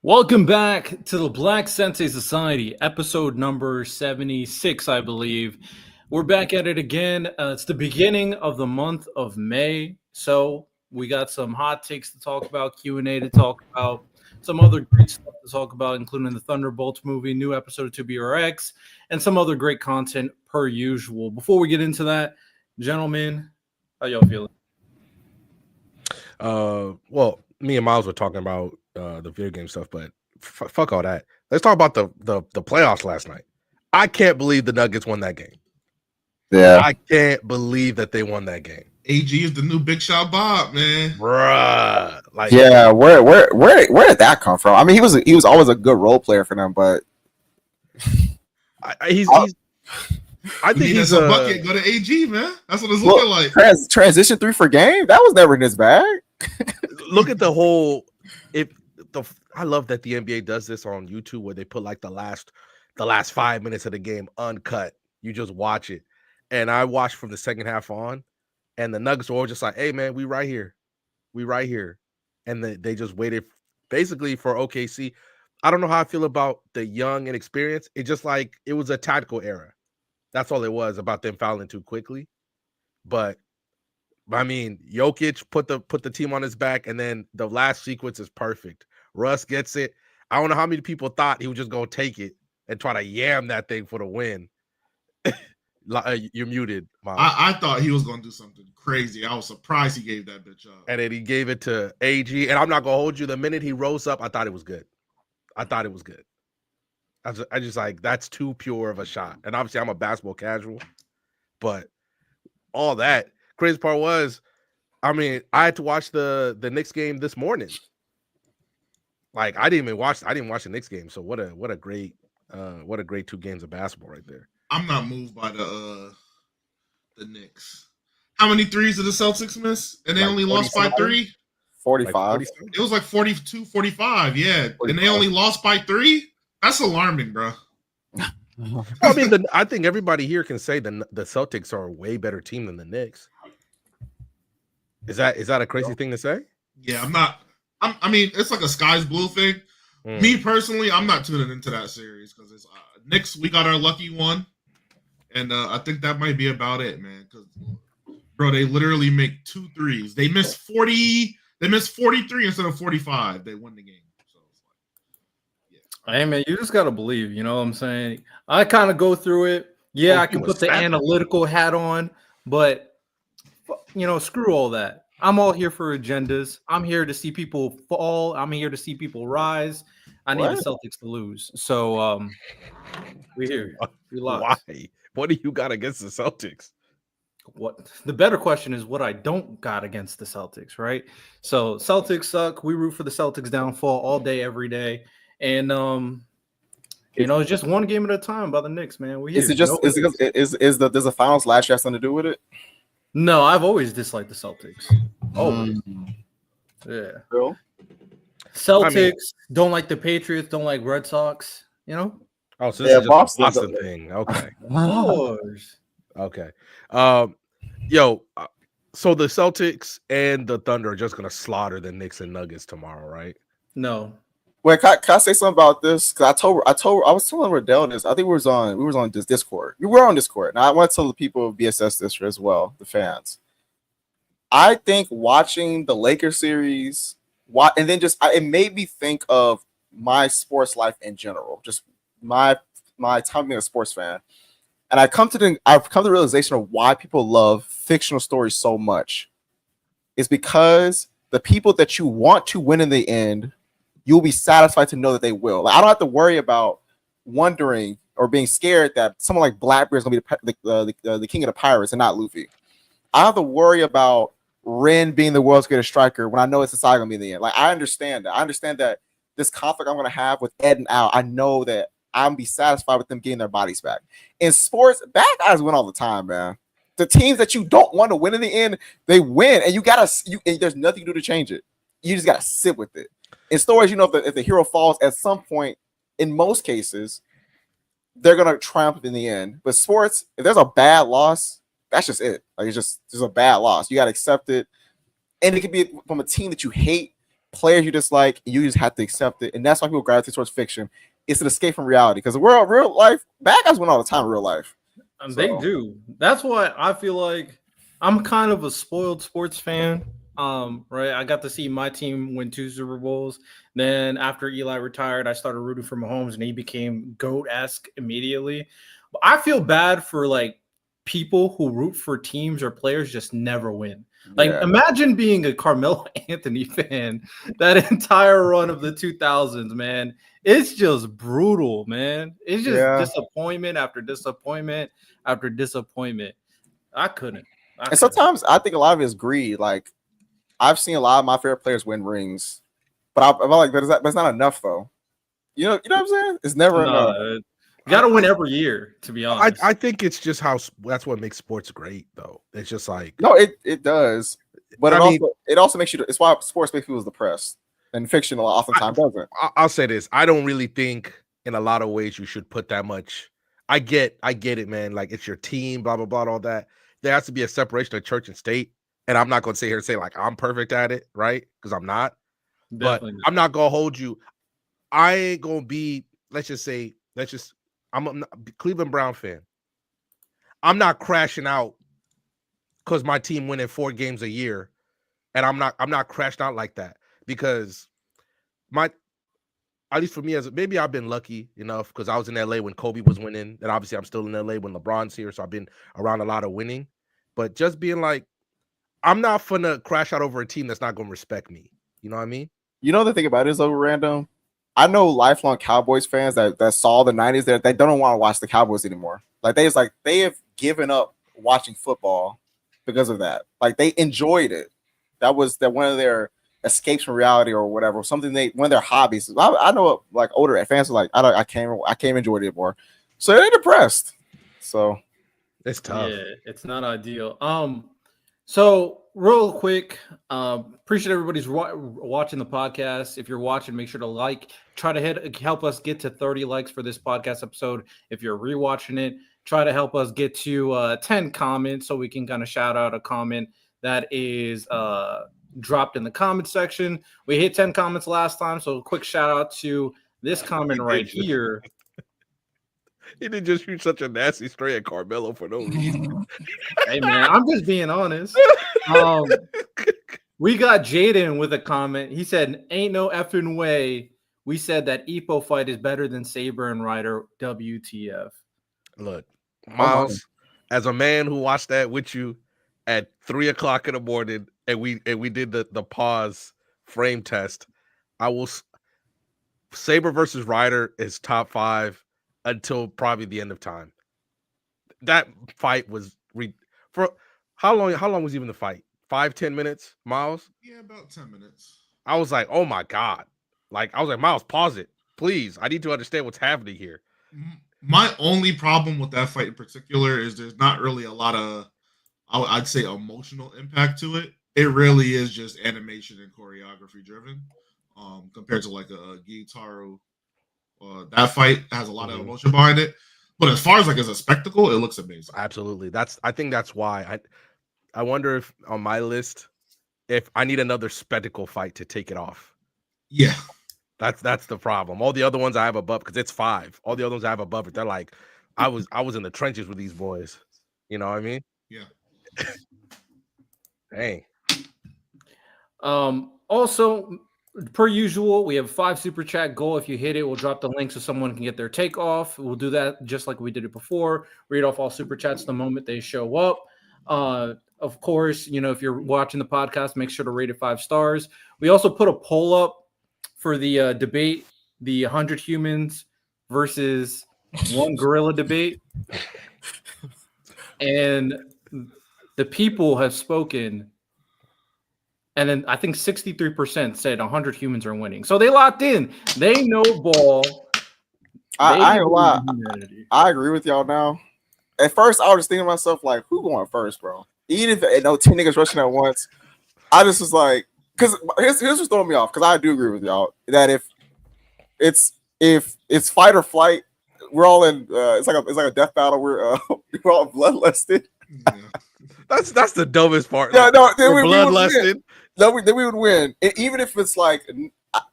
Welcome back to the Black Sensei Society, episode number 76, I believe. We're back at it again. It's the beginning of the month of May, so we got some hot takes to talk about, Q&A to talk about, some other great stuff to talk about, including the Thunderbolts movie, new episode of 2BRX, and some other great content per usual. Before we get into that, gentlemen, how y'all feeling? Well, me and Miles were talking about the video game stuff, but fuck all that. Let's talk about the playoffs last night. I can't believe the Nuggets won that game. Yeah, I can't believe that they won that game. AG is the new Big Shot Bob, man. Bruh. Like, yeah. Where did that come from? I mean, he was always a good role player for them, but I think he's a bucket. Go to AG, man. That's what it's looking like. Transition 3 for game. That was never in his bag. Look at the whole. I love that the NBA does this on YouTube where they put like the last 5 minutes of the game uncut. You just watch it, and I watched from the second half on, and the Nuggets were all just like, "Hey man, we right here, and they just waited basically for OKC. I don't know how I feel about the young and experienced. It just like it was a tactical error. That's all it was about them fouling too quickly. But I mean, Jokic put the team on his back, and then the last sequence is perfect. Russ gets it. I don't know how many people thought he was just gonna take it and try to yam that thing for the win. You're muted, Mom. I thought he was gonna do something crazy. I was surprised he gave that bitch up. And then he gave it to AG. And I'm not gonna hold you. The minute he rose up, I thought it was good. I just like, that's too pure of a shot. And obviously I'm a basketball casual, but all that crazy part was, I mean, I had to watch the Knicks game this morning. Like I didn't watch the Knicks game. So what a great 2 games of basketball right there. I'm not moved by the Knicks. How many threes did the Celtics miss? And they Like only lost by 3? 45. Like It was like 42, 45, yeah. 45. And they only lost by 3? That's alarming, bro. I mean, I think everybody here can say the Celtics are a way better team than the Knicks. Is that a crazy thing to say? Yeah, I mean, it's like a sky's blue thing. Me personally, I'm not tuning into that series because it's Knicks. We got our lucky one, and I think that might be about it, man. Because bro, they literally make 2 threes. They miss 40. They miss 43 instead of 45. They win the game. So it's like, yeah. Hey man, you just gotta believe. You know what I'm saying? I kind of go through it. Yeah, I can put the analytical hat on, but screw all that. I'm all here for agendas. I'm here to see people fall. I'm here to see people rise. I need the Celtics to lose. So we're here. Why? What do you got against the Celtics? What the better question is what I don't got against the Celtics, right? So Celtics suck. We root for the Celtics downfall all day, every day. And it's just one game at a time by the Knicks, man. Does the finals last year have something to do with it? No, I've always disliked the Celtics. Always. Yeah. Cool. Celtics don't like the Patriots, don't like Red Sox, Oh, so this is just a Boston thing. Okay. Of course. Okay. So the Celtics and the Thunder are just gonna slaughter the Knicks and Nuggets tomorrow, right? No. Wait, can I say something about this? Because I was telling Riddell this. I think we was on this Discord. We were on Discord. Now I want to tell the people of BSS this as well, the fans. I think watching the Lakers series, and then it made me think of my sports life in general, just my time being a sports fan, and I've come to the realization of why people love fictional stories so much. It's because the people that you want to win in the end, you'll be satisfied to know that they will. Like, I don't have to worry about wondering or being scared that someone like Blackbeard is going to be the king of the pirates and not Luffy. I don't have to worry about Ren being the world's greatest striker when I know it's Sasai going to be in the end. Like, I understand that. I understand that this conflict I'm going to have with Ed and Al, I know that I'm going to be satisfied with them getting their bodies back. In sports, bad guys win all the time, man. The teams that you don't want to win in the end, they win. And there's nothing you do to change it. You just got to sit with it. In stories, if the hero falls at some point, in most cases, they're gonna triumph in the end. But sports, if there's a bad loss, that's just it. Like it's just a bad loss. You gotta accept it, and it could be from a team that you hate. players you dislike, you just have to accept it, and that's why people gravitate towards fiction. It's an escape from reality because the world, real life, bad guys win all the time in real life. They do. That's why I feel like I'm kind of a spoiled sports fan. Right. I got to see my team win 2 Super Bowls. Then after Eli retired, I started rooting for Mahomes, and he became GOAT-esque immediately. But I feel bad for like people who root for teams or players just never win. Like, imagine being a Carmelo Anthony fan that entire run of the 2000s, man. It's just brutal, man. It's just disappointment after disappointment after disappointment. I couldn't. And sometimes I think a lot of it is greed. Like, I've seen a lot of my favorite players win rings, but I'm like, that's not enough, though. You know what I'm saying? It's never enough. You got to win every year, to be honest. I think it's just that's what makes sports great, though. It's just like no, it does, but it also makes you. It's why sports makes people depressed, and fiction oftentimes doesn't. I'll say this: I don't really think, in a lot of ways, you should put that much. I get it, man. Like, it's your team, blah blah blah, all that. There has to be a separation of church and state, and I'm not going to sit here and say like I'm perfect at it, right? Because I'm not. Definitely but not. I'm not gonna hold you. I ain't gonna be. I'm a Cleveland Brown fan. I'm not crashing out because my team winning 4 games a year, and I'm not crashing out like that because at least for me, maybe I've been lucky enough because I was in LA when Kobe was winning, and obviously I'm still in LA when LeBron's here, so I've been around a lot of winning. But just being like, I'm not gonna crash out over a team that's not gonna respect me. You know what I mean? You know the thing about it is, though, random. I know lifelong Cowboys fans that saw the 90s that they don't want to watch the Cowboys anymore. Like they have given up watching football because of that. Like they enjoyed it. That was one of their escapes from reality or whatever. Something one of their hobbies. I know like older fans are like I can't enjoy it anymore. So they're depressed. So it's tough. Yeah, it's not ideal. So real quick, appreciate everybody's watching the podcast. If you're watching, make sure to try to help us get to 30 likes for this podcast episode. If you're rewatching it, try to help us get to 10 comments so we can kind of shout out a comment that is dropped in the comment section. We hit 10 comments last time, so a quick shout out to this comment right here. He didn't just shoot such a nasty stray at Carmelo for no reason. Hey, man, I'm just being honest. We got Jaden with a comment. He said, ain't no effing way we said that Epo fight is better than Saber and Ryder. WTF. Look, Miles, as a man who watched that with you at 3 o'clock in the morning, and we did the pause frame test, Saber versus Ryder is top 5 until probably the end of time. That fight was for how long was even the fight? 5-10 minutes, Miles? Yeah, about 10 minutes. I was like, oh my God. Like, I was like, Miles, pause it. Please. I need to understand what's happening here. My only problem with that fight in particular is there's not really a lot of, I'd say, emotional impact to it. It really is just animation and choreography driven, compared to like a Guitaro. That fight has a lot of emotion behind it, but as far as like as a spectacle, it looks amazing. Absolutely. I think that's why I wonder if on my list, if I need another spectacle fight to take it off. Yeah, that's the problem. All the other ones I have above, because it's 5. All the other ones I have above it, they're like, I was in the trenches with these boys. You know what I mean? Yeah. Dang. Also, per usual, we have 5 super chat goal. If you hit it, we'll drop the link so someone can get their take off. We'll do that just like we did it before. Read off all super chats the moment they show up. Of course, if you're watching the podcast, make sure to rate it 5 stars. We also put a poll up for the debate, the 100 humans versus 1 gorilla debate. And the people have spoken. And then I think 63% said 100 humans are winning. So they locked in. They know ball. I agree with y'all now. At first, I was just thinking to myself, like, who going first, bro? Even if 10 niggas rushing at once, I just was like, because here's what's throwing me off. Because I do agree with y'all that if it's fight or flight, we're all in. It's like a death battle. We're all bloodlusted. Yeah. That's the dumbest part. Yeah, no, we're bloodlusted. then we would win. Even if it's like,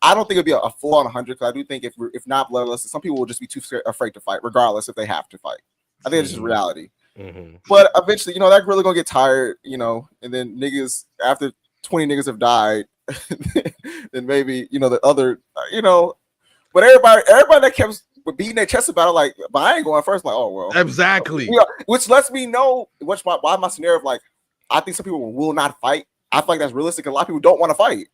I don't think it'd be a full on 100. Because I do think if not bloodless, some people will just be too afraid to fight, regardless if they have to fight. I think it's just reality. Mm-hmm. But eventually, that gorilla gonna get tired, and then niggas after 20 niggas have died, then maybe the other, but everybody that kept beating their chest about it, like, but I ain't going first. I'm like, oh well, exactly. Which lets me know why my scenario of like, I think some people will not fight. I feel like that's realistic. A lot of people don't want to fight.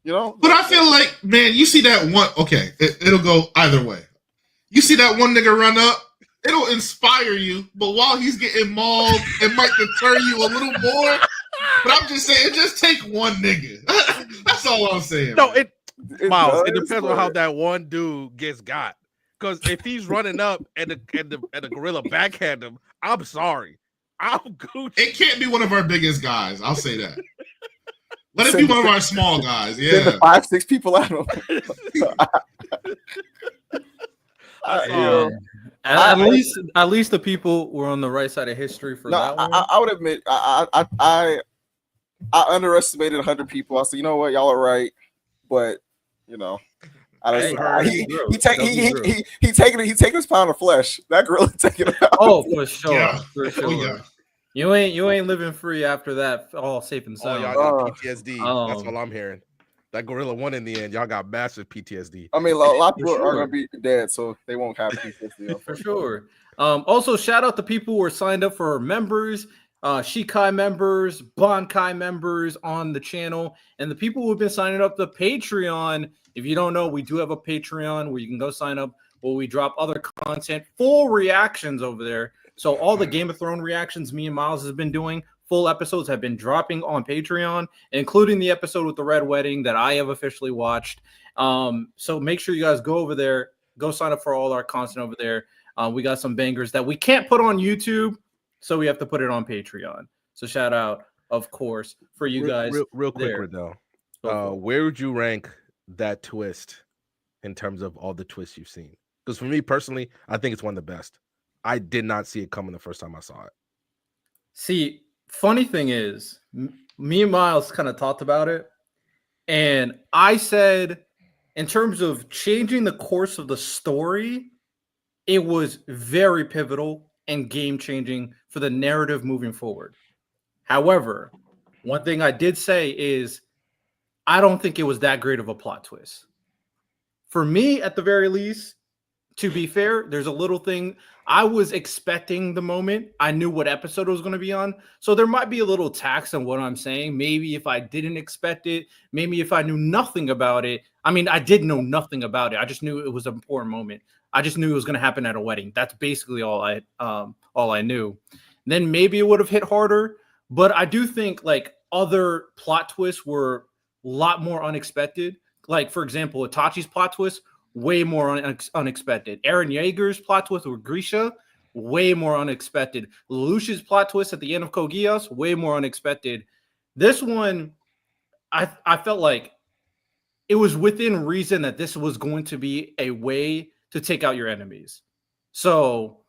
But I feel like, man, you see that one. Okay, it'll go either way. You see that one nigga run up, it'll inspire you. But while he's getting mauled, it might deter you a little more. But I'm just saying, just take one nigga. That's all I'm saying. No, man. Miles, it depends on how that one dude gets got. Because if he's running up and the gorilla backhand him, I'm sorry. I'm Gucci. It can't be one of our biggest guys. I'll say that. Let it be one of our small guys. Yeah. The 5-6 people at him. At least the people were on the right side of history for that one. I would admit I underestimated 100 people. I said, you know what, y'all are right, but he taking his pound of flesh. That gorilla taking it out. Oh, for sure, Yeah. for sure. Oh, yeah. You ain't living free after that. All safe and Oh, sound. y'all got PTSD. That's all I'm hearing. That gorilla won in the end. Y'all got massive PTSD. I mean, a lot of people are going to be dead, so they won't have PTSD. For sure. Also, shout out to people who are signed up for members, Shikai members, Bankai members on the channel, and the people who have been signing up to Patreon. If you don't know, we do have a Patreon where you can go sign up, where we drop other content, full reactions over there. So all the Game of Thrones reactions me and Miles has been doing, full episodes have been dropping on Patreon, including the episode with the Red Wedding that I have officially watched. So make sure you guys go over there, go sign up for all our content over there. We got some bangers that we can't put on YouTube, so we have to put it on Patreon. So shout out, of course, for you guys. Real quick, Riddell. Where would you rank that twist in terms of all the twists you've seen? Because for me personally, I think it's one of the best. I did not see it coming the first time I saw it. See, funny thing is, me and Miles kind of talked about it, and I said, in terms of changing the course of the story, it was very pivotal and game-changing for the narrative moving forward. However, one thing I did say is I don't think it was that great of a plot twist. For me, at the very least, to be fair, there's a little thing. I was expecting the moment. I knew what episode it was going to be on. So there might be a little tax on what I'm saying. Maybe if I didn't expect it, maybe if I knew nothing about it. I mean, I did know nothing about it. I just knew it was an important moment. I just knew it was going to happen at a wedding. That's basically all I knew. Then maybe it would have hit harder. But I do think like other plot twists were a lot more unexpected. Like, for example, Itachi's plot twist, way more unexpected. Eren Yeager's plot twist with Grisha, way more unexpected. Lelouch's plot twist at the end of Code Geass, way more unexpected. This one, I felt like it was within reason that this was going to be a way to take out your enemies. So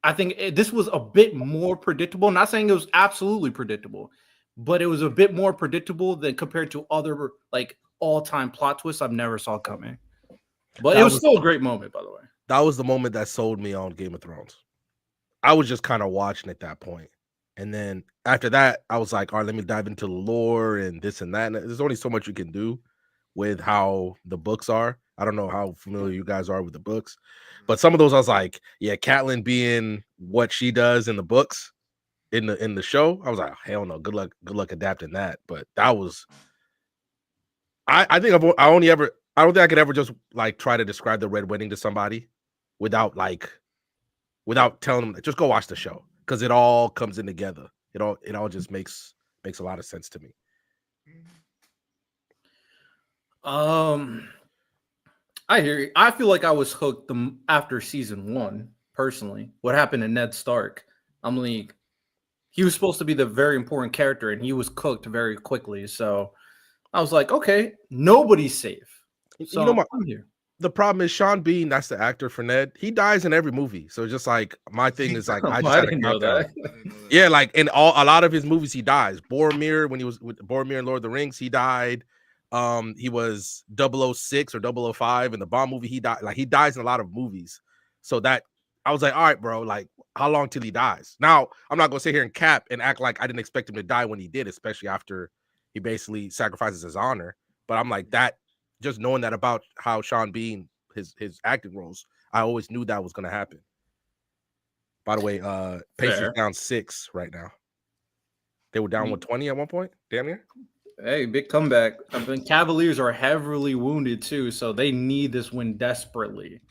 I think this was a bit more predictable. Not saying it was absolutely predictable, but it was a bit more predictable than compared to other like all-time plot twists I've never saw coming. But it was still a great moment, by the way. That was the moment that sold me on Game of Thrones. I was just kind of watching at that point. And then after that, I was like, all right, let me dive into the lore and this and that. And there's only so much you can do with how the books are. I don't know how familiar you guys are with the books. But some of those I was like, yeah, Catelyn being what she does in the books, in the show, I was like, hell no, good luck adapting that. But that was I think I don't think I could ever just like try to describe the Red Wedding to somebody without telling them just go watch the show, because it all comes in together. It all just makes a lot of sense to me. I hear you. I feel like I was hooked after season 1, personally. What happened to Ned Stark? I'm like, he was supposed to be the very important character, and he was cooked very quickly. So I was like, okay, nobody's safe. So I'm here. the problem is Sean Bean, that's the actor for Ned. He dies in every movie. So it's just like my thing is like I just I had a didn't know countdown. that. I didn't know that. Yeah, like in a lot of his movies, he dies. Boromir, when he was with Boromir and Lord of the Rings, he died. He was 006 or 005 in the Bond movie. He died. Like he dies in a lot of movies. So that I was like, all right, bro, like how long till he dies? Now, I'm not gonna sit here and cap and act like I didn't expect him to die when he did, especially after he basically sacrifices his honor. But I'm like that, just knowing that about how Sean Bean, his acting roles, I always knew that was gonna happen. By the way, Pacers Fair. down 6 right now. They were down 120 at one point, damn near. Hey, big comeback. I mean, Cavaliers are heavily wounded too, so they need this win desperately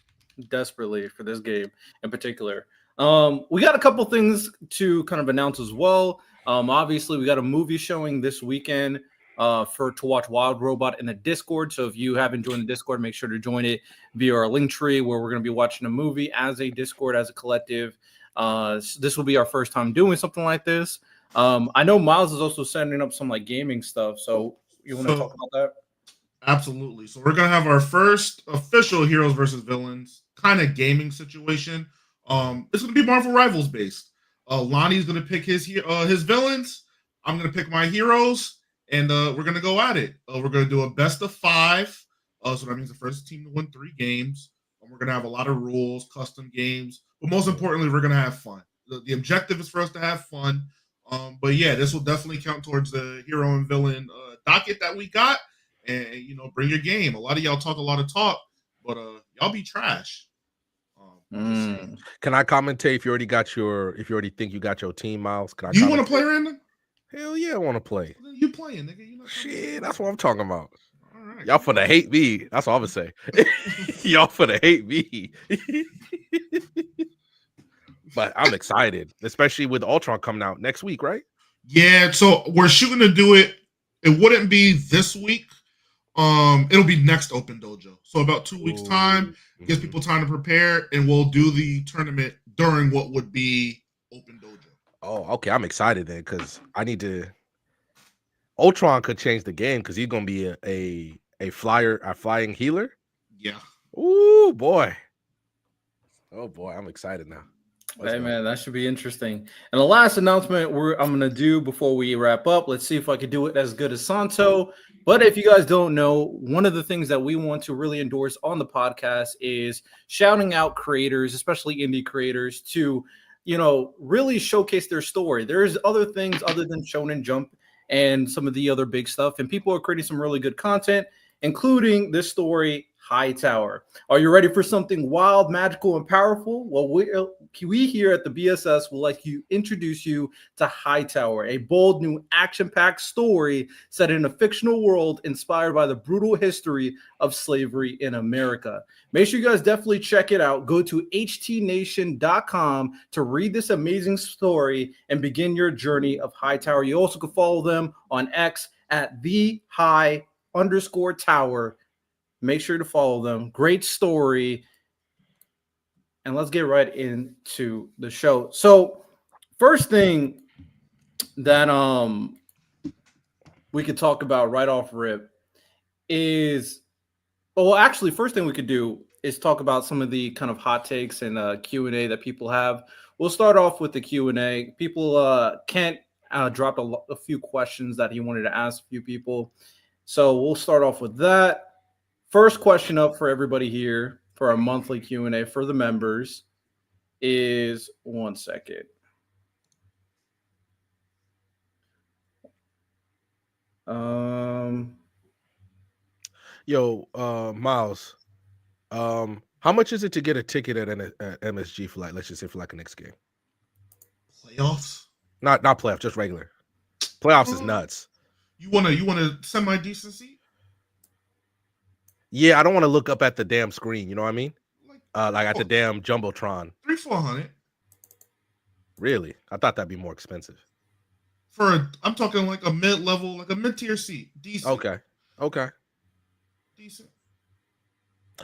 for this game in particular. We got a couple things to kind of announce as well. Obviously, we got a movie showing this weekend to watch Wild Robot in the Discord. So if you haven't joined the Discord, make sure to join it via our link tree where we're going to be watching a movie as a Discord, as a collective. This will be our first time doing something like this. I know Miles is also setting up some like gaming stuff. So you want to talk about that? Absolutely. So we're gonna have our first official heroes versus villains kind of gaming situation. It's gonna be Marvel Rivals based. Lonnie's gonna pick his villains. I'm gonna pick my heroes, and we're gonna go at it. We're gonna do a best of 5. So that means the first team to win 3 games. We're gonna have a lot of rules, custom games, but most importantly, we're gonna have fun. The objective is for us to have fun. But yeah, this will definitely count towards the hero and villain docket that we got. And bring your game. A lot of y'all talk a lot of talk, but y'all be trash. Can I commentate if you already think you got your team, Miles? Can I Do you want to play, Random? Hell yeah, I want to play. You playing, nigga? Shit, that's what I'm talking about. All right. Y'all finna hate me. That's what I'm gonna say. Y'all finna hate me. But I'm excited, especially with Ultron coming out next week, right? Yeah, so we're shooting to do it. It wouldn't be this week. It'll be next Open Dojo. So about 2 weeks time, gives people time to prepare, and we'll do the tournament during what would be Open Dojo. Oh, okay. I'm excited then because I need to. Ultron could change the game because he's gonna be a flying healer. Yeah. Ooh, boy. Oh boy, I'm excited now. Hey man, that should be interesting. And the last announcement I'm gonna do before we wrap up. Let's see if I can do it as good as Santo. But if you guys don't know, one of the things that we want to really endorse on the podcast is shouting out creators, especially indie creators, to really showcase their story. There's other things other than Shonen Jump and some of the other big stuff, and people are creating some really good content, including this story, Hightower. Are you ready for something wild, magical, and powerful? Well, we here at the BSS would like to introduce you to Hightower, a bold new action-packed story set in a fictional world inspired by the brutal history of slavery in America. Make sure you guys definitely check it out. Go to htnation.com to read this amazing story and begin your journey of Hightower. You also can follow them on X at @the_high_tower. Make sure to follow them. Great story. And let's get right into the show. So, first thing that we could talk about right off rip is, actually, first thing we could do is talk about some of the kind of hot takes and Q&A that people have. We'll start off with the Q&A. People Kent dropped a few questions that he wanted to ask a few people. So we'll start off with that. First question up for everybody here for our monthly Q&A for the members is, one second. Miles, how much is it to get a ticket at MSG for let's just say for a next game? Playoffs? Not playoffs, just regular. Playoffs is nuts. You want a semi-decent seat? Yeah, I don't want to look up at the damn screen. You know what I mean? Like at the damn jumbotron. 300-400. Really? I thought that'd be more expensive. I'm talking like a mid-level, like a mid-tier seat. Decent. Okay. Decent.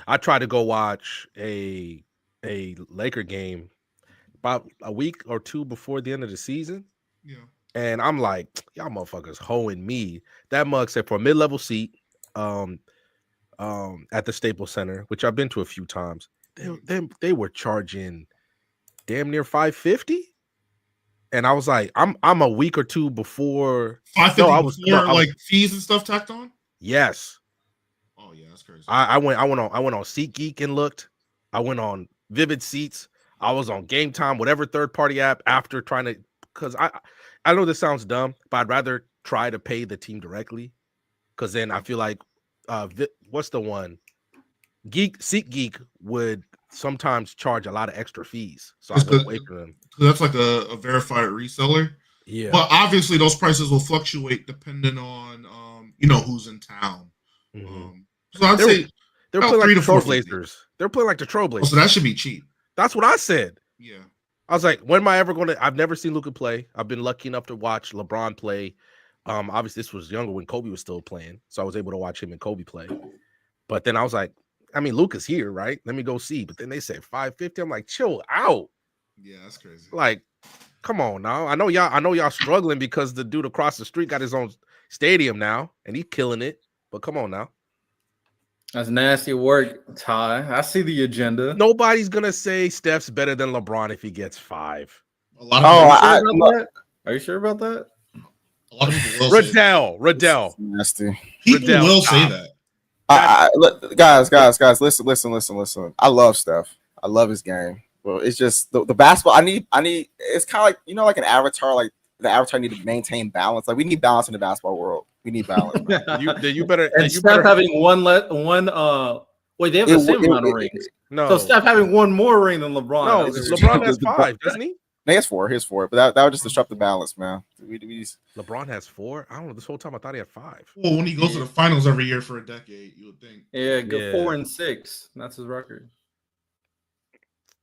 I tried to go watch a Laker game about a week or two before the end of the season. Yeah. And I'm like, y'all motherfuckers hoeing me. That mug said for a mid-level seat, at the Staples Center, which I've been to a few times. They were charging damn near $550, and I was like, I'm a week or two before. $550 like fees and stuff tacked on. Yes. Oh yeah, that's crazy. I went on SeatGeek and looked. I went on Vivid Seats. I was on Game Time, whatever third party app after trying to, because I know this sounds dumb, but I'd rather try to pay the team directly, because then I feel like what's the one? SeatGeek would sometimes charge a lot of extra fees, so I went away from them. That's like a verified reseller. Yeah, but obviously those prices will fluctuate depending on who's in town. So I'd say they're playing like the Trailblazers. They're playing like the Trailblazers. So that should be cheap. That's what I said. Yeah. I was like, when am I ever going to? I've never seen Luka play. I've been lucky enough to watch LeBron play. Obviously, this was younger when Kobe was still playing, so I was able to watch him and Kobe play. But then I was like, I mean, Luka's here, right? Let me go see. But then they said $550. I'm like, chill out. Yeah, that's crazy. Like, come on now. I know y'all struggling because the dude across the street got his own stadium now, and he's killing it. But come on now. That's nasty work, Ty. I see the agenda. Nobody's gonna say Steph's better than LeBron if he gets 5. A lot of Are you sure about that? A lot of people will Riddell. Nasty. People will say that. Look, guys, listen. I love Steph. I love his game. Well, it's just the basketball. I need. It's kind of like like an avatar. Like the avatar need to maintain balance. Like we need balance in the basketball world. We need balance. you better. And Steph having one. Wait, they have the same amount of rings. No. So Steph having one more ring than LeBron. No, LeBron has 5, doesn't he? He has 4. But that would just disrupt the balance, man. LeBron has 4. I don't know. This whole time I thought he had 5. Well, when he goes to the finals every year for a decade, you would think. Yeah, go 4 and 6. That's his record.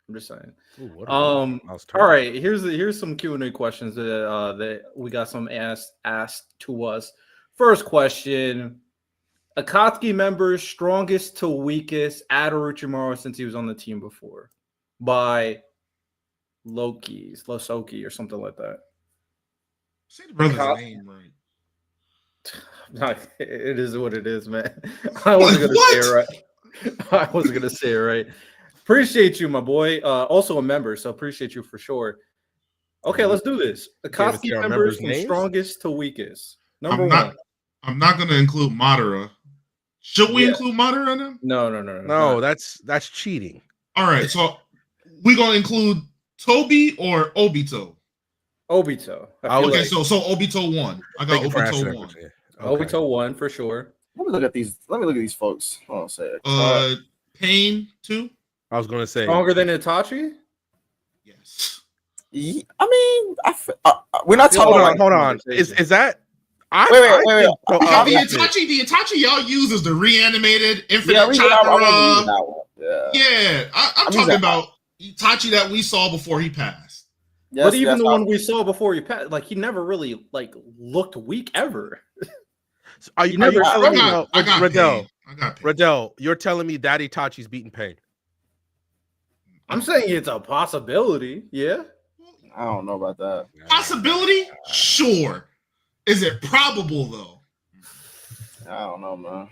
I'm just saying. Ooh, all right. Here's some Q&A questions that we got some asked to us. First question: Akatsuki members strongest to weakest at Orochimaru since he was on the team before, by Loki or something like that. Say the brother's name right. It is what it is, man. I wasn't gonna say it right. I wasn't gonna say it right. Appreciate you, my boy. Also a member, so appreciate you for sure. Okay, let's do this. Akatsuki members from strongest to weakest. Number 1. I'm not going to include Madara. Should we include Madara in him? No. That's cheating. All right, so we're going to include Toby or Obito. Obito. Okay, so Obito 1. I got Obito 1. Okay. Obito 1 for sure. Let me look at these folks. Hold on a second. Pain 2. I was going to say stronger than Itachi. Yes. I mean, we're not talking about. Hold on. Is that? Wait. The Itachi y'all use is the reanimated infinite chakra. Yeah, I'm talking about Itachi that we saw before he passed. Yes, but even the one we saw before he passed, like he never really looked weak ever. Are you telling me, Riddell? You're telling me that Itachi's beating Pain? I'm saying it's a possibility. Yeah. I don't know about that. Possibility? Sure. Is it probable though? I don't know, man.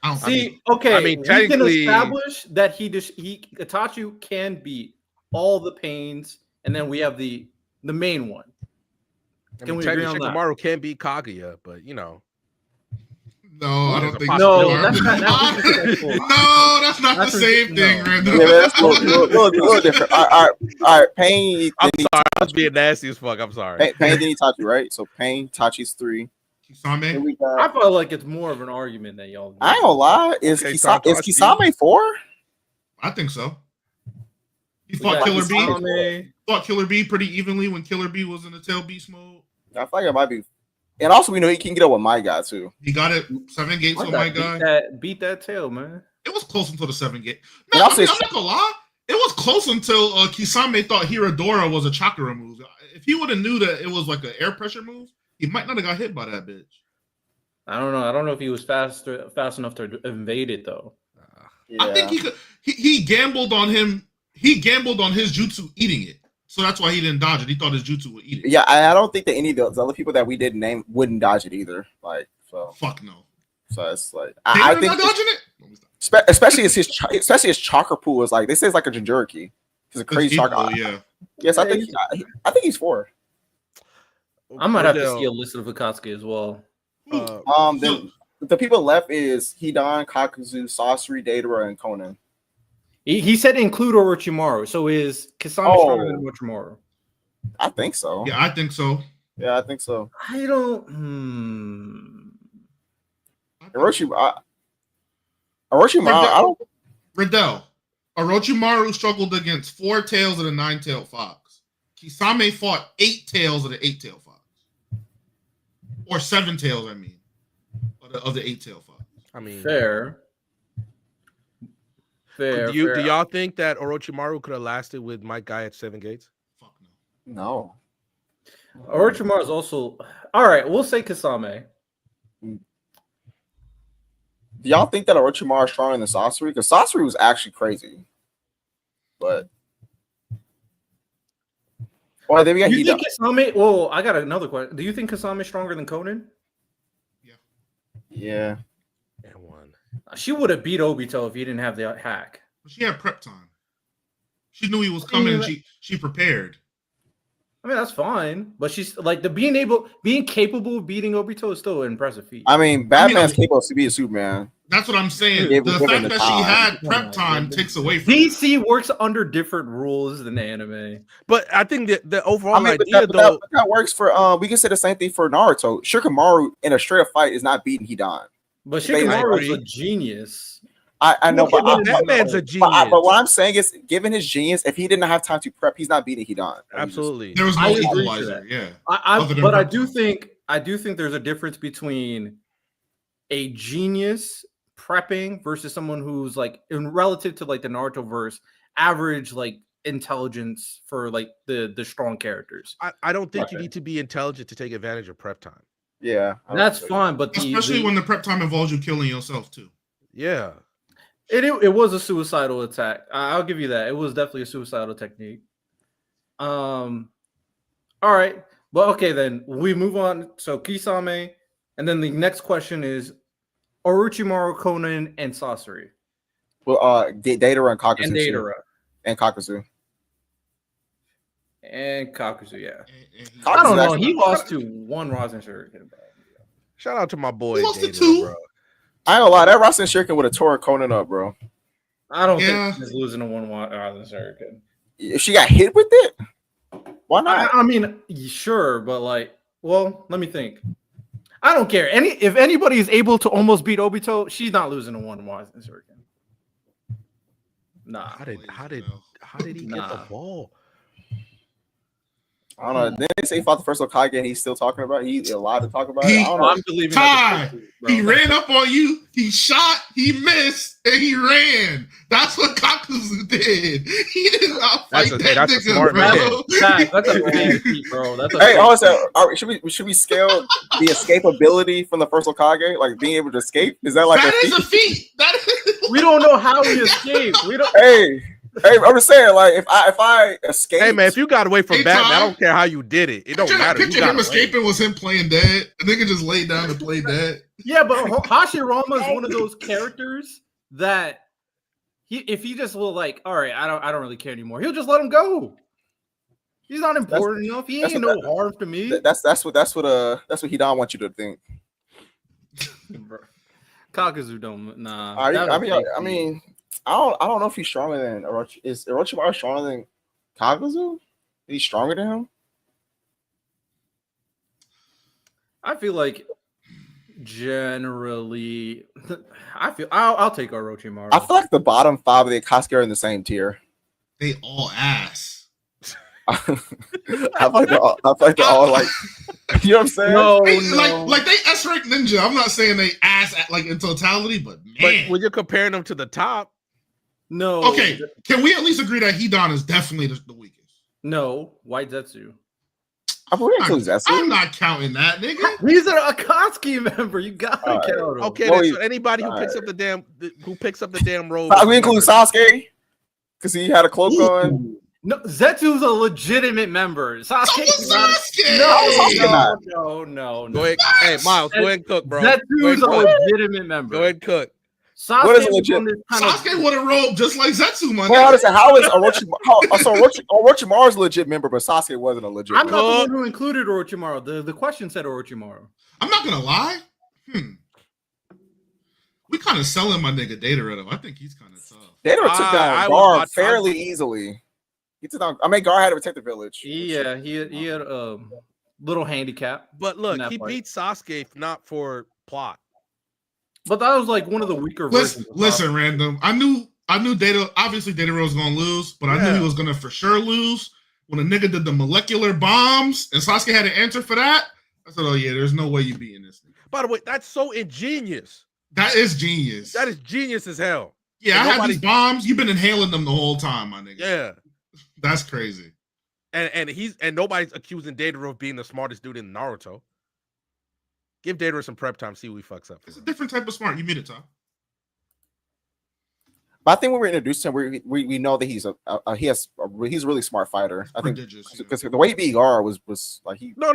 Okay. I mean, we can establish that Itachi can beat all the Pains, and then we have the main one. Can we agree on that? Shikamaru can beat Kaguya, but No, I don't think so. No, that's not the same thing, Randall. Yeah, that's a little different. All right. Pain. I'm sorry. I was being nasty as fuck. I'm sorry. Pain, then Itachi, right? So Pain, Tachi's 3. Kisame? I feel like it's more of an argument that y'all. I ain't gonna lie. Is Kisame 4? I think so. He fought Killer B. Fought Killer B pretty evenly when Killer B was in the tail beast mode. I feel like it might be. And also, we know he can get up with my guy too. He got it 7 gates with my guy. Beat that tail, man. It was close until the 7 gate. No, I'm not gonna lie. It was close until Kisame thought Hiradora was a chakra move. If he would have knew that it was like an air pressure move, he might not have got hit by that bitch. I don't know. I don't know if he was fast enough to evade it though. Yeah. I think he could. He gambled on him. He gambled on his jutsu eating it. So that's why he didn't dodge it. He thought his jutsu would eat it. Yeah, I don't think that any of those other people that we didn't name wouldn't dodge it either. Like, so fuck no. So it's like I think not dodging it. Let me stop. Especially his chakra pool is like they say it's like a Jinchuriki. He's a crazy It's chakra. equal, yeah. Yes, I think he's 4. I might have to see a list of Akatsuki as well. Then the people left is Hidan, Kakuzu, Sasori, Datara, and Conan. He said include Orochimaru. So is Kasami stronger than Orochimaru? I think so. Yeah, I think so. Yeah, I think so. I don't. Orochimaru. I don't. Riddell. Orochimaru struggled against 4 tails of the 9-tailed fox. Kisame fought 8 tails of the 8-tailed fox. Or 7 tails, I mean, of the 8-tailed fox. I mean, Fair. Do y'all think that Orochimaru could have lasted with Mike Guy at 7 gates? Fuck no. No. Orochimaru is also all right. We'll say Kasame. Do y'all think that Orochimaru is stronger than Sasori? Because Sasori was actually crazy. But then we got Do you think Kasame? Well, I got another question. Do you think Kasame is stronger than Conan? Yeah. And 1. She would have beat Obito if he didn't have the hack. But she had prep time. She knew he was coming. And she prepared. I mean, that's fine, but she's like being capable of beating Obito is still an impressive feat. I mean, Batman's capable of being Superman. That's what I'm saying. Yeah, the fact that she had prep time takes away from DC works under different rules than anime. But I think the overall idea, that works for we can say the same thing for Naruto. Shikamaru in a straight up fight is not beating Hidan. But Shikamaru is a genius. I know, but Batman's a genius. But what I'm saying is, given his genius, if he didn't have time to prep, he's not beating Hidan. Absolutely, there was no equalizer. Yeah, but I do think there's a difference between a genius prepping versus someone who's like in relative to like the Naruto verse, average like intelligence for like the strong characters. I don't think you need to be intelligent to take advantage of prep time. Yeah, that's fine, but especially when the prep time involves you killing yourself too. Yeah. It was a suicidal attack. I'll give you that. It was definitely a suicidal technique. All right. Well, okay, then we move on. So Kisame, and then the next question is Orochimaru, Conan, and Sasori. Well, Datara and Kakuzu. And Datara. And Kakuzu. And Kakuzu, yeah. Kakuzu I don't know. He lost to one Rasen Shuriken. Shout out to my boy. He lost to Datara, 2. bro. I ain't gonna lie, that Rasen Shuriken would have tore Conan up, bro. I don't think he's losing to one Rasen Shuriken. If she got hit with it, why not? I mean, sure, but like, well, let me think. I don't care. If anybody is able to almost beat Obito, she's not losing to one Rasen Shuriken. Nah. How did he get the ball? I don't know. Didn't they say he fought the first Hokage and he's still talking about it? He's allowed to talk about it? I don't know. I'm believing he ran up on you, he shot, he missed, and he ran. That's what Kakuzu did. He did not fight that nigga, bro. That's a big feat, bro. Hey, also, should we scale the escapability from the first Hokage? Like being able to escape? Is that like a feat? We don't know how he escaped. We don't. Hey, I'm just saying, like, if I escape, hey man, if you got away from Batman, I don't care how you did it. It don't matter. Picture him escaping was him playing dead. The nigga just laid down and played dead. Yeah, but Hashirama is one of those characters that if he just will like, all right, I don't really care anymore. He'll just let him go. He's not important enough. He ain't no harm to me. That's what Hidan wants you to think. Kakuzu don't. Nah. I mean. I don't know if he's stronger than Orochimaru. Is Orochimaru stronger than Kakuzu? He's stronger than him? I feel like generally, I'll take Orochimaru. I feel like the bottom 5 of the Akatsuki are in the same tier. They all ass. I feel like they're all like, you know what I'm saying? No. Like they S rank ninja. I'm not saying they ass at like in totality, but man, but when you're comparing them to the top. No. Okay, can we at least agree that Hidan is definitely the weakest? No, White Zetsu. I'm not counting that, nigga. He's an Akatsuki member. You gotta count him. Okay, so anybody who picks up the damn robe. We include Sasuke because he had a cloak on. No, Zetsu's a legitimate member. Sasuke's not. No. Go ahead. Hey, Miles, go ahead and cook, bro. Zetsu's a legitimate member. Go ahead and cook. Sasuke What is a was legit- on this kind of- Sasuke would have rolled just like Zetsu, man. Well, honestly, how is Orochimaru's a legit member, but Sasuke wasn't a legit I'm member? not the one who included Orochimaru. The question said Orochimaru. I'm not gonna lie. We kind of selling my nigga Datara though. I think he's kind of tough. Datara took down Gar fairly I'm- easily. He took down. I mean, Gar had to protect the village. He had a little handicap. But look, that he fight. beat Sasuke if not for plot. But that was like one of the weaker versions. Listen, random. I knew Data. Obviously, Datara was gonna lose, but I knew he was gonna for sure lose when a nigga did the molecular bombs and Sasuke had an answer for that. I said, "Oh yeah, there's no way you beating this nigga." By the way, that's so ingenious. That is genius. That is genius as hell. Yeah, And I had these bombs. You've been inhaling them the whole time, my nigga. Yeah. That's crazy. And nobody's accusing Datara of being the smartest dude in Naruto. Give Datara some prep time, see who he fucks up. It's a different type of smart. You mean it, Tom? But I think when we're introduced to him, we know that he's he's a really smart fighter. I think because the way he beat Gar was like he. No.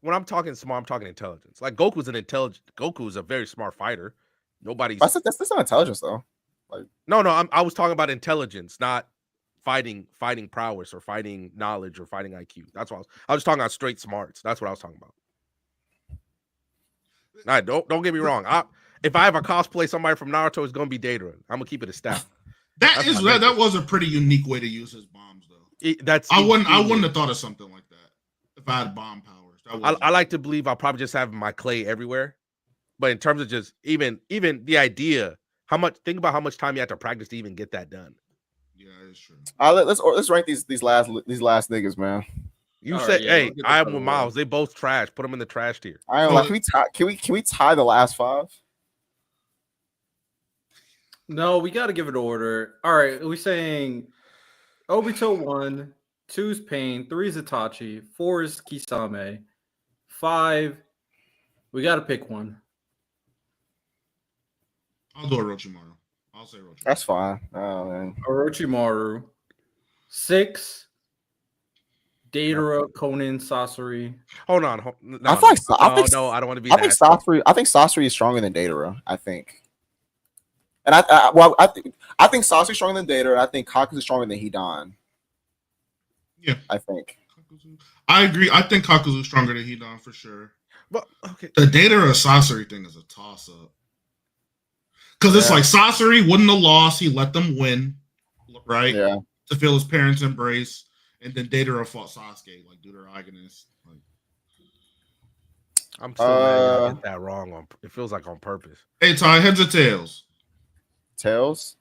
When I'm talking smart, I'm talking intelligence. Like Goku's a very smart fighter. Nobody's. That's not intelligence though. Like no. I was talking about intelligence, not fighting prowess or fighting knowledge or fighting IQ. That's what I was talking about straight smarts. That's what I was talking about. Nah, don't get me wrong. If I have a cosplay somebody from Naruto, it's gonna be Datara. I'm gonna keep it a stat. That was a pretty unique way to use his bombs though. I wouldn't have thought of something like that if I had bomb powers. I like to believe I'll probably just have my clay everywhere. But in terms of just even the idea, think about how much time you have to practice to even get that done. Yeah, it's true. Let's rank these last niggas, man. You said, hey, I am with Miles. They both trash. Put them in the trash tier. I don't like. Can we tie the last five? No, we got to give it order. All right, we're saying Obito 1, 2 is Pain, 3 is Itachi, 4 is Kisame, 5. We got to pick one. I'll do Orochimaru. I'll say Orochimaru. That's fine. Oh man, Orochimaru. 6. Datara, Conan, Sasori. Hold on. I don't want to be. I think Sasori is stronger than Datara. I think, and I think Sasori is stronger than Datara. And I think Kakuzu is stronger than Hidan. Yeah, I think. I agree. I think Kakuzu is stronger than Hidan for sure. But okay, the Datara Sasori thing is a toss up because it's like Sasori wouldn't have lost. He let them win, right? Yeah. To feel his parents' embrace. And then Datara fought Sasuke, like Deuteragonist. Like, I'm so mad I get that wrong. It feels like on purpose. Hey, Ty, heads or tails? Tails.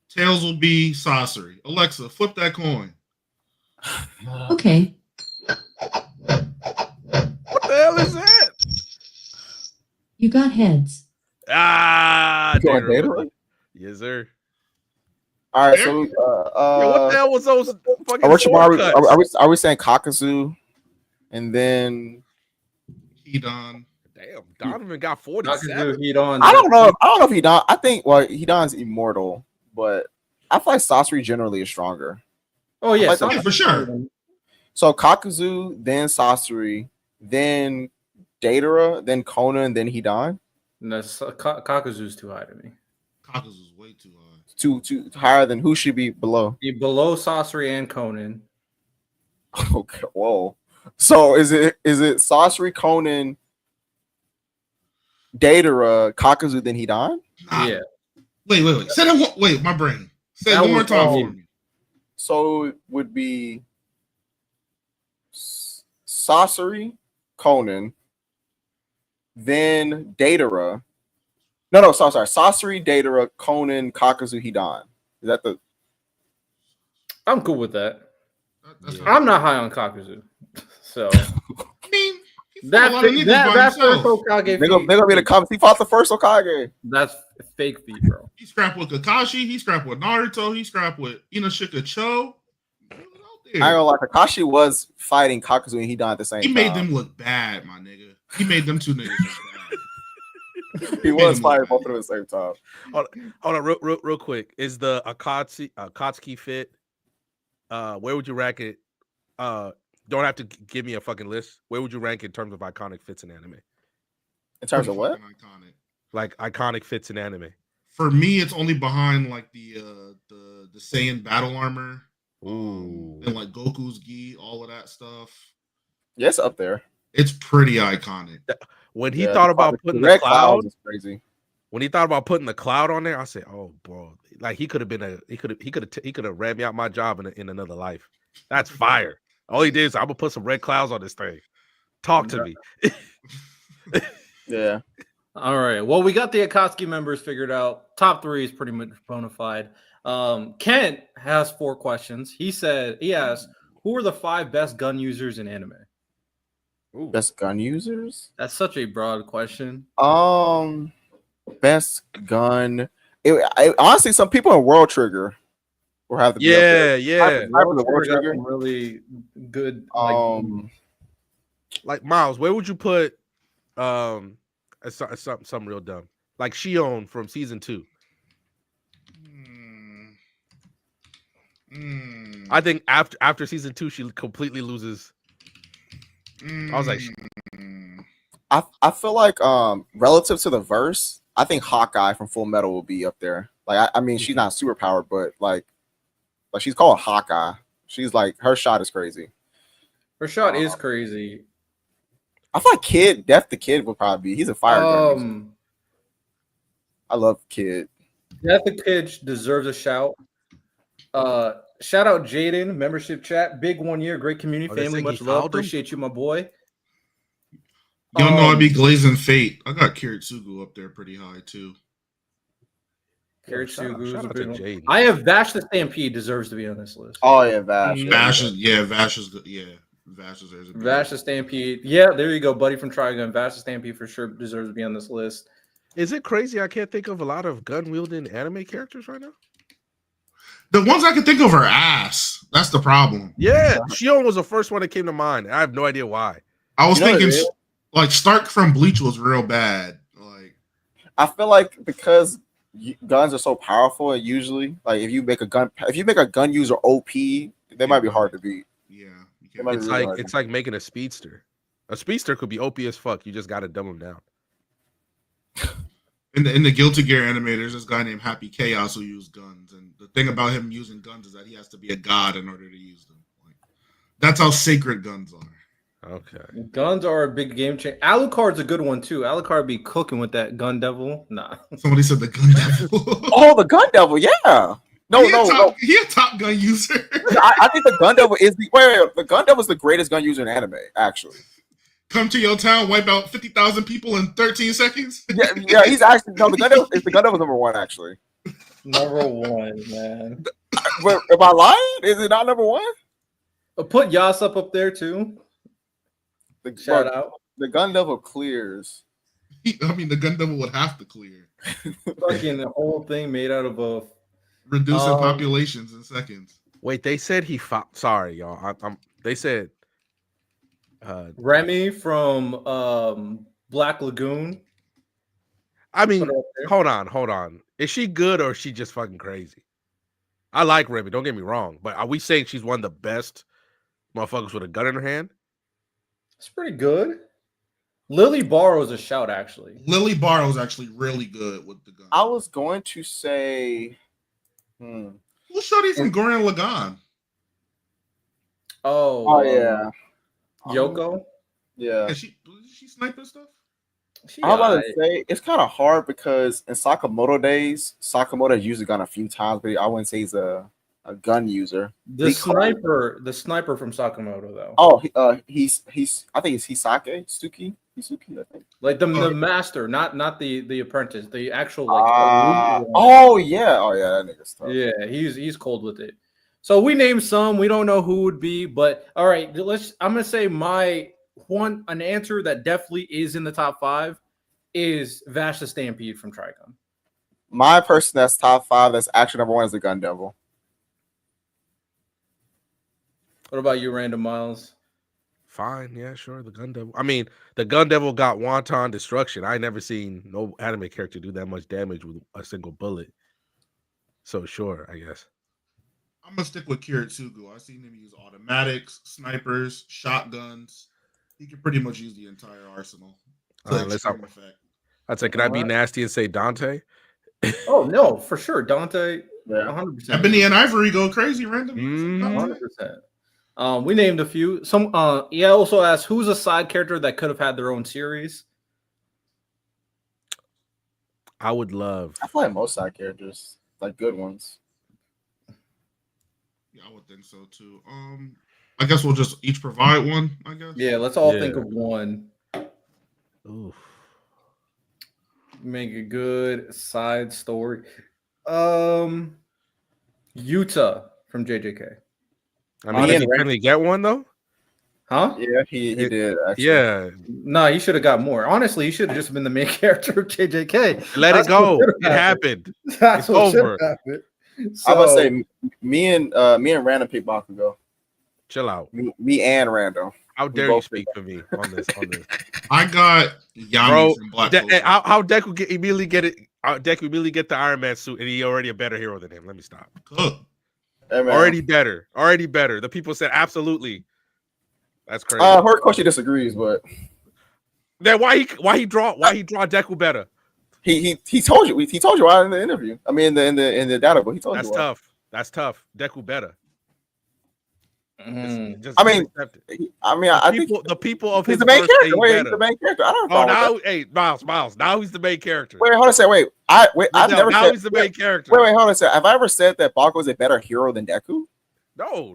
Tails will be Sasori. Alexa, flip that coin. Okay. What the hell is that? You got heads. Datara? Yes, sir. All right, so what the hell was those fucking are we saying Kakuzu and then Hidan? Damn, Donovan got 47. Hidan. I don't know if Hidan. I think Hidan's immortal, but I feel like Sasori generally is stronger. Oh yeah, for sure. So Kakuzu, then Sasori, then Datara, then Conan, then Hidan. No, Kakuzu's too high to me. Kakuzu's way too high. Too higher than who should be below? Below Sasori and Conan. Okay, whoa. So is it Sasori, Conan, Datara, Kakuzu, then Hidan? Nah. Yeah. Wait. Say that. Wait, my brain. Say it one more time for me. So it would be Sasori, Conan, then Datara. No, sorry. Sasori, Datara, Conan, Kakuzu, Hidan. Is that the? I'm cool with that. I'm not high on Kakuzu, so. I mean, that first Hokage. They're gonna be the comments. He fought the first Hokage. That's fake feet, bro. He scrapped with Kakashi. He scrapped with Naruto. He scrapped with Inoshika Cho. I ain't gonna lie. Kakashi was fighting Kakuzu and Hidan at the same time. He made them look bad, my nigga. He made them two niggas look bad. He was fighting both of them at the same time. Hold on, real quick. Is the Akatsuki fit? Where would you rank it? Don't have to give me a fucking list. Where would you rank in terms of iconic fits in anime? In terms of what? Iconic. Like iconic fits in anime. For me, it's only behind like the Saiyan battle armor, Ooh. and like Goku's gi, all of that stuff. Yeah, it's up there. It's pretty iconic. When he Yeah, thought about putting the red cloud, is crazy. when he thought about putting the cloud on there, I said, "Oh, bro, like he could have ran me out my job in another life. That's fire." All he did is, "I'm gonna put some red clouds on this thing. Talk to me." Yeah. All right. Well, we got the Akatsuki members figured out. Top 3 is pretty much bona fide. Kent has 4 questions. He asked, who are the 5 best gun users in anime? Ooh. Best gun users? That's such a broad question. Best gun. Honestly, some people in World Trigger will have to be up there. Yeah. The World Trigger. Some really good. Like Miles, where would you put something real dumb, like Shion from season 2? I think after season 2, she completely loses. I was like, I feel like relative to the verse, I think Hawkeye from Full Metal will be up there. Like I mean, she's not super powered, but like she's called Hawkeye. She's like, her shot is crazy. Her shot is crazy. I feel like Death the Kid would probably be. He's a fire gun. I love Kid. Death the Kid deserves a shout. Shout out Jaden, membership chat. Big 1 year, great community, family, much love. Appreciate you, my boy. Y'all know I'd be glazing fate. I got Kiritsugu up there pretty high too. Kiritsugu is a big one. I have Vash the Stampede deserves to be on this list. Oh yeah, Vash. Vash is good. Yeah. Vash deserves it. Vash the Stampede. Yeah, there you go, buddy from Trigun. Vash the Stampede for sure deserves to be on this list. Is it crazy? I can't think of a lot of gun wielding anime characters right now. The ones I can think of are ass. That's the problem. Yeah, Shion was the first one that came to mind. I have no idea why. I was thinking like Stark from Bleach was real bad. Like I feel like because guns are so powerful, and usually like if you make a gun user OP, they might be hard to beat. Yeah. It's like making a speedster. A speedster could be OP as fuck. You just got to dumb them down. In the Guilty Gear anime, there's this guy named Happy Chaos who used guns, and the thing about him using guns is that he has to be a god in order to use them. Like, that's how sacred guns are. Okay. Guns are a big game changer. Alucard's a good one too. Alucard be cooking with that gun devil. Nah. Somebody said the gun devil. Oh, the gun devil, yeah. No. He a top gun user. I think the gun devil is the gun devil is the greatest gun user in anime, actually. Come to your town, wipe out 50,000 people in 13 seconds. Yeah, he's actually the gun devil number 1 actually. Number 1, man. But am I lying? Is it not number 1? Put Yasop up there too. Shout out. The gun devil clears. I mean, the gun devil would have to clear. Fucking the whole thing made out of a reducing populations in seconds. Wait, they said he fought. Sorry, y'all. They said Remy from Black Lagoon. I mean, hold on. Is she good or is she just fucking crazy? I like Remy, don't get me wrong, but are we saying she's one of the best motherfuckers with a gun in her hand? It's pretty good. Lily Barrow's a shout, actually. Lily Barrow's actually really good with the gun. I was going to say Who's Shorty from Gurren Lagann? Oh yeah. Yoko? Yeah. Does she snipe and stuff? I'm about to say it's kind of hard because in Sakamoto days, Sakamoto has used a gun a few times, but I wouldn't say he's a gun user. The sniper from Sakamoto though. Oh, he's I think it's Hisake Suki, I think. Like the master, not the apprentice, the actual yeah, that nigga's tough. Yeah, he's cold with it. So we named some. We don't know who would be, but all right, I'm gonna say an answer that definitely is in the top 5 is Vash the Stampede from Trigun. My person that's top 5 that's actually number 1 is the Gun Devil. What about you, Random Miles? Fine, yeah, sure. The Gun Devil. I mean, the Gun Devil got wanton destruction. I never seen no anime character do that much damage with a single bullet. So sure, I guess. I'm gonna stick with Kiritsugu. I've seen him use automatics, snipers, shotguns. He can pretty much use the entire arsenal. I'd say, can I be nasty and say Dante? Oh no, for sure, Dante. Yeah. 100%. Ebony and Ivory go crazy randomly. Mm. 100%. We named a few. Some. Yeah. Also asked who's a side character that could have had their own series. I would love. I feel like most side characters, like good ones. Yeah, I would think so too. I guess we'll just each provide one. I guess. Yeah. Let's all Yeah. think of one. Oof. Make a good side story. Utah from JJK. I mean, did he finally get one though? Huh? Yeah, he did. Actually. Yeah. No, he should have got more. Honestly, he should have just been the main character of JJK. Let That's it go. what It happened. That's It's what should over. have happened. I would So, say me and Random pick Bakugo. Chill out. Me and Random. How We dare you both speak for me on this? I got Yami Bro, from Black Clover. how Deku immediately get it? Deku immediately get the Iron Man suit, and he already a better hero than him. Let me stop. Cook. Hey, man. Already better. The people said absolutely. That's crazy. Horikoshi disagrees, but Then why he draw Deku better? he told you why in the interview. I mean in the data book. He told That's you why. tough. That's tough. Deku better. Just I mean, accept it. I think the people of he's his the main verse character. say Wait, better. he's the main character. I don't know. Oh, now hey, Miles. Now he's the main character. Wait, hold on a second. Wait, I've never now said he's the main character. Wait, hold on a second. Have I ever said that Bakugo is a better hero than Deku? No.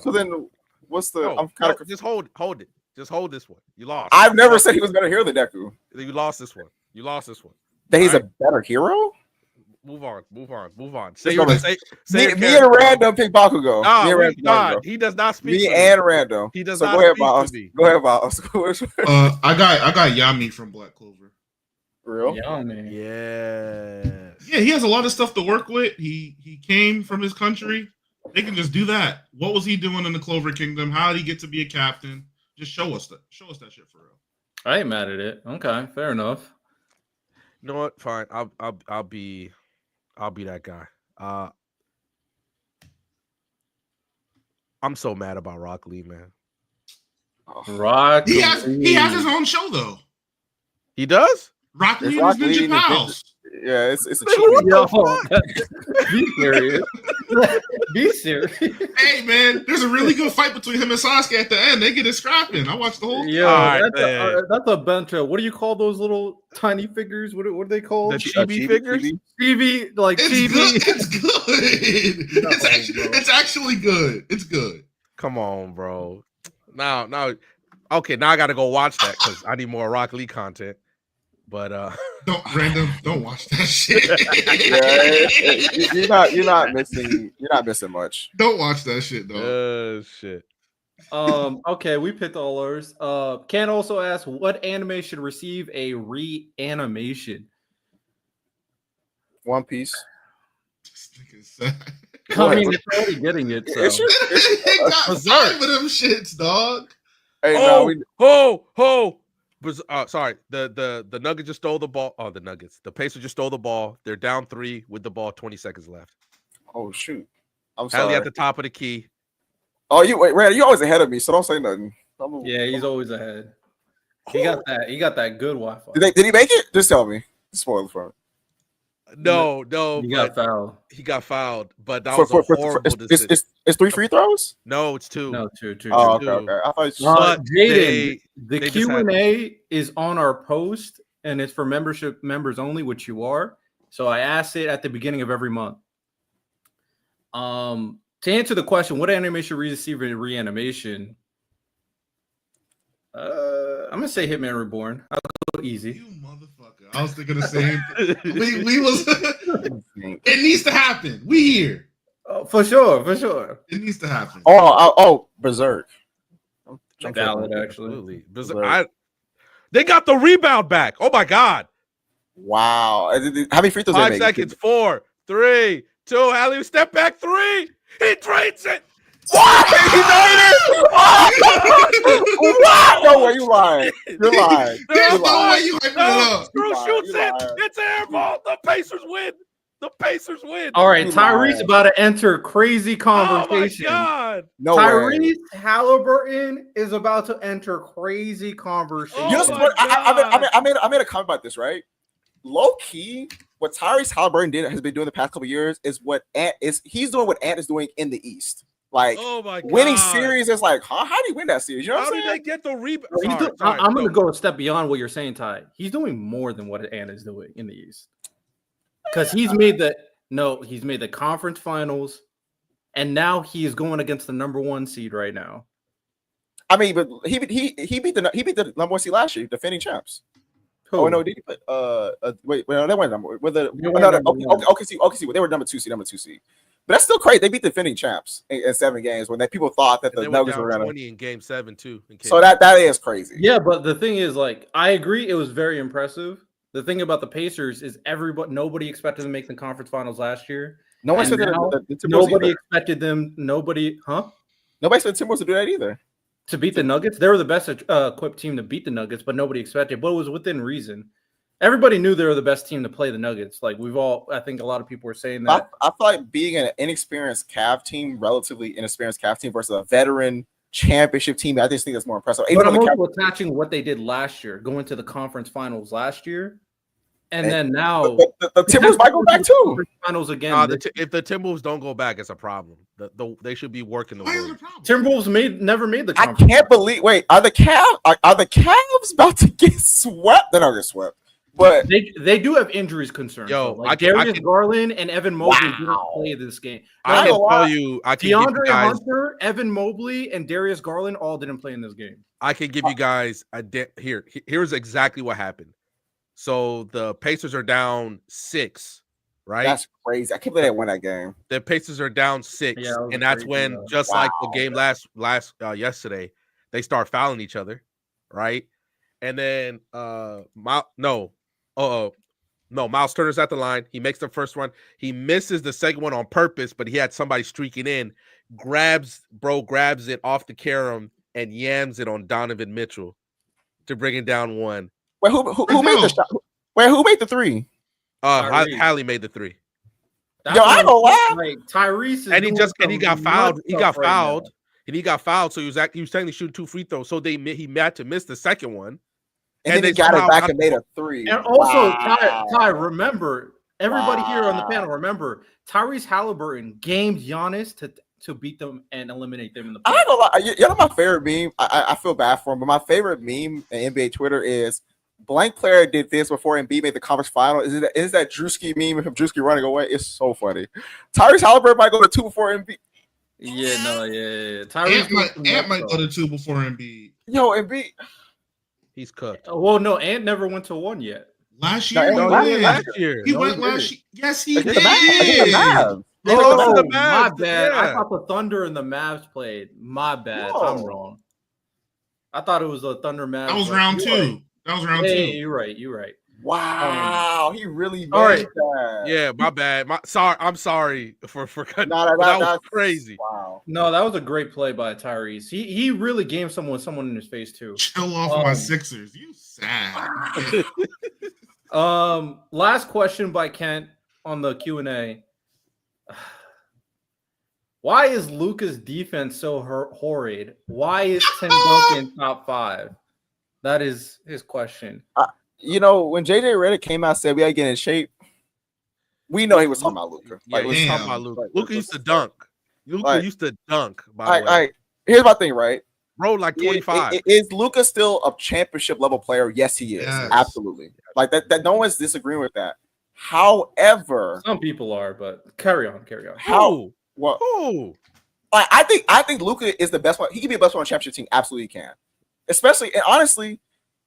So then, what's the? No, I'm kind of. just hold it. Just hold this one. You lost. I've never said he was a better hero than Deku. You lost this one. That he's All a better hero. Move on. Say, Say me and Random pick Bakugo. Nah, me and Random God, Bakugo. he does not speak. Me for and me. Random. He does so not go ahead, speak Miles. for me. Go ahead, Miles. I got Yami from Black Clover. Real? yeah, man. Yes. Yeah, he has a lot of stuff to work with. He came from his country. They can just do that. What was he doing in the Clover Kingdom? How did he get to be a captain? Just show us that shit for real. I ain't mad at it. Okay, fair enough. You know what? Fine. I'll be that guy. I'm so mad about Rock Lee, man. Rock. He has his own show though. He does? Rock Lee and Rock his Lee Ninja and his Pals. Yeah, it's a What cheat. Be serious. Be serious. Hey man, there's a really good fight between him and Sasuke at the end. They get it scrapping. I watched the whole thing. Yo, Alright, that's a bunch of, what do you call those little tiny figures? What are they called? The chibi figures? TV, like It's TV. good. It's good. It's actually good. It's good. Come on, bro. Now, okay, now I gotta go watch that because I need more Rock Lee content. But don't watch that shit. Yeah, you're not missing much. Don't watch that shit though. Shit. Okay, we picked all ours. Ken also asked what anime should receive a reanimation. One Piece. This nigga's sad. I mean, it's already getting it. So. They got 5 of them shits, dog. Hey, Sorry. The Nuggets just stole the ball. Oh, the Nuggets. The Pacers just stole the ball. They're down 3 with the ball, 20 seconds left. Oh shoot. I'm Hallie sorry. at the top of the key. Oh, Randy, you always ahead of me, so don't say nothing. Yeah, he's always ahead. He got that good Wi-Fi. Did he make it? Just tell me. Spoilers for him. No. He got fouled. He got fouled, but that was a horrible decision. It's 3 free throws? No, it's 2. No, two. Oh, Two. okay. I thought But Jaden, they the just had- Q&A is on our post, and it's for membership members only, which you are. So I asked it at the beginning of every month. To answer the question, what anime should receive a reanimation? I'm gonna say Hitman Reborn. I'll go easy. You motherfucker. I was thinking the same thing. We was it needs to happen. We here. Oh, for sure. It needs to happen. Oh, Berserk. Valid, actually. Absolutely. Berserk. They got the rebound back. Oh my god. Wow. How many free throws 5 they make? seconds. 4, 3, 2. Hallie, step back 3. He drains it. What? He made it! What? No way, you lying. You're lying. There's You're no lying. way you hyping it No, up. Screw You're shoots lying. it. It's air ball. The Pacers win. All right, You Tyrese lying. about to enter crazy Oh my conversation. god. No way. Tyrese Halliburton is about to enter crazy conversation. Oh You know my what? God. I made a comment about this, right? low key, what Tyrese Halliburton has been doing the past couple of years is he's doing what Ant is doing in the East. Like, oh my God, winning series is like, huh? How do you win that series? You know how what I'm did saying? they get the rebound? I'm going to go a step beyond what you're saying, Ty. He's doing more than what Ant is doing in the East, because he's made the conference finals, and now he is going against the number 1 seed right now. I mean, but he beat the number 1 seed last year, defending champs. Who? Oh no, did he put wait, well, they went number with the OKC, they were number 2 seed. But that's still crazy. They beat the defending champs in 7 games when people thought that the Nuggets were gonna 20 in game 7 too. So that is crazy. Yeah, but the thing is, like, I agree, it was very impressive. The thing about the Pacers is nobody expected them to make the conference finals last year. No one expected nobody expected them. Nobody expected Timberwolves to do that either. To beat the Nuggets, they were the best equipped team to beat the Nuggets, but nobody expected. But it was within reason. Everybody knew they were the best team to play the Nuggets. Like, I think a lot of people were saying that. I feel like being an inexperienced Cavs team, relatively inexperienced Cavs team versus a veteran championship team, I just think that's more impressive. But I'm also attaching what they did last year, going to the conference finals last year. And then now the Timberwolves might go back too. Finals again. If the Timberwolves don't go back, it's a problem. They should be working the way. Timberwolves never made the conference. I can't believe. Wait, are the Cavs about to get swept? They're not get swept, but they do have injuries concerns. Like Darius Garland and Evan Mobley didn't play this game. I can tell you, DeAndre Hunter, Evan Mobley, and Darius Garland all didn't play in this game. I can give you guys here's exactly what happened. So the Pacers are down 6, right? That's crazy. I can't believe they won that game. The Pacers are down 6, and that's when, like the game yesterday, they start fouling each other, right? And then Miles Turner's at the line. He makes the first one. He misses the second one on purpose, but he had somebody streaking in. Grabs it off the carom and yams it on Donovan Mitchell to bring it down 1. Wait, who made the shot? Wait, who made the 3? Hallie made the 3. That's I ain't gonna lie. Like, Tyrese, he got fouled. He got fouled. So he was technically shooting 2 free throws. So he had to miss the second one, and then he got it back and made a 3. And also, Ty, remember, everybody here on the panel, remember, Tyrese Halliburton gamed Giannis to beat them and eliminate them in the playoffs. I ain't gonna lie. You know my favorite meme. I feel bad for him, but my favorite meme in NBA Twitter is blank player did this before Embiid made the conference final. Is that Drewski meme of him Drewski running away? It's so funny. Tyrese Halliburton might go to 2 before Embiid. Yeah. Ant might go to 2 before Embiid. Yo, Embiid. He's cooked. Well, no, Ant never went to 1 yet. Last year? Last year. He went last year. Yes, he did. The My bad. Yeah. I thought the Thunder and the Mavs played. My bad. Whoa. I'm wrong. I thought it was the Thunder Mavs. That was round 2. That was round 2. You're right. Wow, he really made that. Yeah, my bad. I'm sorry for cutting. That was crazy. Wow. No, that was a great play by Tyrese. He really gave someone in his face too. Chill off my Sixers. You sad. Last question by Kent on the Q&A. Why is Luka's defense so horrid? Why is Tim Duncan top 5? That is his question. When JJ Redick came out and said we gotta get in shape, we know he was talking about Luka. He's talking about Luka. Luka used to dunk. Luka used to dunk. By the way, here's my thing, right? Bro, like 25. Is Luka still a championship level player? Yes, he is. Yes. Absolutely. Like that. No one's disagreeing with that. However, some people are, but carry on. Who? Like I think Luka is the best one. He can be the best one on a championship team. Absolutely can. Especially and honestly,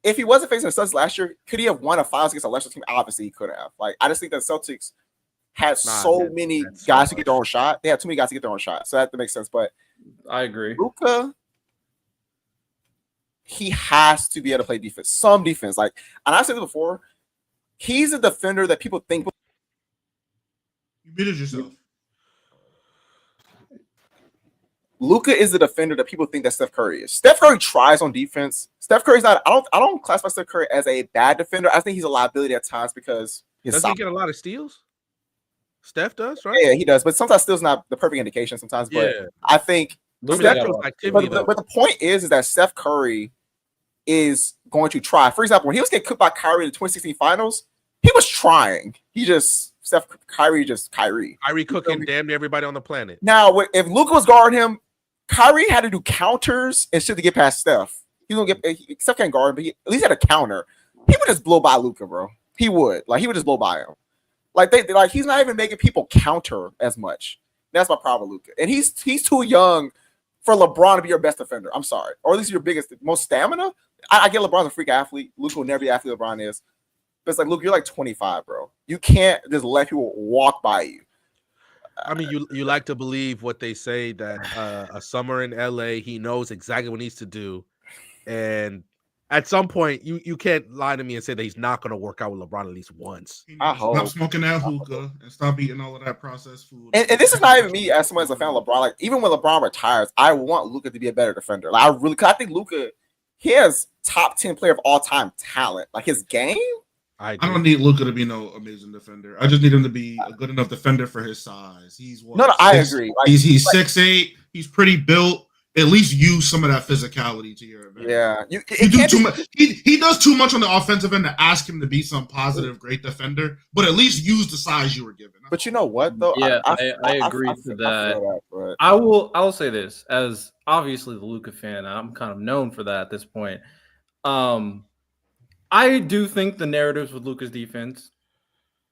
if he wasn't facing the Celtics last year, could he have won a finals against a lesser team? Obviously, he could have. Like I just think that Celtics had so many guys to get their own shot. They had too many guys to get their own shot, so that makes sense. But I agree. Luka, he has to be able to play defense, some defense. Like, and I said this before, he's a defender that people think. You muted yourself. Luka is the defender that people think that Steph Curry is. Steph Curry tries on defense. Steph Curry's not. I don't classify Steph Curry as a bad defender. I think he's a liability at times because does he get a lot of steals? Steph does, right? Yeah, he does. But sometimes steals not the perfect indication. Sometimes, but I think. But the point is that Steph Curry is going to try. For example, when he was getting cooked by Kyrie in the 2016 finals, he was trying. Kyrie. Kyrie cooking damn near everybody on the planet. Now, if Luka was guarding him, Kyrie had to do counters and shit to get past Steph. Steph can't guard him, but he at least had a counter. He would just blow by Luka, bro. He would just blow by him. He's not even making people counter as much. That's my problem with Luka, and he's too young for LeBron to be your best defender. I'm sorry, or at least your most stamina. I get LeBron's a freak athlete. Luka will never be the athlete LeBron is, but it's like, Luka, you're like 25, bro. You can't just let people walk by you. I mean, you like to believe what they say that a summer in LA, he knows exactly what he needs to do, and at some point, you can't lie to me and say that he's not going to work out with LeBron at least once. I hope. Stop smoking that hookah and stop eating all of that processed food. And this is not even me as someone as a fan of LeBron. Like, even when LeBron retires, I want Luka to be a better defender. Like, I think Luka, he has top 10 player of all time talent. Like, his game. I don't need Luka to be no amazing defender. I just need him to be a good enough defender for his size. I agree. Like, he's 6'8". He's pretty built. At least use some of that physicality to your advantage. Yeah, you do too much. He does too much on the offensive end to ask him to be some positive, great defender. But at least use the size you were given. But you know what though? Yeah, I agree to that. I will say this, as obviously the Luka fan, I'm kind of known for that at this point. I do think the narratives with Luka's defense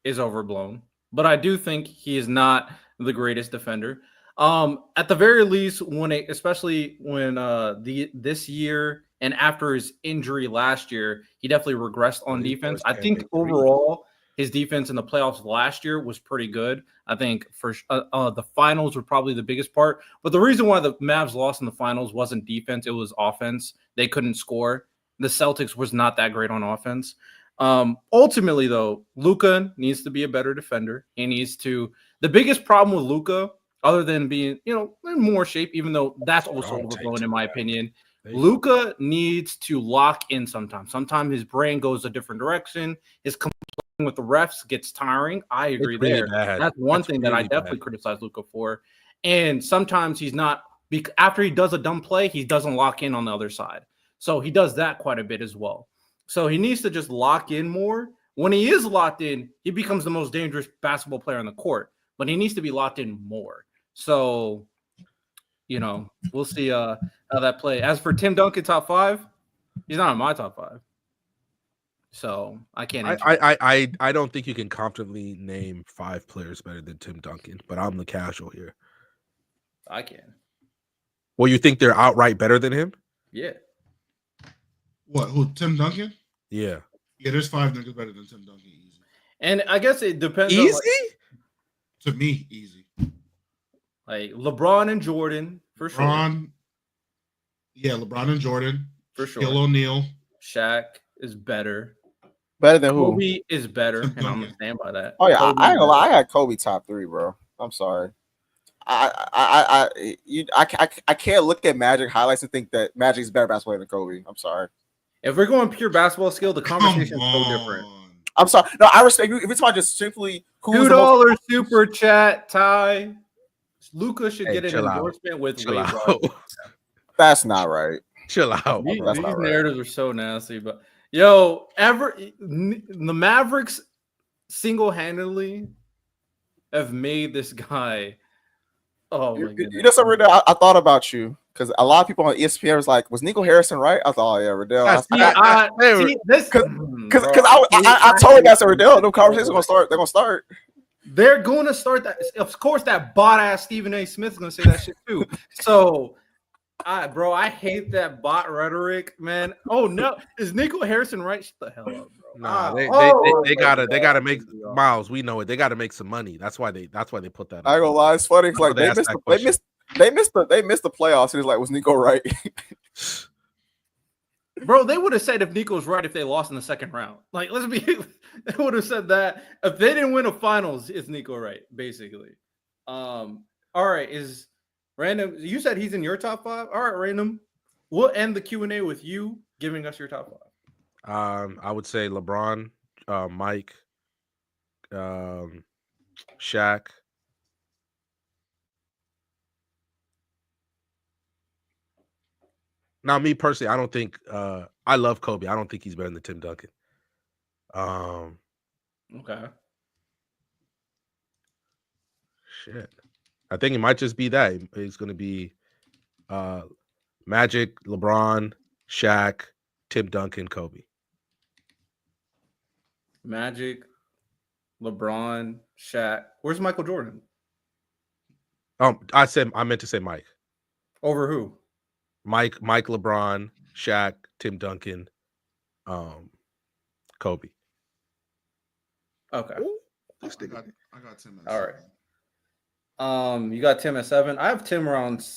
is overblown, but I do think he is not the greatest defender. At the very least, especially when this year and after his injury last year, he definitely regressed on defense. I think overall his defense in the playoffs last year was pretty good. I think for the finals were probably the biggest part. But the reason why the Mavs lost in the finals wasn't defense; it was offense. They couldn't score. The Celtics was not that great on offense. Ultimately, though, Luka needs to be a better defender. He needs to. The biggest problem with Luka, other than being, in more shape, even though that's also overblown in my opinion, Luka needs to lock in sometimes. Sometimes his brain goes a different direction. His complaining with the refs gets tiring. I agree there. That's one thing that I definitely criticize Luka for. And sometimes he's not, after he does a dumb play, he doesn't lock in on the other side. So he does that quite a bit as well. So he needs to just lock in more. When he is locked in, he becomes the most dangerous basketball player on the court. But he needs to be locked in more. So, we'll see how that play. As for Tim Duncan top 5, he's not in my top 5. So I can't. I don't think you can confidently name 5 players better than Tim Duncan, but I'm the casual here. I can. Well, you think they're outright better than him? Yeah. What? Who? Tim Duncan? Yeah. Yeah, there's 5 niggas better than Tim Duncan. Easy. And I guess it depends. Easy? To me, easy. Like LeBron and Jordan, for sure. LeBron and Jordan. For sure. Shaquille O'Neal. Shaq is better. Better than who? Kobe is better, and I'm going to stand by that. Oh, yeah. Kobe I ain't gonna lie. I had Kobe top 3, bro. I'm sorry. I can't look at Magic highlights and think that Magic's better basketball than Kobe. I'm sorry. If we're going pure basketball skill, the conversation is so different. I'm sorry. No, I respect you. If it's about just simply $2 super chat, Ty. Luka should get an endorsement with Wade. That's not right. Chill out. These narratives are so nasty, but the Mavericks single-handedly have made this guy. Oh my goodness. You know something, Riddell? I thought about you because a lot of people on ESPN was like, "Was Nico Harrison right?" I thought, "Oh yeah, Riddell." Because I totally got some Riddell. No conversation's gonna start. They're gonna start. They're going to start that. Of course, that bot ass Stephen A. Smith is gonna say that shit too. So, I hate that bot rhetoric, man. Oh no, is Nico Harrison right? Shut the hell up, bro. Nah, they gotta make Miles. We know it. They gotta make some money. That's why they put that. I ain't gonna lie, it's funny. Like they missed the playoffs. And it's like, was Nico right? Bro, they would have said if Nico's right if they lost in the second round. Like, they would have said that if they didn't win a finals, is Nico right? Basically. All right, is Random? You said he's in your top 5. All right, Random. We'll end the Q&A with you giving us your top 5. I would say LeBron, Mike, Shaq. Now, me personally, I don't think I love Kobe. I don't think he's better than Tim Duncan. Okay. Shit. I think it might just be that. It's going to be Magic, LeBron, Shaq, Tim Duncan, Kobe. Magic, LeBron, Shaq. Where's Michael Jordan? I meant to say Mike. Over who? Mike, LeBron, Shaq, Tim Duncan, Kobe. Okay. I got Tim. All right. You got Tim at 7. I have Tim around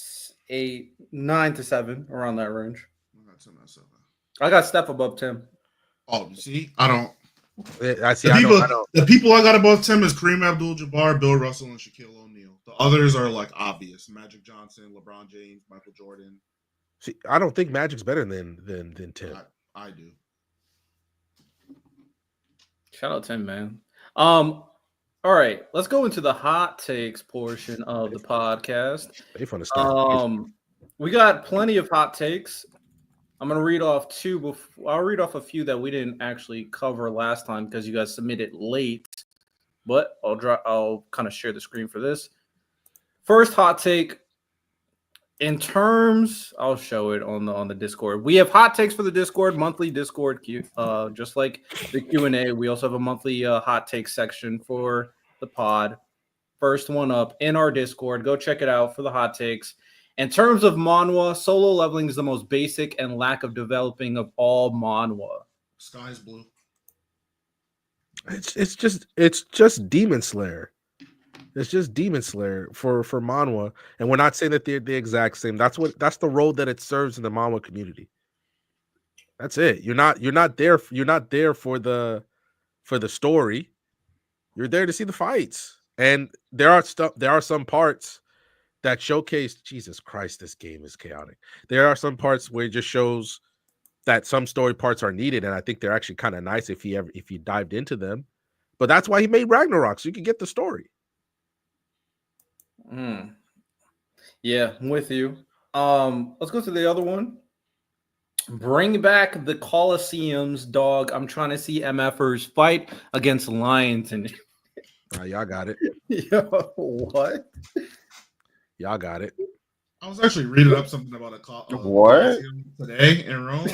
9 to 7, around that range. I got Tim at 7. I got Steph above Tim. Oh, you see, I don't. I see. The people I got above Tim is Kareem Abdul-Jabbar, Bill Russell, and Shaquille O'Neal. The others are like obvious: Magic Johnson, LeBron James, Michael Jordan. See, I don't think Magic's better than Tim. I do. Shout out Tim, man. All right, let's go into the hot takes portion of the podcast. They fun to start. We got plenty of hot takes. I'm gonna read off two. I'll read off a few that we didn't actually cover last time because you guys submitted late. But I'll kind of share the screen for this. First hot take. In terms, I'll show it on the Discord. We have hot takes for the Discord, monthly Discord queue. Just like the Q&A, we also have a monthly hot take section for the pod. First one up in our Discord. Go check it out for the hot takes. In terms of manhwa, solo leveling is the most basic and lack of developing of all manhwa. Sky's blue. It's just Demon Slayer. It's just Demon Slayer for manhwa, and we're not saying that they're the exact same. That's the role that it serves in the manhwa community. That's it. You're not there for the story. You're there to see the fights, and there are some parts that showcase. Jesus Christ, this game is chaotic. There are some parts where it just shows that some story parts are needed, and I think they're actually kind of nice if you dived into them. But that's why he made Ragnarok, so you can get the story. Yeah, I'm with you. Let's go to the other one. Bring back the Colosseums, dog. I'm trying to see MFers fight against Lions. And y'all got it. Yo, what? Y'all got it. I was actually reading up something about a what today in Rome,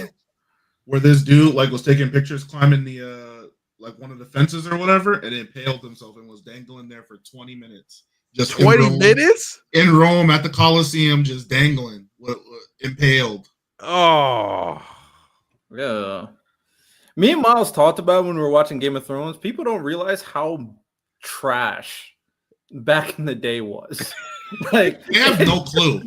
where this dude was taking pictures climbing the one of the fences or whatever, and impaled himself and was dangling there for 20 minutes. Just 20 minutes in Rome at the Colosseum, just dangling, impaled. Oh, yeah. Me and Miles talked about when we were watching Game of Thrones. People don't realize how trash back in the day was. They have no clue.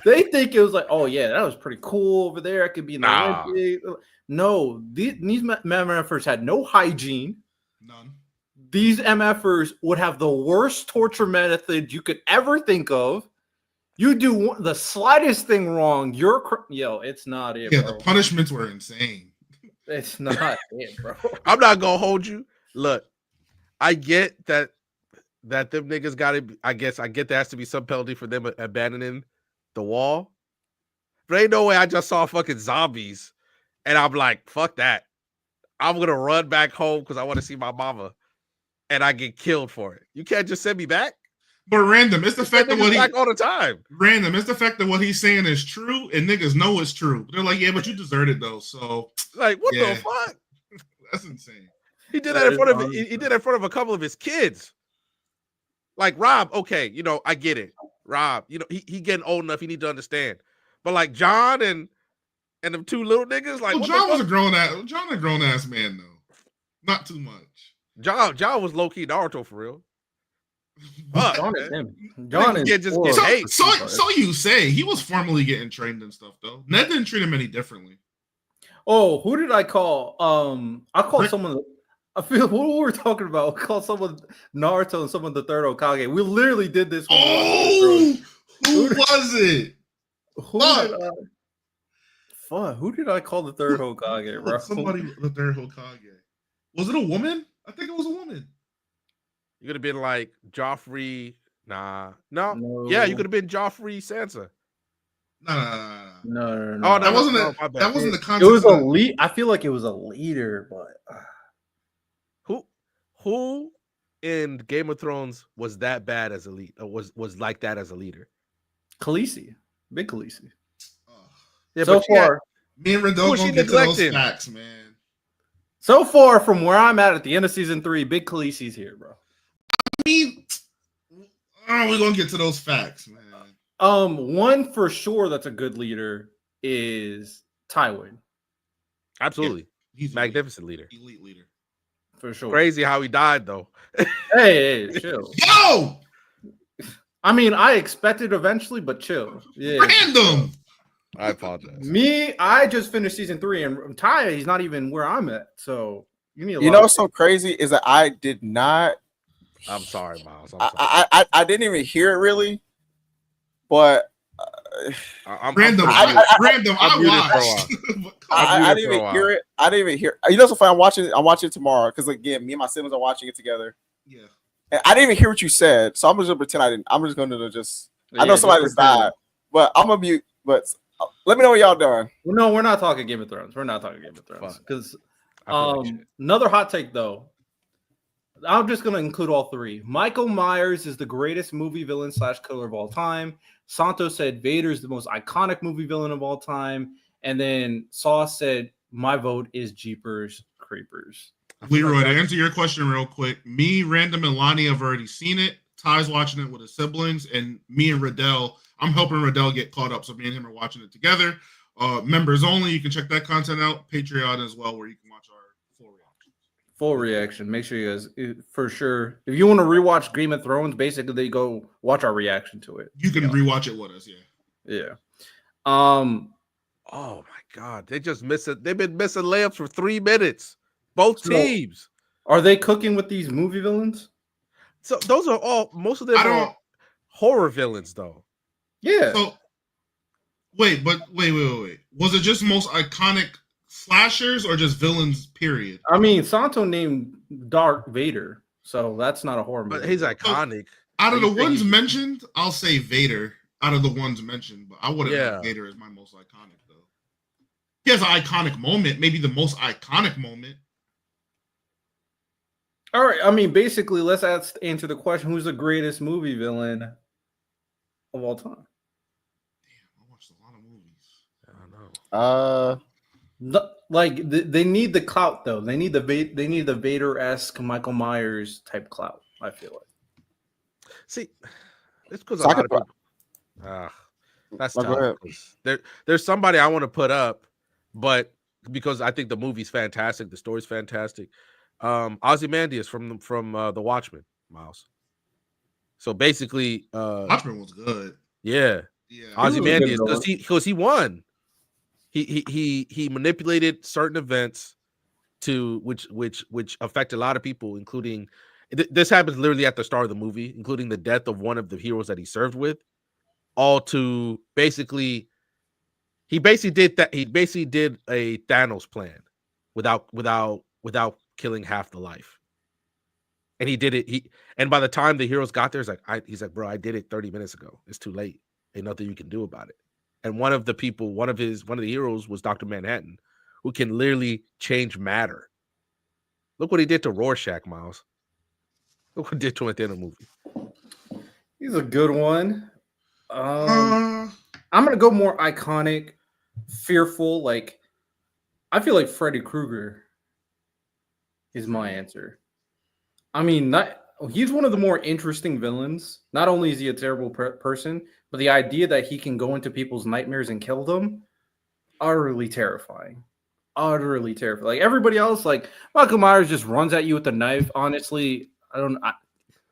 They think it was like, oh yeah, that was pretty cool over there. I could be in the Olympics. No, these MFers had no hygiene. None. These MFers would have the worst torture method you could ever think of. You do the slightest thing wrong, it's not it, yeah, bro. The punishments were insane. It's not it, bro. I'm not gonna hold you. Look, I get that them niggas got to. I get there has to be some penalty for them abandoning the wall. But ain't no way I just saw fucking zombies, and I'm like, fuck that. I'm gonna run back home because I want to see my mama. And I get killed for it. You can't just send me back. But random, it's the fact that back all the time. Random, it's the fact that what he's saying is true, and niggas know it's true. They're like, yeah, but you deserved it though. So what the fuck? That's insane. He did that in front of he did that in front of a couple of his kids. Like Rob, okay, I get it. Rob, he getting old enough. He need to understand. But like John and them two little niggas, like John was a grown ass man though. Not too much. John was low key Naruto for real. John is him. John is just get hate. So you say he was formally getting trained and stuff though. Ned didn't treat him any differently. Oh, who did I call? I called someone. I feel what we were talking about. I called someone Naruto and someone the third Hokage. We literally did this. Oh, who was it? Who did I call the third Hokage, bro? Somebody the third Hokage. Was it a woman? I think it was a woman. You could have been like Joffrey. No. Yeah, you could have been Joffrey Sansa. No. Oh, that wasn't that wasn't the concept. It was a lead. I feel like it was a leader, but Who in Game of Thrones was that bad as a lead? Was like that as a leader? Khaleesi. Big Khaleesi. Yeah, So but she had- far, Me and Who Rendell was she gonna get to those neglecting? facts, man. so far from where I'm at the end of season 3, Big Khaleesi's here, bro. I mean, we're gonna get to those facts, man. One for sure that's a good leader is Tywin, absolutely He's magnificent leader. elite leader. for sure. Crazy how he died though. Hey, chill. Yo, I mean, I expected eventually, but chill. Yeah. random. I apologize. Me, I just finished season 3, and Ty, he's not even where I'm at. So you need a You lot know of- what's so crazy is that I did not. I'm sorry, Miles. I'm sorry. I didn't even hear it really, but I'm Random. I'm Random. I'm muted for a watched. I've I muted didn't for a even while. hear it. I didn't even hear. You know, what's so funny? I'm watching it tomorrow because again, me and my siblings are watching it together. Yeah. And I didn't even hear what you said, so I'm just gonna pretend I didn't. I'm just gonna just. I know Yeah, somebody just just pretend. died, but I'm gonna mute. But let me know what y'all doing. Well, no, we're not talking Game of Thrones. We're not talking Game of Thrones Fuck. because I feel like shit. another hot take though. I'm just gonna include all 3. Michael Myers is the greatest movie villain / killer of all time. Santos said Vader is the most iconic movie villain of all time, and then Sauce said my vote is Jeepers Creepers. Leroy, to answer your question real quick, me, Random, and Lonnie have already seen it. Ty's watching it with his siblings, and me and Riddell, I'm helping Riddell get caught up. So me and him are watching it together. Members only, you can check that content out. Patreon as well, where you can watch our full reaction. Full reaction. Make sure you guys, for sure. If you want to rewatch Game of Thrones, basically go watch our reaction to it. You can rewatch it with us, yeah. Yeah. Oh my god, they just miss it. They've been missing layups for 3 minutes. Both So- teams. Are they cooking with these movie villains? So those are all. Most of them I are don't. horror villains, though. Yeah. So wait. Was it just most iconic slashers or just villains? Period. I mean, Santo named Darth Vader, so that's not a horror movie. But he's iconic. Out of You the think ones he- mentioned, I'll say Vader. Out of the ones mentioned, but I wouldn't Yeah. have Vader as my most iconic though. He has an iconic moment, maybe the most iconic moment. All right. I mean, basically, let's answer the question: who's the greatest movie villain of all time? Damn, I watched a lot of movies. I don't know. They need the clout though. They need the Vader-esque Michael Myers type clout. I feel like. See, it's because So a I lot could of people. That's No, go ahead. tough. 'Cause there's somebody I want to put up, but because I think the movie's fantastic, the story's fantastic. Ozymandias from The Watchmen, Miles. So basically, Watchmen was good. yeah, Yeah. Ozymandias villain. because he won. He manipulated certain events to which affect a lot of people, including this happens literally at the start of the movie, including the death of one of the heroes that he served with. All to basically, he basically did a Thanos plan without killing half the life. And he did it. And by the time the heroes got there, he's like, bro, I did it 30 minutes ago. It's too late. Ain't nothing you can do about it. And one of the heroes was Dr. Manhattan, who can literally change matter. Look what he did to Rorschach, Miles. Look what he did to him at the end of the movie. He's a good one. Uh, I'm gonna go more iconic, fearful. Like, I feel like Freddy Krueger is my answer. I mean, he's one of the more interesting villains. Not only is he a terrible person, but the idea that he can go into people's nightmares and kill them, utterly terrifying. Utterly terrifying. Like everybody else, like Michael Myers just runs at you with a knife. Honestly, I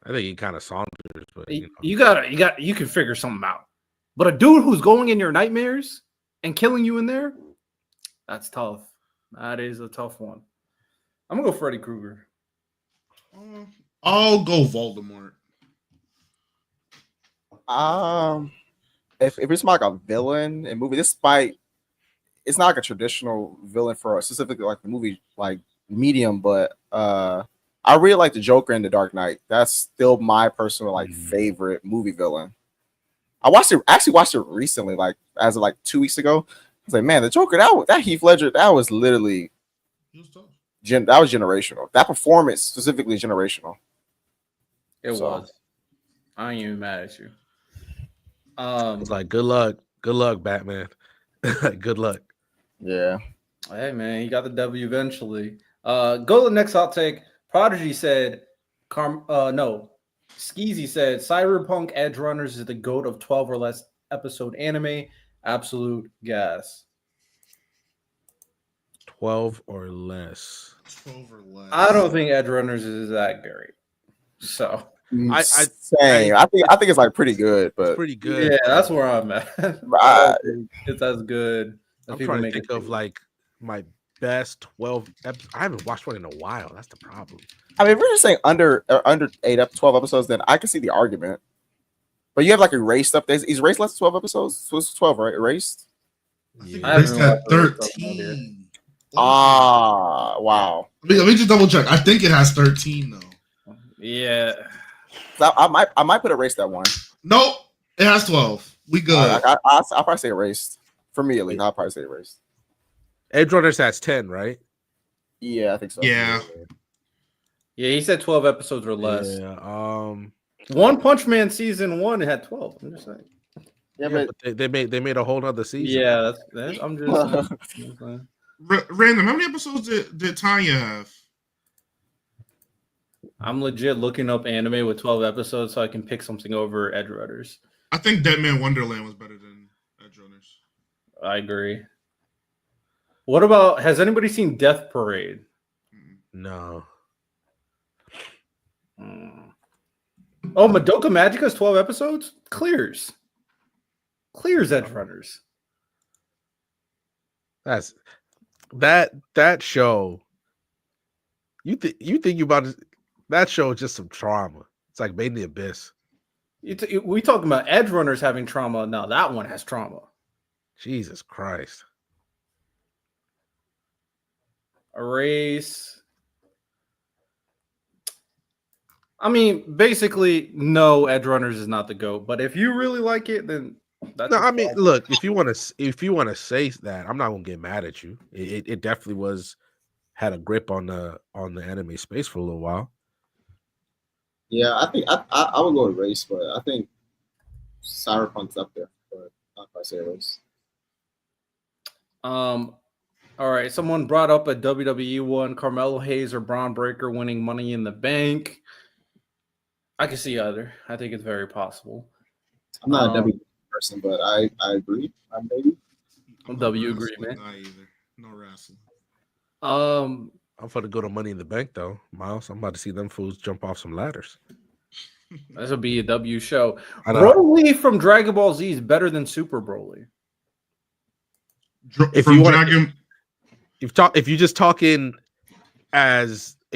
think he kind of saunters, but you can figure something out. But a dude who's going in your nightmares and killing you in there, that's tough. That is a tough one. I'm gonna go Freddy Krueger. I'll go Voldemort. If it's like a villain in movie, it's not like a traditional villain for specifically like the movie like medium, but I really like the Joker in The Dark Knight. That's still my personal like favorite movie villain. I actually watched it recently, like as of like 2 weeks ago. I was like, man, the Joker, that Heath Ledger, that was literally He was tough. that was generational. That performance specifically generational. It So. was. I ain't even mad at you. It's like good luck, Batman. Good luck. Yeah. Hey man, he got the W eventually. Go to the next hot take. Prodigy said, Skeezy said, Cyberpunk Edge Runners is the GOAT of 12 or less episode anime. Absolute gas. 12 or less. 12 or less. I don't think Edge Runners is that great. So I think it's like pretty good, but it's pretty good. Yeah, that's where I'm at. It's as good. I'm trying to think of like my best 12 episodes. I haven't watched one in a while. That's the problem. I mean, if we're just saying under 12 episodes, then I can see the argument. But you have like Erased up there. Is Erased less than 12 episodes? So it's 12, right? Erased? I think Erased had 13. Wow. Let me just double check. I think it has 13 though. Yeah. So I might put Erased at 1. Nope. It has 12. We good. I'll probably say Erased. For me at least, I'll probably say Erased. Edge Runners has 10, right? Yeah, I think so. Yeah. Yeah, he said 12 episodes or less. Yeah. One Punch Man season 1 had 12. I'm just saying. Yeah, but they made a whole nother season. Yeah, that's I'm just saying. Random, how many episodes did Tanya have? I'm legit looking up anime with 12 episodes so I can pick something over Edge Runners. I think Dead Man Wonderland was better than Edge Runners. I agree. What about, has anybody seen Death Parade? No. Oh, Madoka Magica's 12 episodes? Clears Edge Runners. That's that show. You think you about it, that show is just some trauma. It's like Made in the Abyss. We talking about Edge Runners having trauma. Now that one has trauma. Jesus Christ. Erase. I mean, basically, no, Edge Runners is not the GOAT. But if you really like it, then that's no. I mean, look, if you want to say that, I'm not gonna get mad at you. It definitely had a grip on the anime space for a little while. Yeah, I think I would go with Race, but I think Cyberpunk's up there. But not if I say Race. All right. Someone brought up a WWE one: Carmelo Hayes or Braun Breaker winning Money in the Bank. I can see either. I think it's very possible. I'm not a W person, but I agree. Maybe. W agreement. Not either. No wrestling. I'm about to go to Money in the Bank though, Miles. I'm about to see them fools jump off some ladders. This will be a W show. Broly from Dragon Ball Z is better than Super Broly. If you're just talking in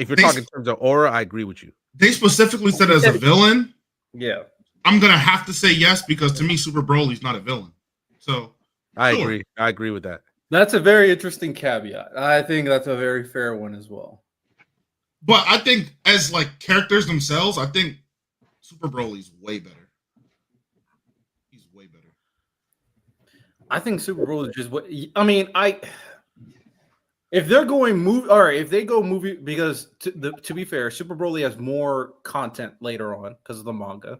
terms of aura, I agree with you. They specifically said as a villain. Yeah. I'm gonna have to say yes because to me, Super Broly's not a villain. So I agree. I agree with that. That's a very interesting caveat. I think that's a very fair one as well. But I think as like characters themselves, I think Super Broly's way better. He's way better. I think Super Broly is just what I mean. If they're going movie, all right. If they go movie, because to be fair, Super Broly has more content later on because of the manga.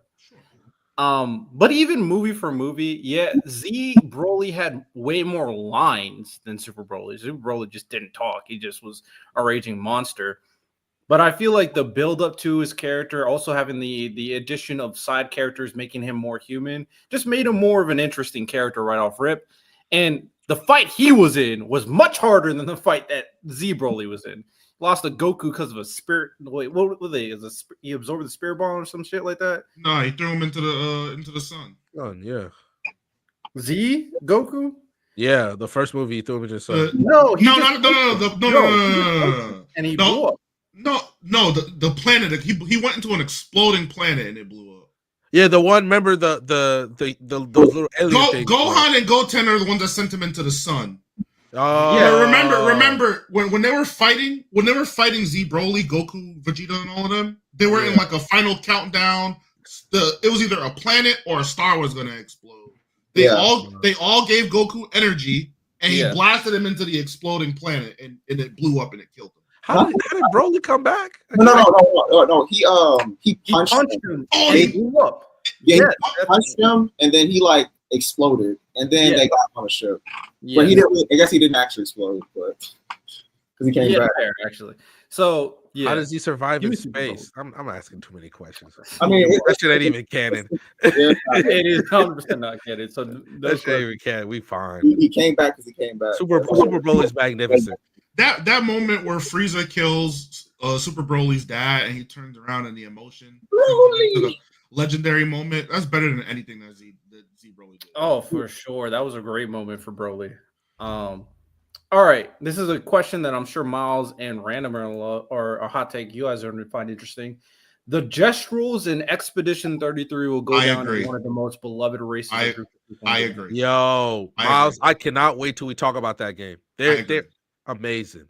But even movie for movie, yeah, Z Broly had way more lines than Super Broly. Super Broly just didn't talk; he just was a raging monster. But I feel like the build up to his character, also having the addition of side characters, making him more human, just made him more of an interesting character right off rip. And the fight he was in was much harder than the fight that Z Broly was in. Lost to Goku because of a spirit. Wait, what were they? He absorbed the spirit bomb or some shit like that? No, he threw him into the sun. Oh yeah. Z Goku? Yeah, the first movie he threw him into the sun. No. And he blew up. No, the planet. He went into an exploding planet and it blew up. Yeah, the one. Remember those little alien things. Gohan and Goten are the ones that sent him into the sun. Oh, yeah. Remember when they were fighting Z Broly, Goku, Vegeta, and all of them. They were in like a final countdown. It was either a planet or a star was going to explode. They all gave Goku energy, and he blasted him into the exploding planet, and it blew up and it killed him. How did Broly come back? No. He punched him. him. Oh, And he he- blew up. Yeah, Yeah, he punched him, and then he like exploded, and then Yeah. they got him on the ship. Yeah. But he didn't. I guess he didn't actually explode, but because he came back. Fair, actually. So yeah. How does he survive Give in me Super Bowl. space? I'm asking too many questions. I mean, That shit ain't even canon. It is 100% not kidding. So no That shit ain't question. even canon. We fine. he came back because he came back. Super Bowl is magnificent. that moment where Frieza kills Super Broly's dad and he turns around and the emotion to the legendary moment, that's better than anything that Z Broly did. Oh, for sure. That was a great moment for Broly. All right. This is a question that I'm sure Miles and Random are love, or a hot take you guys are going to find interesting. The Jest rules in Expedition 33 will go I down agree. as one of the most beloved races. I agree. Yo, I Miles, agree. I cannot wait till we talk about that game. They're amazing.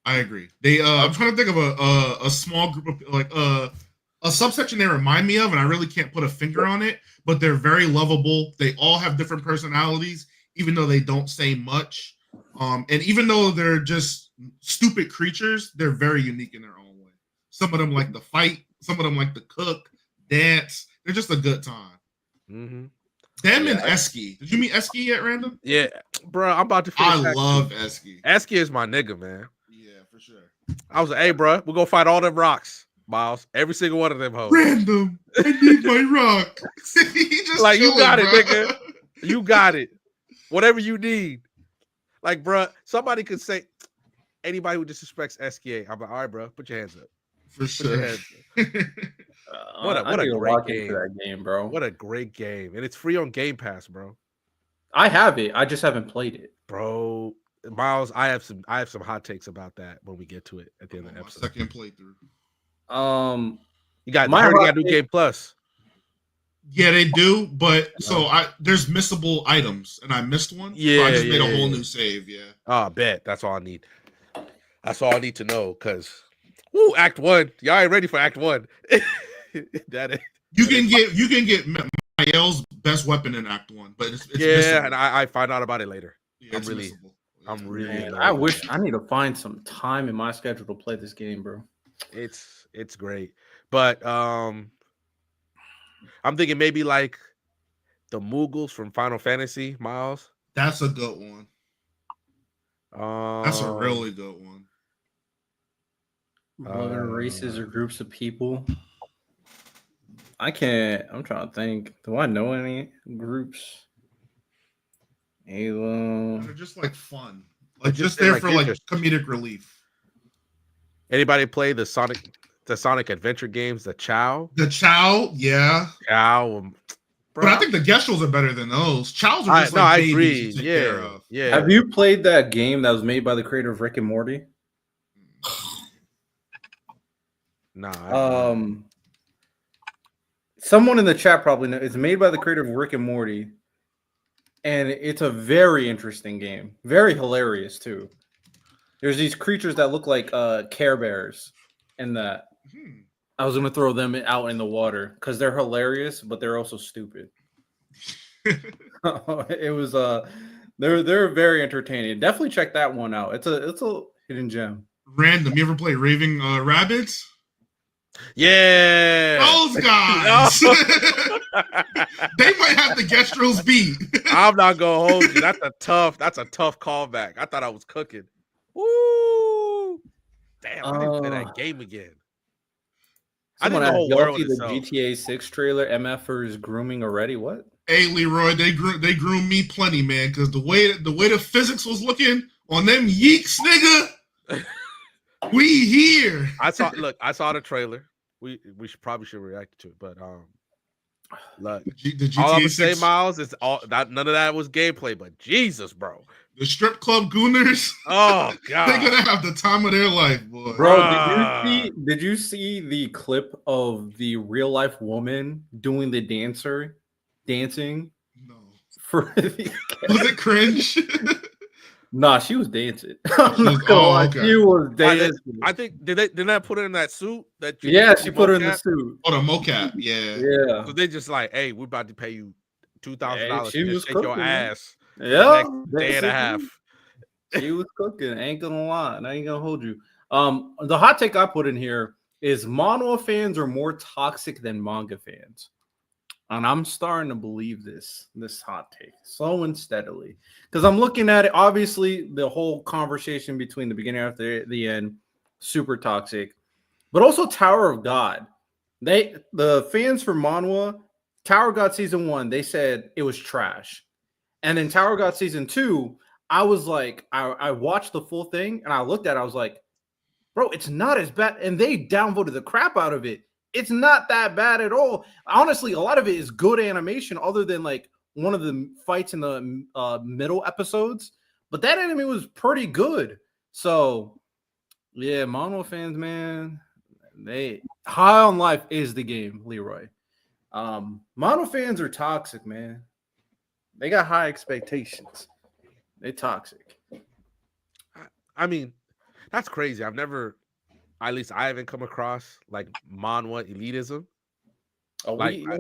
I agree. I'm trying to think of a small group of like a subsection they remind me of, and I really can't put a finger on it, but they're very lovable. They all have different personalities, even though they don't say much. And even though they're just stupid creatures, they're very unique in their own way. Some of them like to fight, some of them like to cook, dance. They're just a good time. Mm-hmm. Them and Esky. Did you meet Esky yet, Random? Yeah, bro, I'm about to finish. I love Esky. Esky is my nigga, man. Yeah, for sure. I was like, hey, bro, we're gonna fight all them rocks, Miles. Every single one of them hoes. Random. I need my rock. He just Like, you chilling, got it, bro. nigga. You got it. Whatever you need. Like, bro, somebody could say, anybody who disrespects SKA, I'm like, all right, bro, put your hands up. For Put your sure. hands up. What I a need to great log into game. that game, bro. What a great game. And it's free on Game Pass, bro. I have it. I just haven't played it. Bro, Miles, I have some hot takes about that when we get to it at the end of the My episode. second playthrough. I heard you got New hot Game Plus. Yeah, they do, but so there's missable items, and I missed one. So I just made a whole new save. Yeah. Oh, bet. That's all I need. That's all I need to know. Cause Act 1. Y'all ain't ready for Act 1. That is. You can get Mael's best weapon in Act 1, but it's Yeah, missable. and I find out about it later. Yeah, it's missable. I'm really Man, annoyed I with wish that. I need to find some time in my schedule to play this game, bro. It's great. But I'm thinking maybe like the Moogles from Final Fantasy, Miles. That's a good one. That's a Um, really good one. Beloved races or groups of people. I'm trying to think. Do I know any groups? Halo. They're just like fun, like just just there like for like interesting. comedic relief. Anybody play the Sonic Adventure games? The Chow, The Chow, yeah, bro. but I think the Gestrels are better than those. Chows are just no, like I babies agree. you take care Yeah, of. yeah. Have you played that game that was made by the creator of Rick and Morty? Nah. Someone in the chat probably knows. It's made by the creator of Rick and Morty, and it's a very interesting game. Very hilarious too. There's these creatures that look like Care Bears, and that I was gonna throw them out in the water because they're hilarious, but they're also stupid. It was they're very entertaining. Definitely check that one out. It's a hidden gem. Random, you ever play Raving Rabbits? Yeah. Those guys. They might have the Gestrels beat. I'm not gonna hold you. That's a tough callback. I thought I was cooking. Woo! Damn, I didn't play that game again. Someone I asked, think the whole y'all world see the itself. GTA 6 trailer. MFers is grooming already. What? Hey Leroy, they groomed me plenty, man, because the way the physics was looking on them yeeks, nigga. We here. I saw the trailer. We should react to it, but look, The all I'm GTA gonna say, 6, Miles, is none of that was gameplay, but Jesus, bro. the strip club gooners. Oh They're God, gonna have the time of their life, boy. Bro, did you see the clip of the real life woman doing the dancing No. for the Was it cringe? Nah, she was dancing. Okay. She was dancing. I think didn't that put her in that suit? She put her in the mocap? suit. Oh, the mocap. Yeah. Yeah. So they just like, hey, we're about to pay you $2,000 She to was just shake your cooking, man. ass Yeah. next day and a half. She was cooking. Ain't gonna lie. I ain't gonna hold you. The hot take I put in here is manhwa fans are more toxic than manga fans. And I'm starting to believe this hot take, slow and steadily. Because I'm looking at it, obviously, the whole conversation between the beginning and the end, super toxic. But also Tower of God. The fans for manhwa, Tower of God Season 1, they said it was trash. And then Tower of God Season 2, I was like, I watched the full thing, and I looked at it, I was like, bro, it's not as bad. And they downvoted the crap out of it. It's not that bad at all. Honestly, a lot of it is good animation, other than like one of the fights in the middle episodes. But that anime was pretty good. So, yeah, manhwa fans, man, they high on life is the game, Leroy. Manhwa fans are toxic, man. They got high expectations. They toxic. I mean, that's crazy. I've never, at least I haven't come across like manhwa elitism. Oh, Like, no.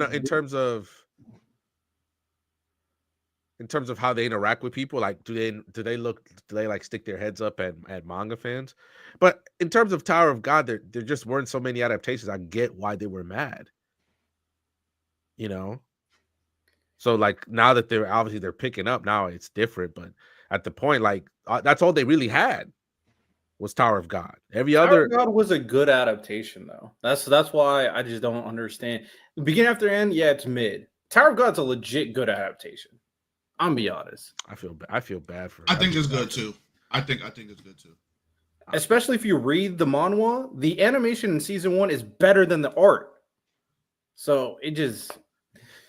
In terms of how they interact with people, like do they like stick their heads up at manga fans? But in terms of Tower of God, there just weren't so many adaptations. I get why they were mad. You know? So like now that they're picking up, now it's different. But at the point, like that's all they really had was Tower of God. Tower of God was a good adaptation, though. That's why I just don't understand. Beginning after end, yeah, it's mid. Tower of God's a legit good adaptation. I'm be honest. I feel bad for. I think it's good too. I think it's good too. Especially if you read the manhwa, the animation in season 1 is better than the art. So it just.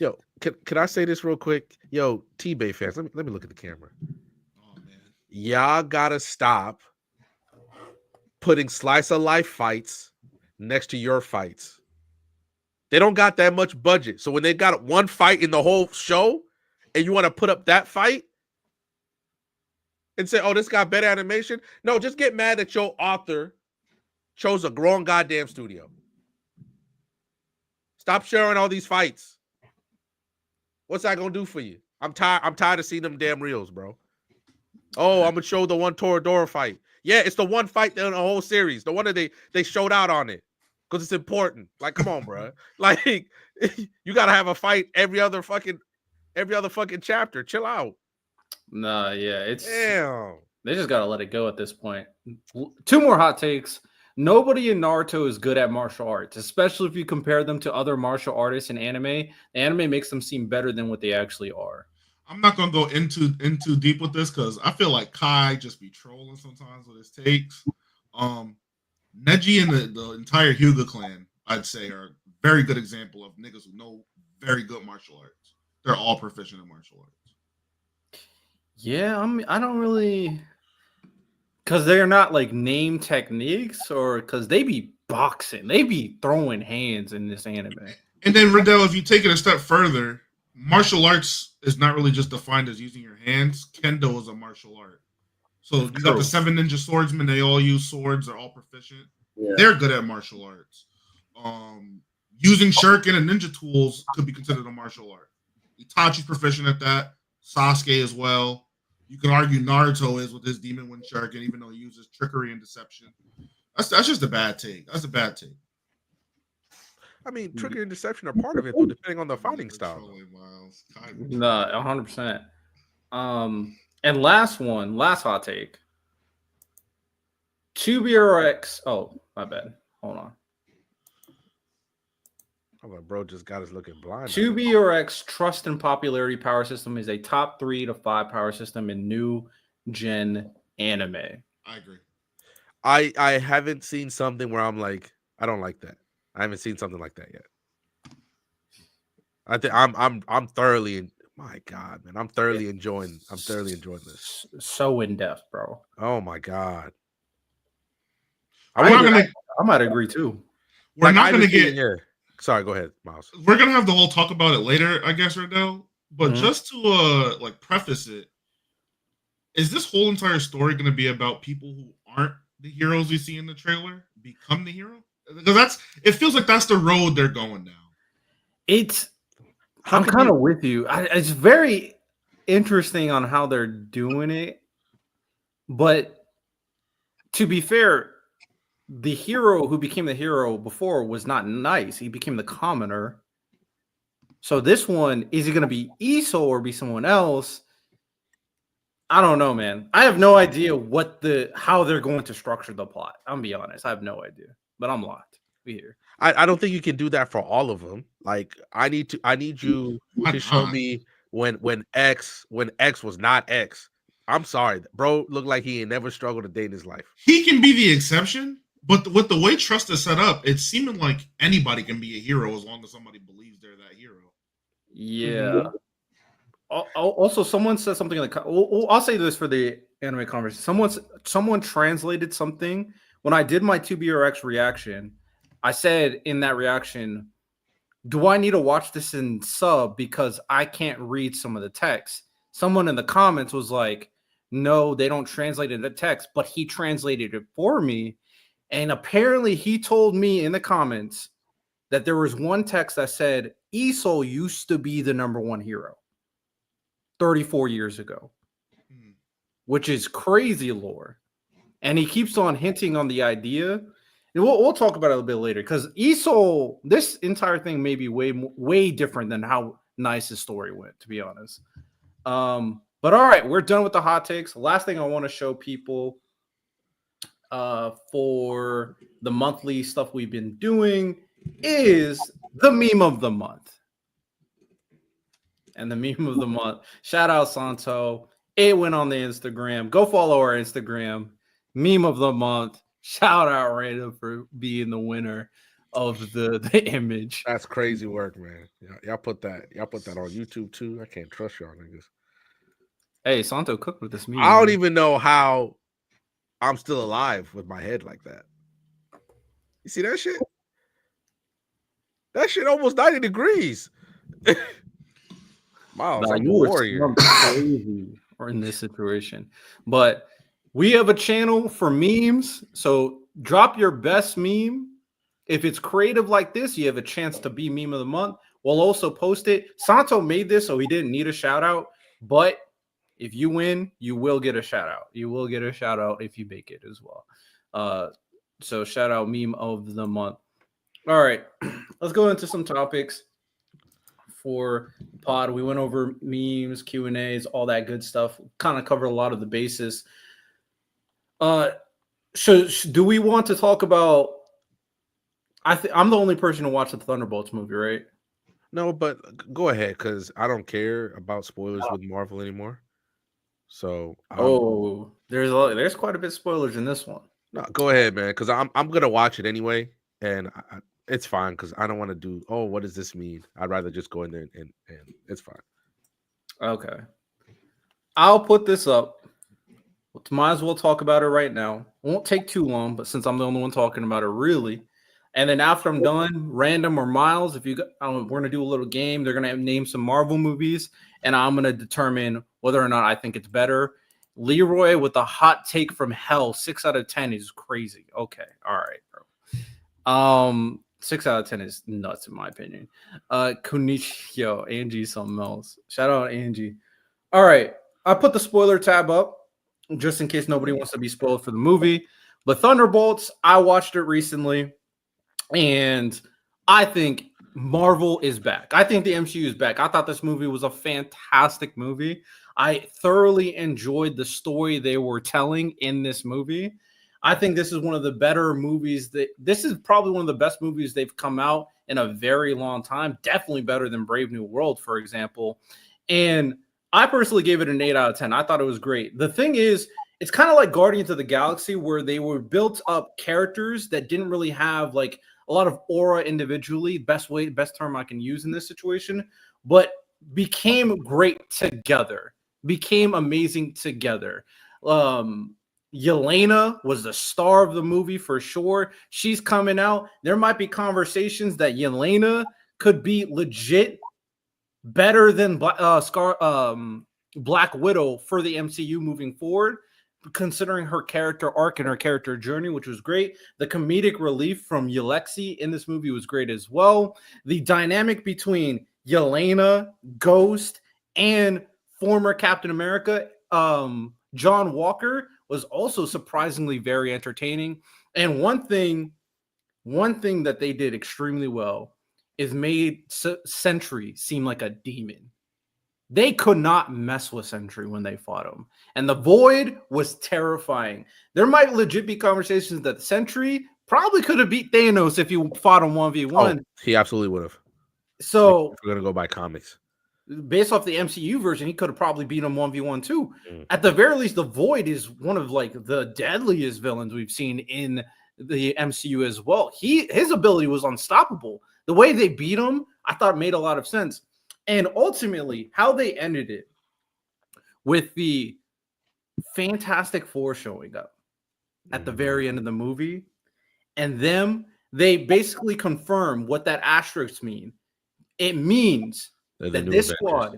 Yo, can I say this real quick? Yo, T-Bay fans, let me look at the camera. Oh man, y'all gotta stop putting slice of life fights next to your fights. They don't got that much budget, so when they got one fight in the whole show, and you want to put up that fight and say, "Oh, this got better animation," no, just get mad that your author chose a grown goddamn studio. Stop sharing all these fights. What's that gonna do for you? I'm tired of seeing them damn reels, bro. Oh, I'm gonna show the one Toradora fight. Yeah, it's the one fight in the whole series. The one that they showed out on it because it's important. Like, come on, bro. Like, you gotta have a fight every other fucking chapter. Chill out. Nah, yeah, it's damn. They just gotta let it go at this point. 2 more hot takes. Nobody in Naruto is good at martial arts, especially if you compare them to other martial artists in anime. The anime makes them seem better than what they actually are. I'm not gonna go into deep with this because I feel like Kai just be trolling sometimes with his takes. Neji and the entire Hyuga clan, I'd say, are a very good example of niggas who know very good martial arts. They're all proficient in martial arts. Yeah, I don't really, because they're not like name techniques, or because they be boxing, they be throwing hands in this anime. And then Riddell, if you take it a step further, martial arts is not really just defined as using your hands. Kendo is a martial art. So you got the 7 ninja swordsmen, they all use swords, they're all proficient. Yeah. They're good at martial arts. Using shuriken and ninja tools could be considered a martial art. Itachi's proficient at that. Sasuke as well. You can argue Naruto is with his demon wind shuriken, even though he uses trickery and deception. That's just a bad take. That's a bad take. I mean, trickery and deception are part of it, though, depending on the fighting style. No, 100%. And last hot take. 2BRX. Oh, my bad. Hold on. Oh, my bro just got us looking blind. 2BRX trust and popularity power system is a top 3 to 5 power system in new gen anime. I agree. I haven't seen something where I'm like, I don't like that. I haven't seen something like that yet. I think I'm thoroughly, my God, man, I'm thoroughly enjoying this. So in depth, bro. Oh my God. I might agree too. We're not gonna get here. Sorry, go ahead, Miles. We're gonna have the whole talk about it later, I guess, Riddell. But just to like preface it, is this whole entire story gonna be about people who aren't the heroes we see in the trailer become the hero? Because it feels like that's the road they're going down. I'm kind of with you. It's very interesting on how they're doing it, but to be fair, the hero who became the hero before was not nice. He became the commoner. So this one, is he going to be Iso or be someone else? I don't know, man. I have no idea how they're going to structure the plot. I'm gonna be honest. I have no idea, but I'm locked. We here. I don't think you can do that for all of them. Like I need you Why to show not? me when X was not X. I'm sorry, bro. Looked like he ain't never struggled a day in his life. He can be the exception, but with the way Trust is set up, it's seeming like anybody can be a hero as long as somebody believes they're that hero. Yeah. Also, someone said something in the. I'll say this for the anime conversation. Someone translated something when I did my 2BRX reaction. I said in that reaction, "Do I need to watch this in sub because I can't read some of the text?" Someone in the comments was like, "No, they don't translate it the text, but he translated it for me." And apparently, he told me in the comments that there was one text that said Iso used to be the number one hero 34 years ago, which is crazy lore. And he keeps on hinting on the idea. And we'll talk about it a little bit later because Iso, this entire thing may be way different than how nice his story went, to be honest. But all right, we're done with the hot takes. Last thing I want to show people for the monthly stuff we've been doing is the meme of the month. And the meme of the month, shout out Santo. It went on the Instagram. Go follow our Instagram. Meme of the month. Shout out Random for being the winner of the image. That's crazy work, man. Y'all put that on YouTube too. I can't trust y'all niggas. Hey, Santo cooked with this meme. I don't even know how I'm still alive with my head like that. You see that shit? That shit almost 90 degrees. Miles, I'm a warrior. Crazy or in this situation. But we have a channel for memes. So drop your best meme. If it's creative like this, you have a chance to be meme of the month. We'll also post it. Santo made this, so he didn't need a shout out. But if you win, you will get a shout out. You will get a shout out if you make it as well. So shout out meme of the month. All right, let's go into some topics for the pod. We went over memes, Q&As, all that good stuff. Kind of covered a lot of the bases. Do we want to talk about? I'm the only person to watch the Thunderbolts movie, right? No, but go ahead because I don't care about spoilers with Marvel anymore. So there's quite a bit of spoilers in this one. No, go ahead, man, because I'm gonna watch it anyway, and it's fine because I don't want to do. Oh, what does this mean? I'd rather just go in there and it's fine. Okay, I'll put this up. Might as well talk about it right now. It won't take too long, but since I'm the only one talking about it, really. And then after I'm done, Random or Miles, if you we're gonna do a little game. They're gonna name some Marvel movies, and I'm gonna determine whether or not I think it's better. Leroy with a hot take from hell. 6 out of 10 is crazy. Okay, all right, bro. 6 out of 10 is nuts in my opinion. Kunichio, Angie, something else. Shout out Angie. All right, I put the spoiler tab up just in case nobody wants to be spoiled for the movie. But Thunderbolts, I watched it recently. And I think Marvel is back. I think the MCU is back. I thought this movie was a fantastic movie. I thoroughly enjoyed the story they were telling in this movie. I think this is one of the better movies. This is probably one of the best movies they've come out in a very long time. Definitely better than Brave New World, for example. And I personally gave it an 8 out of 10. I thought it was great. The thing is, it's kind of like Guardians of the Galaxy, where they were built up characters that didn't really have like a lot of aura individually, best term I can use in this situation, but became great together, became amazing together. Yelena was the star of the movie for sure. She's coming out. There might be conversations that Yelena could be legit better than Black Widow for the MCU moving forward, considering her character arc and her character journey, which was great. The comedic relief from Yelexi in this movie was great as well. The dynamic between Yelena, Ghost, and former Captain America, John Walker, was also surprisingly very entertaining. And one thing that they did extremely well is made Sentry seem like a demon. They could not mess with Sentry when they fought him. And the Void was terrifying. There might legit be conversations that Sentry probably could have beat Thanos if you fought him 1v1. Oh, he absolutely would have. So if we're going to go by comics. Based off the MCU version, he could have probably beat him 1v1 too. Mm. At the very least, the Void is one of like the deadliest villains we've seen in the MCU as well. His ability was unstoppable. The way they beat him, I thought made a lot of sense. And ultimately, how they ended it with the Fantastic Four showing up at the very end of the movie, and they basically confirm what that asterisk means. It means that this squad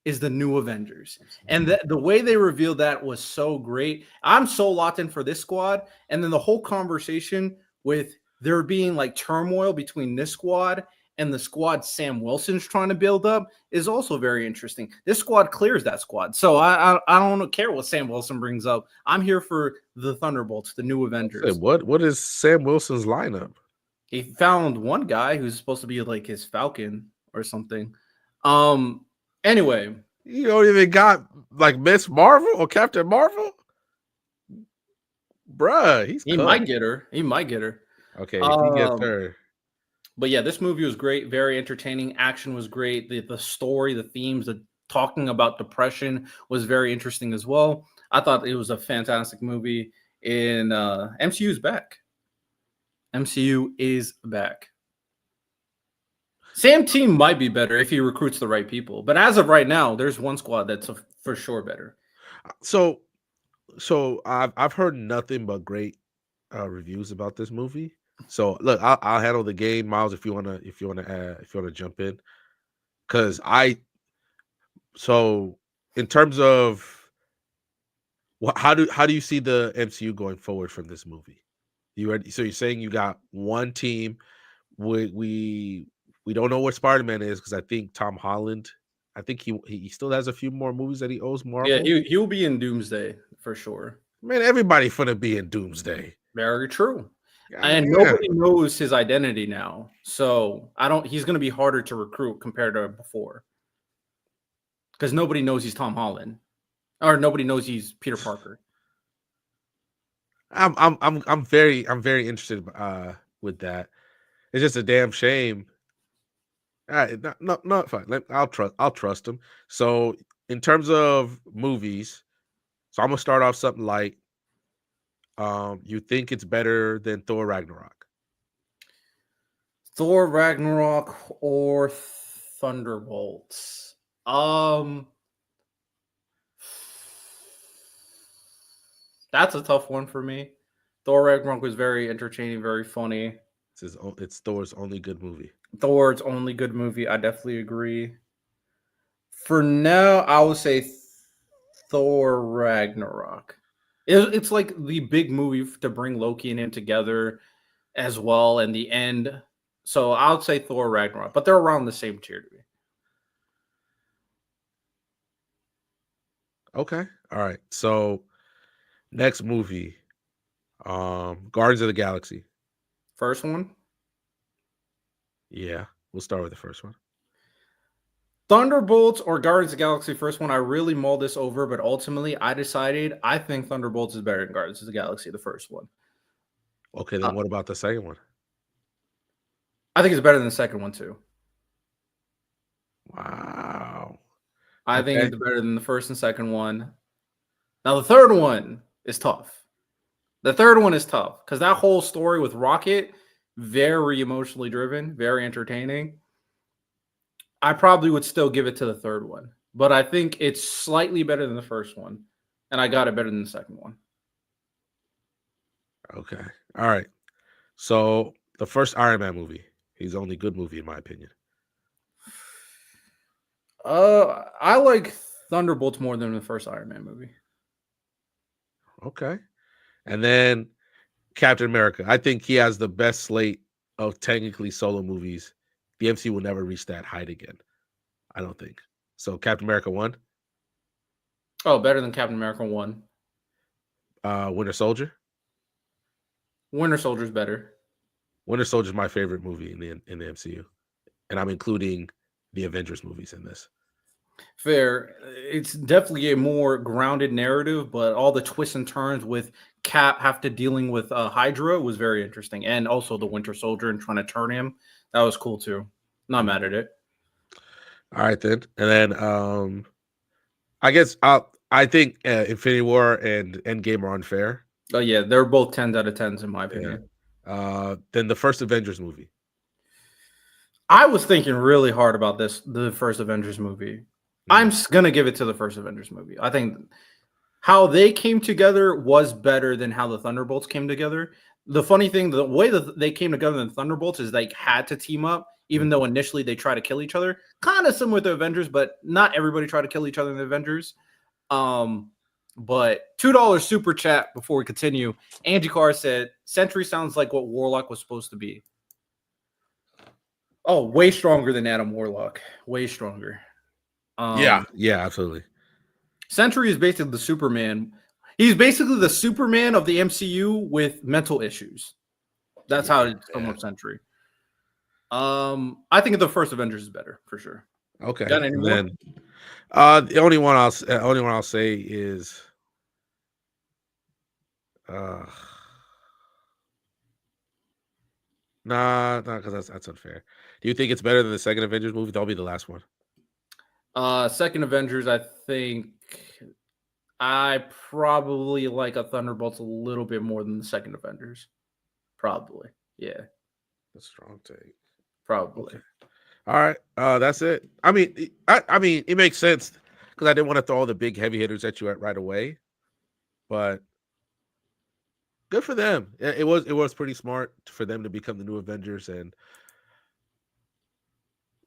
is the new Avengers. And the way they revealed that was so great. I'm so locked in for this squad. And then the whole conversation with there being like turmoil between this squad and the squad Sam Wilson's trying to build up is also very interesting. This squad clears that squad. So I don't care what Sam Wilson brings up. I'm here for the Thunderbolts, the new Avengers. What is Sam Wilson's lineup? He found one guy who's supposed to be like his Falcon or something. Anyway, you don't even got like Miss Marvel or Captain Marvel, bruh. He might get her. He might get her. Okay, if he gets her. But yeah, this movie was great. Very entertaining. Action was great. The story, the themes, the talking about depression was very interesting as well. I thought it was a fantastic movie. And MCU is back. MCU is back. Sam team might be better if he recruits the right people, but as of right now, there's one squad that's for sure better. So I've heard nothing but great reviews about this movie. So look, I'll handle the game, Miles. If you wanna jump in, because in terms of how do you see the MCU going forward from this movie? So you're saying you got one team. We don't know what Spider-Man is because I think Tom Holland. I think he still has a few more movies that he owes Marvel. Yeah, he'll be in Doomsday for sure. Man, everybody finna be in Doomsday. Very true. God, and man. nobody knows his identity now. So he's going to be harder to recruit compared to before. Because nobody knows he's Tom Holland. Or nobody knows he's Peter Parker. I'm very interested with that. It's just a damn shame. All right, no, fine. I'll trust him. So in terms of movies, so I'm gonna start off something like, you think it's better than Thor Ragnarok? Thor Ragnarok or Thunderbolts? That's a tough one for me. Thor Ragnarok was very entertaining, very funny. It's Thor's only good movie. Thor's only good movie. I definitely agree. For now, I would say Thor Ragnarok. It's like the big movie to bring Loki and him together as well in the end. So I would say Thor Ragnarok, but they're around the same tier to me. Okay. All right. So next movie, Guardians of the Galaxy. First one? Yeah, we'll start with the first one. Thunderbolts or Guardians of the Galaxy first one. I really mulled this over, but ultimately I decided I think Thunderbolts is better than Guardians of the Galaxy, the first one. Okay, then what about the second one? I think it's better than the second one too. Wow. I think it's better than the first and second one. Now the third one is tough. The third one is tough because that whole story with Rocket, very emotionally driven, very entertaining. I probably would still give it to the third one, but I think it's slightly better than the first one, and I got it better than the second one. Okay. All right. So the first Iron Man movie, he's the only good movie in my opinion. I like Thunderbolts more than the first Iron Man movie. Okay. And then Captain America. I think he has the best slate of technically solo movies. The MCU will never reach that height again. I don't think. So Captain America 1. Oh, better than Captain America 1. Winter Soldier. Winter Soldier's better. Winter Soldier is my favorite movie in the MCU, and I'm including the Avengers movies in this. Fair. It's definitely a more grounded narrative, but all the twists and turns with Cap after dealing with Hydra was very interesting, and also the Winter Soldier and trying to turn him. That was cool too. Not mad at it. All right then, and then I guess I think Infinity War and Endgame are unfair. Oh yeah, they're both 10s out of 10s in my opinion. Then the first Avengers movie. I was thinking really hard about the first Avengers movie. I'm gonna give it to the first Avengers movie. I think how they came together was better than how the Thunderbolts came together. The funny thing, the way that they came together in the Thunderbolts is they had to team up, even though initially they try to kill each other. Kind of similar to Avengers, but not everybody tried to kill each other in the Avengers. But $2 super chat before we continue. Angie Carr said, Sentry sounds like what Warlock was supposed to be. Oh, way stronger than Adam Warlock. Way stronger. Yeah, absolutely. Sentry is basically the Superman. He's basically the Superman of the MCU with mental issues. That's how it's sum up Sentry. I think the first Avengers is better for sure. Okay. Got any more? Then the only one I'll say is because that's unfair. Do you think it's better than the second Avengers movie? That'll be the last one. Second Avengers, I think I probably like a Thunderbolts a little bit more than the second Avengers. Probably. Yeah. That's a strong take. Probably. Okay. All right. That's it. I mean, it makes sense because I didn't want to throw all the big heavy hitters at you right away. But good for them. It was pretty smart for them to become the new Avengers,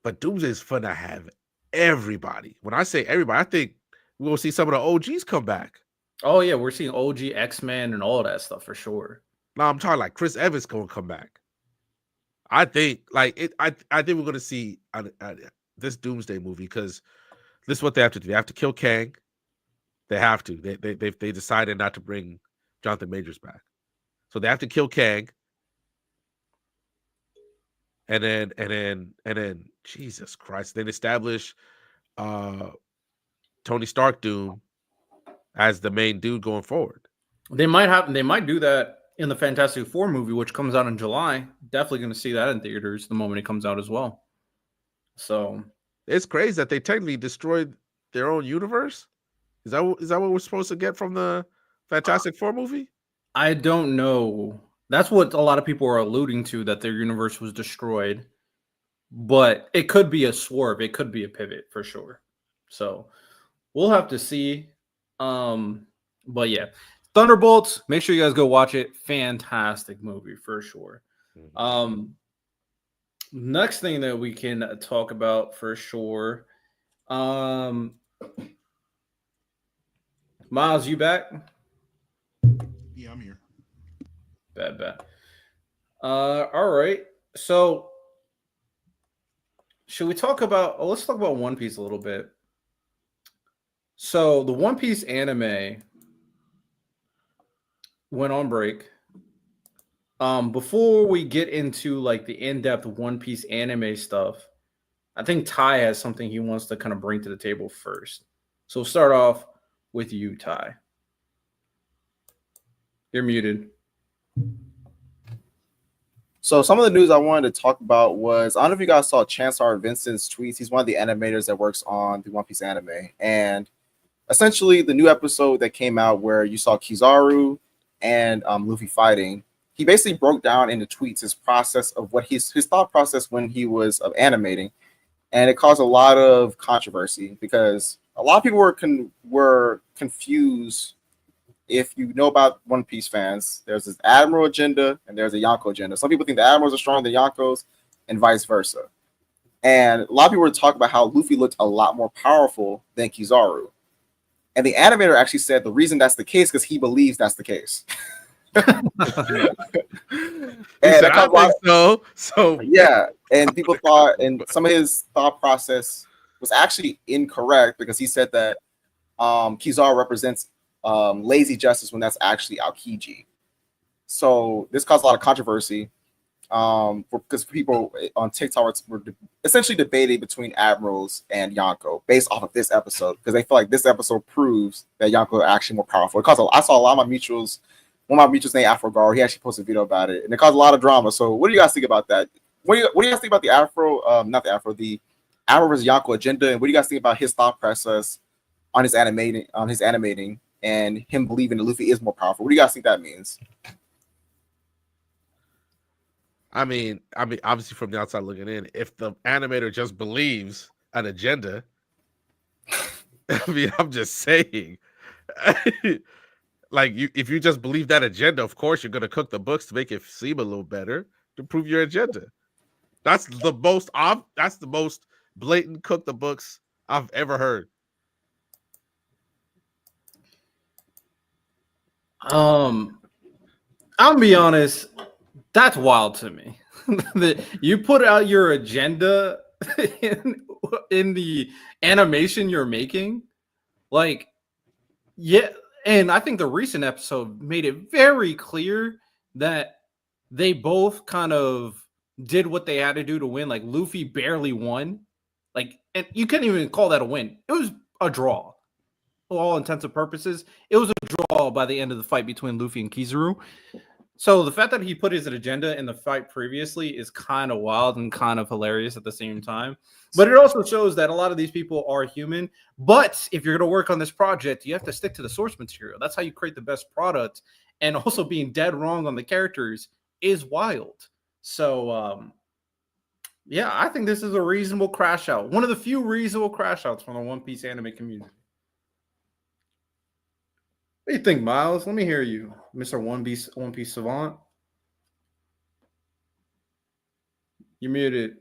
but Doomsday is fun to have everybody. When I say everybody, I think we'll see some of the OGs come back. Oh yeah, we're seeing OG X-Men and all that stuff for sure. No, I'm talking like Chris Evans gonna come back. I think I think we're gonna see this Doomsday movie because this is what they have to do. They have to kill Kang. They have to. They decided not to bring Jonathan Majors back, so they have to kill Kang. And then Jesus Christ, then establish Tony Stark Doom as the main dude going forward. They might do that in the Fantastic Four movie, which comes out in July. Definitely going to see that in theaters the moment it comes out as well. So it's crazy that they technically destroyed their own universe. Is that what we're supposed to get from the Fantastic Four movie? I don't know. That's what a lot of people are alluding to, that their universe was destroyed. But it could be a swerve. It could be a pivot for sure. So we'll have to see. But yeah, Thunderbolts, make sure you guys go watch it. Fantastic movie for sure. Next thing that we can talk about for sure. Miles, you back? Yeah, I'm here. Bad. All right. So should we talk about let's talk about One Piece a little bit. So the One Piece anime went on break. Before we get into like the in-depth One Piece anime stuff, I think Ty has something he wants to kind of bring to the table first. So we'll start off with you, Ty. You're muted. So some of the news I wanted to talk about was, I don't know if you guys saw Chancellor Vincent's tweets. He's one of the animators that works on the One Piece anime. And essentially the new episode that came out where you saw Kizaru and Luffy fighting, he basically broke down in the tweets his process of what his thought process when he was animating. And it caused a lot of controversy because a lot of people were confused. If you know about One Piece fans, there's this Admiral agenda and there's a Yonko agenda. Some people think the Admirals are stronger than Yonkos and vice versa. And a lot of people were talking about how Luffy looked a lot more powerful than Kizaru. And the animator actually said the reason that's the case because he believes that's the case. And I think so yeah, and people thought, and some of his thought process was actually incorrect because he said that Kizaru represents lazy justice when that's actually Aokiji. So this caused a lot of controversy because people on TikTok were essentially debating between admirals and Yonko based off of this episode because they feel like this episode proves that Yonko is actually more powerful. I saw a lot of my mutuals. One of my mutuals named Afrogar. He actually posted a video about it, and it caused a lot of drama. So what do you guys think about that? What do you guys think about the the Admiral versus Yonko agenda, and what do you guys think about his thought process on his animating and him believing that Luffy is more powerful? What do you guys think that means? I mean, obviously from the outside looking in, if the animator just believes an agenda, I mean, I'm just saying, like if you just believe that agenda, of course you're gonna cook the books to make it seem a little better to prove your agenda. That's the most blatant cook the books I've ever heard. I'll be honest. That's wild to me. You put out your agenda in the animation you're making, like, yeah. And I think the recent episode made it very clear that they both kind of did what they had to do to win. Like Luffy barely won, like, and you couldn't even call that a win. It was a draw, for all intents and purposes. It was a draw by the end of the fight between Luffy and Kizaru. So the fact that he put his agenda in the fight previously is kind of wild and kind of hilarious at the same time. But it also shows that a lot of these people are human. But if you're going to work on this project, you have to stick to the source material. That's how you create the best product. And also being dead wrong on the characters is wild. So, yeah, I think this is a reasonable crash out. One of the few reasonable crash outs from the One Piece anime community. What do you think, Miles? Let me hear you, Mr. One Piece savant. You're muted.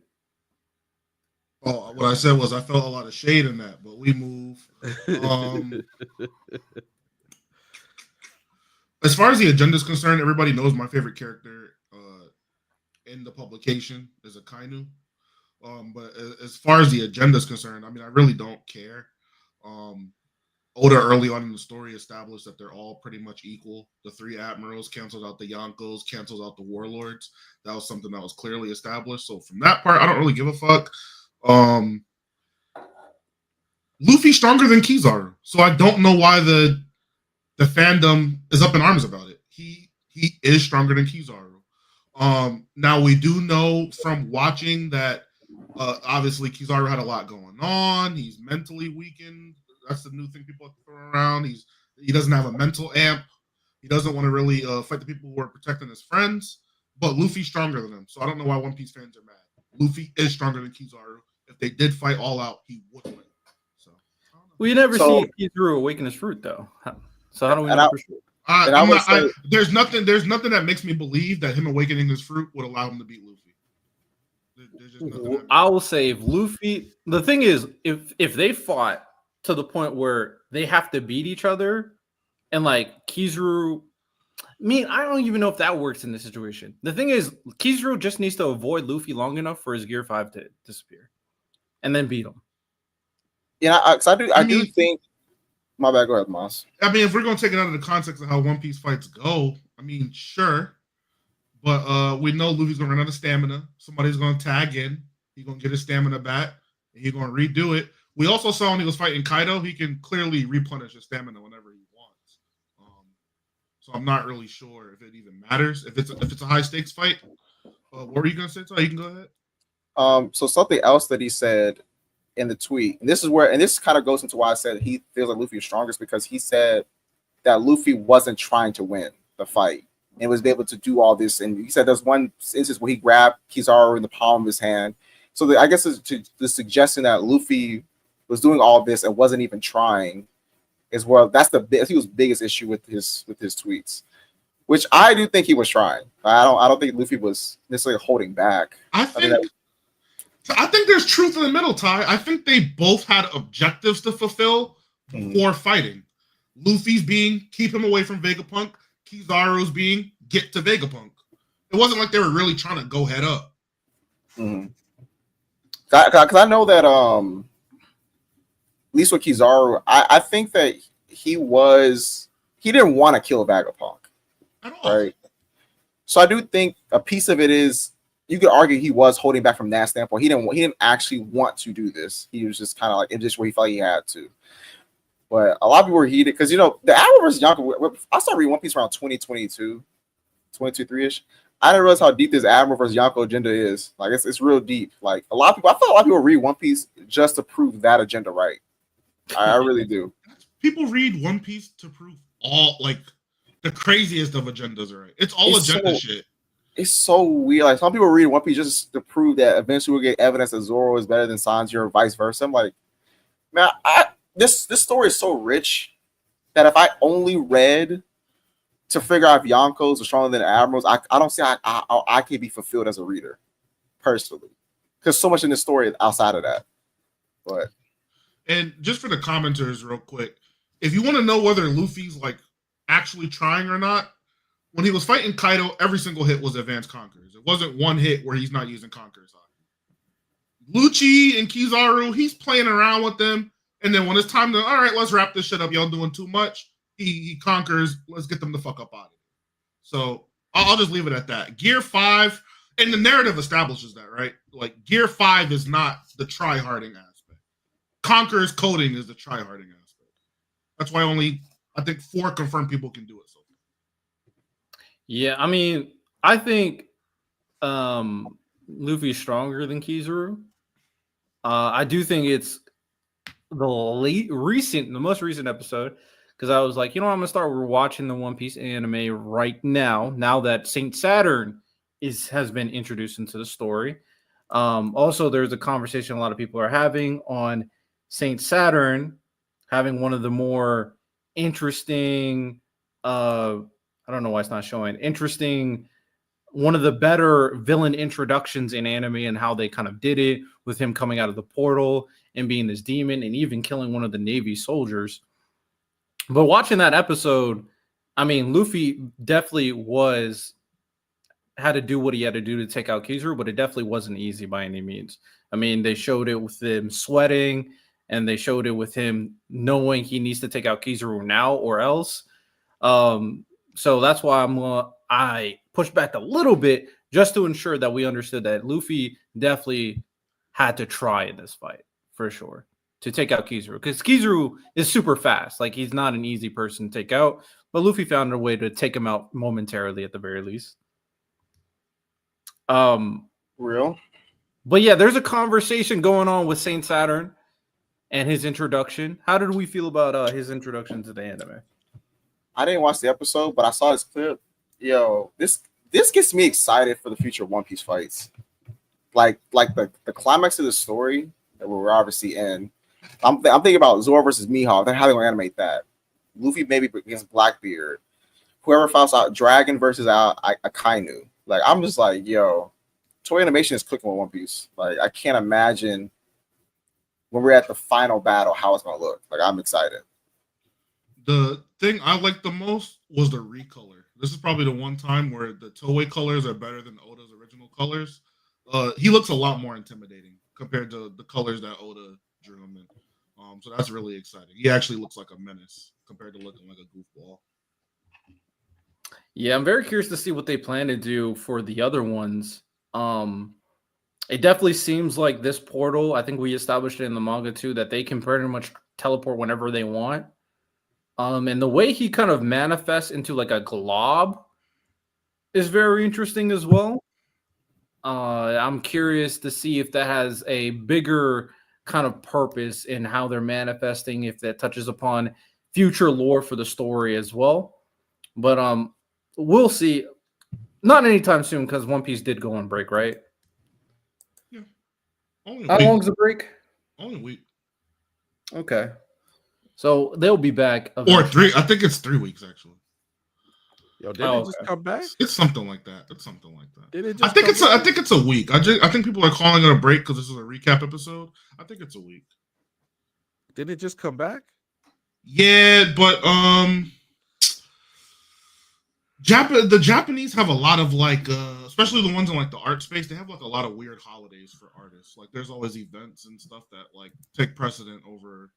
Oh, what I said was I felt a lot of shade in that, but we move. As far as the agenda is concerned, everybody knows my favorite character in the publication is Akainu. But as far as the agenda is concerned, I mean, I really don't care. Oda early on in the story established that they're all pretty much equal. The three admirals canceled out the Yonkos, canceled out the warlords. That was something that was clearly established. So from that part, I don't really give a fuck. Luffy's stronger than Kizaru, so I don't know why the fandom is up in arms about it. He is stronger than Kizaru. Now we do know from watching that obviously Kizaru had a lot going on. He's mentally weakened. That's the new thing people have to throw around. He doesn't have a mental amp. He doesn't want to really fight the people who are protecting his friends. But Luffy's stronger than him, so I don't know why One Piece fans are mad. Luffy is stronger than Kizaru. If they did fight all out, he would win. So we never see Kizaru awaken his fruit, though. So how do we know for sure? There's nothing that makes me believe that him awakening his fruit would allow him to beat Luffy. I will say if Luffy. The thing is, if they fought to the point where they have to beat each other, and like Kizaru, I mean, I don't even know if that works in this situation. The thing is, Kizaru just needs to avoid Luffy long enough for his Gear 5 to disappear, and then beat him. Yeah, I do think. My bad. Go ahead, Moss. I mean, if we're gonna take it out of the context of how One Piece fights go, I mean, sure, but we know Luffy's gonna run out of stamina. Somebody's gonna tag in. He's gonna get his stamina back, and he's gonna redo it. We also saw when he was fighting Kaido, he can clearly replenish his stamina whenever he wants. So I'm not really sure if it even matters if it's a high stakes fight. What were you gonna say? So you can go ahead. So something else that he said in the tweet, and this kind of goes into why I said he feels like Luffy is strongest, because he said that Luffy wasn't trying to win the fight and was able to do all this. And he said there's one instance where he grabbed Kizaru in the palm of his hand. So I guess the suggestion that Luffy was doing all this and wasn't even trying is that's he was biggest issue with his tweets, which I do think he was trying. I don't think Luffy was necessarily holding back. I think there's truth in the middle, Ty. I think they both had objectives to fulfill before fighting. Luffy's being keep him away from Vegapunk. Kizaru's being get to Vegapunk. It wasn't like they were really trying to go head up. Because I know that at least with Kizaru, I think that he was he didn't want to kill Vegapunk, At all. right? So I do think a piece of it is you could argue he was holding back from that standpoint. He didn't actually want to do this. He was just kind of like it's just where he felt he had to. But a lot of people were heated because the Admiral versus Yonko. I started reading One Piece around 2022, 22-3ish. I didn't realize how deep this Admiral versus Yonko agenda is. Like it's real deep. Like I feel a lot of people read One Piece just to prove that agenda right. I really do. People read One Piece to prove all like the craziest of agendas, right? It's all agenda shit. It's so weird. Like some people read One Piece just to prove that eventually we'll get evidence that Zoro is better than Sanji or vice versa. I'm like, man, this story is so rich that if I only read to figure out if Yonkos are stronger than Admirals, I don't see how I can be fulfilled as a reader, personally. Because so much in this story is outside of that. But and just for the commenters, real quick, if you want to know whether Luffy's like actually trying or not, when he was fighting Kaido, every single hit was advanced Conquerors. It wasn't one hit where he's not using Conquerors. Lucci and Kizaru, he's playing around with them. And then when it's time to, all right, let's wrap this shit up. Y'all doing too much. He conquers. Let's get them the fuck up out of it. So I'll just leave it at that. Gear 5, and the narrative establishes that, right? Like Gear 5 is not the try-harding aspect. Conqueror's coding is the try-harding aspect. That's why only, I think, 4 confirmed people can do it. So. Yeah, I mean, I think Luffy's stronger than Kizaru. I do think it's the most recent episode, because I was like, I'm gonna start rewatching the One Piece anime right now that Saint Saturn has been introduced into the story. Also, there's a conversation a lot of people are having on Saint Saturn having one of the more interesting I don't know why it's not showing interesting, one of the better villain introductions in anime, and how they kind of did it with him coming out of the portal and being this demon and even killing one of the Navy soldiers. But watching that episode, I mean, Luffy definitely had to do what he had to do to take out Kizaru, but it definitely wasn't easy by any means. I mean, they showed it with him sweating, and they showed it with him knowing he needs to take out Kizaru now or else. So that's why I pushed back a little bit just to ensure that we understood that Luffy definitely had to try in this fight for sure to take out Kizaru, because Kizaru is super fast. Like, he's not an easy person to take out, but Luffy found a way to take him out momentarily at the very least. real. But yeah, there's a conversation going on with Saint Saturn and his introduction. How did we feel about his introduction to the anime? I didn't watch the episode, but I saw this clip. Yo, this gets me excited for the future One Piece fights. Like the climax of the story that we're obviously in. I'm thinking about Zoro versus Mihawk. How they gonna animate that? Luffy maybe against Blackbeard. Whoever fights out Dragon versus Akainu. Like, I'm just like, yo, Toei Animation is cooking with One Piece. Like, I can't imagine when we're at the final battle how it's gonna look. Like, I'm excited. The thing I liked the most was the recolor. This is probably the one time where the Toei colors are better than Oda's original colors. He looks a lot more intimidating compared to the colors that Oda drew him in. So that's really exciting. He actually looks like a menace compared to looking like a goofball. Yeah, I'm very curious to see what they plan to do for the other ones. It definitely seems like this portal, I think we established it in the manga too, that they can pretty much teleport whenever they want. And the way he kind of manifests into like a glob is very interesting as well. I'm curious to see if that has a bigger kind of purpose in how they're manifesting, if that touches upon future lore for the story as well. But we'll see. Not anytime soon, because One Piece did go on break, right? Yeah. Only How long's the break? Only a week. Okay. So they'll be back. Or 3. I think it's 3 weeks, actually. Yo, did it just come back? It's something like that. It's something like that. Did it just I think it's a week. I think people are calling it a break because this is a recap episode. I think it's a week. Did it just come back? Yeah, but the Japanese have a lot of like, especially the ones in like the art space, they have like a lot of weird holidays for artists. Like, there's always events and stuff that like take precedent over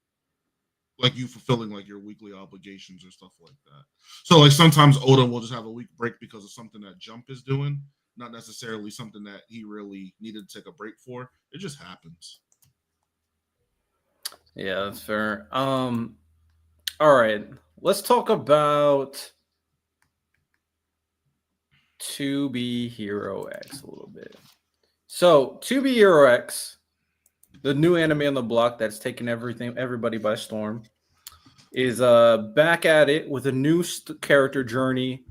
like you fulfilling like your weekly obligations or stuff like that. So like sometimes Oda will just have a week break because of something that Jump is doing, not necessarily something that he really needed to take a break for. It just happens. Yeah, that's fair. All right, let's talk about 2B Hero X a little bit. So 2B Hero X, the new anime on the block that's taking everybody by storm, is back at it with a new character journey,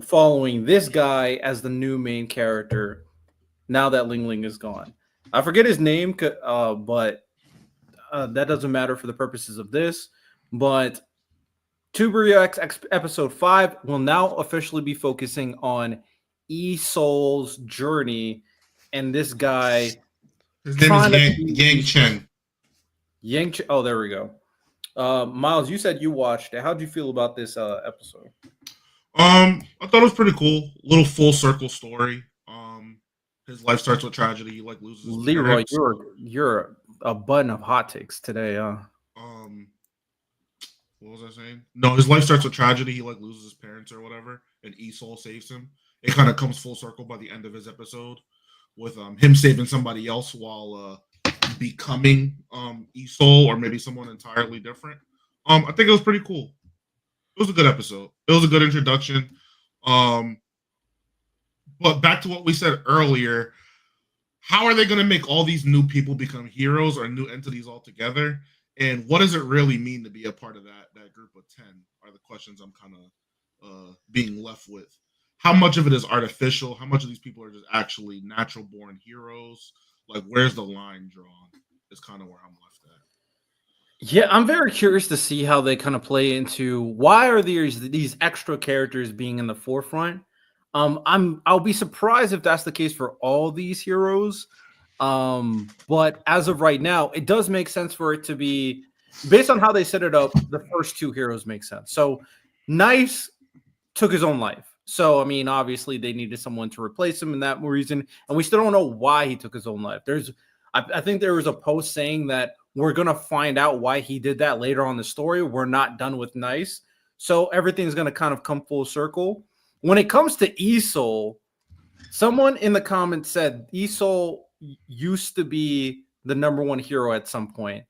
following this guy as the new main character. Now that Ling Ling is gone, I forget his name, but that doesn't matter for the purposes of this. But Tuber X episode 5 will now officially be focusing on E-Soul's journey and this guy. His name is Yang Chen. Yang Chen. Oh, there we go. Miles, you said you watched it. How did you feel about this episode? I thought it was pretty cool. Little full circle story. His life starts with tragedy. He like loses his Leroy, parents. you're a button of hot takes today, What was I saying? No, his life starts with tragedy. He like loses his parents or whatever, and E-Soul saves him. It kind of comes full circle by the end of his episode, with him saving somebody else while becoming E-Soul or maybe someone entirely different. I think it was pretty cool. It was a good episode. It was a good introduction. But back to what we said earlier, how are they going to make all these new people become heroes or new entities altogether? And what does it really mean to be a part of that group of 10 are the questions I'm kind of being left with. How much of it is artificial? How much of these people are just actually natural born heroes? Like, where's the line drawn is kind of where I'm left at. Yeah, I'm very curious to see how they kind of play into why are these extra characters being in the forefront. I'll be surprised if that's the case for all these heroes. But as of right now, it does make sense for it to be based on how they set it up. The first two heroes make sense. So Nice took his own life. So, I mean, obviously they needed someone to replace him in that reason. And we still don't know why he took his own life. I think there was a post saying that we're going to find out why he did that later on in the story. We're not done with Nice. So everything's going to kind of come full circle. When it comes to E-Soul, someone in the comments said E-Soul used to be the number one hero at some point.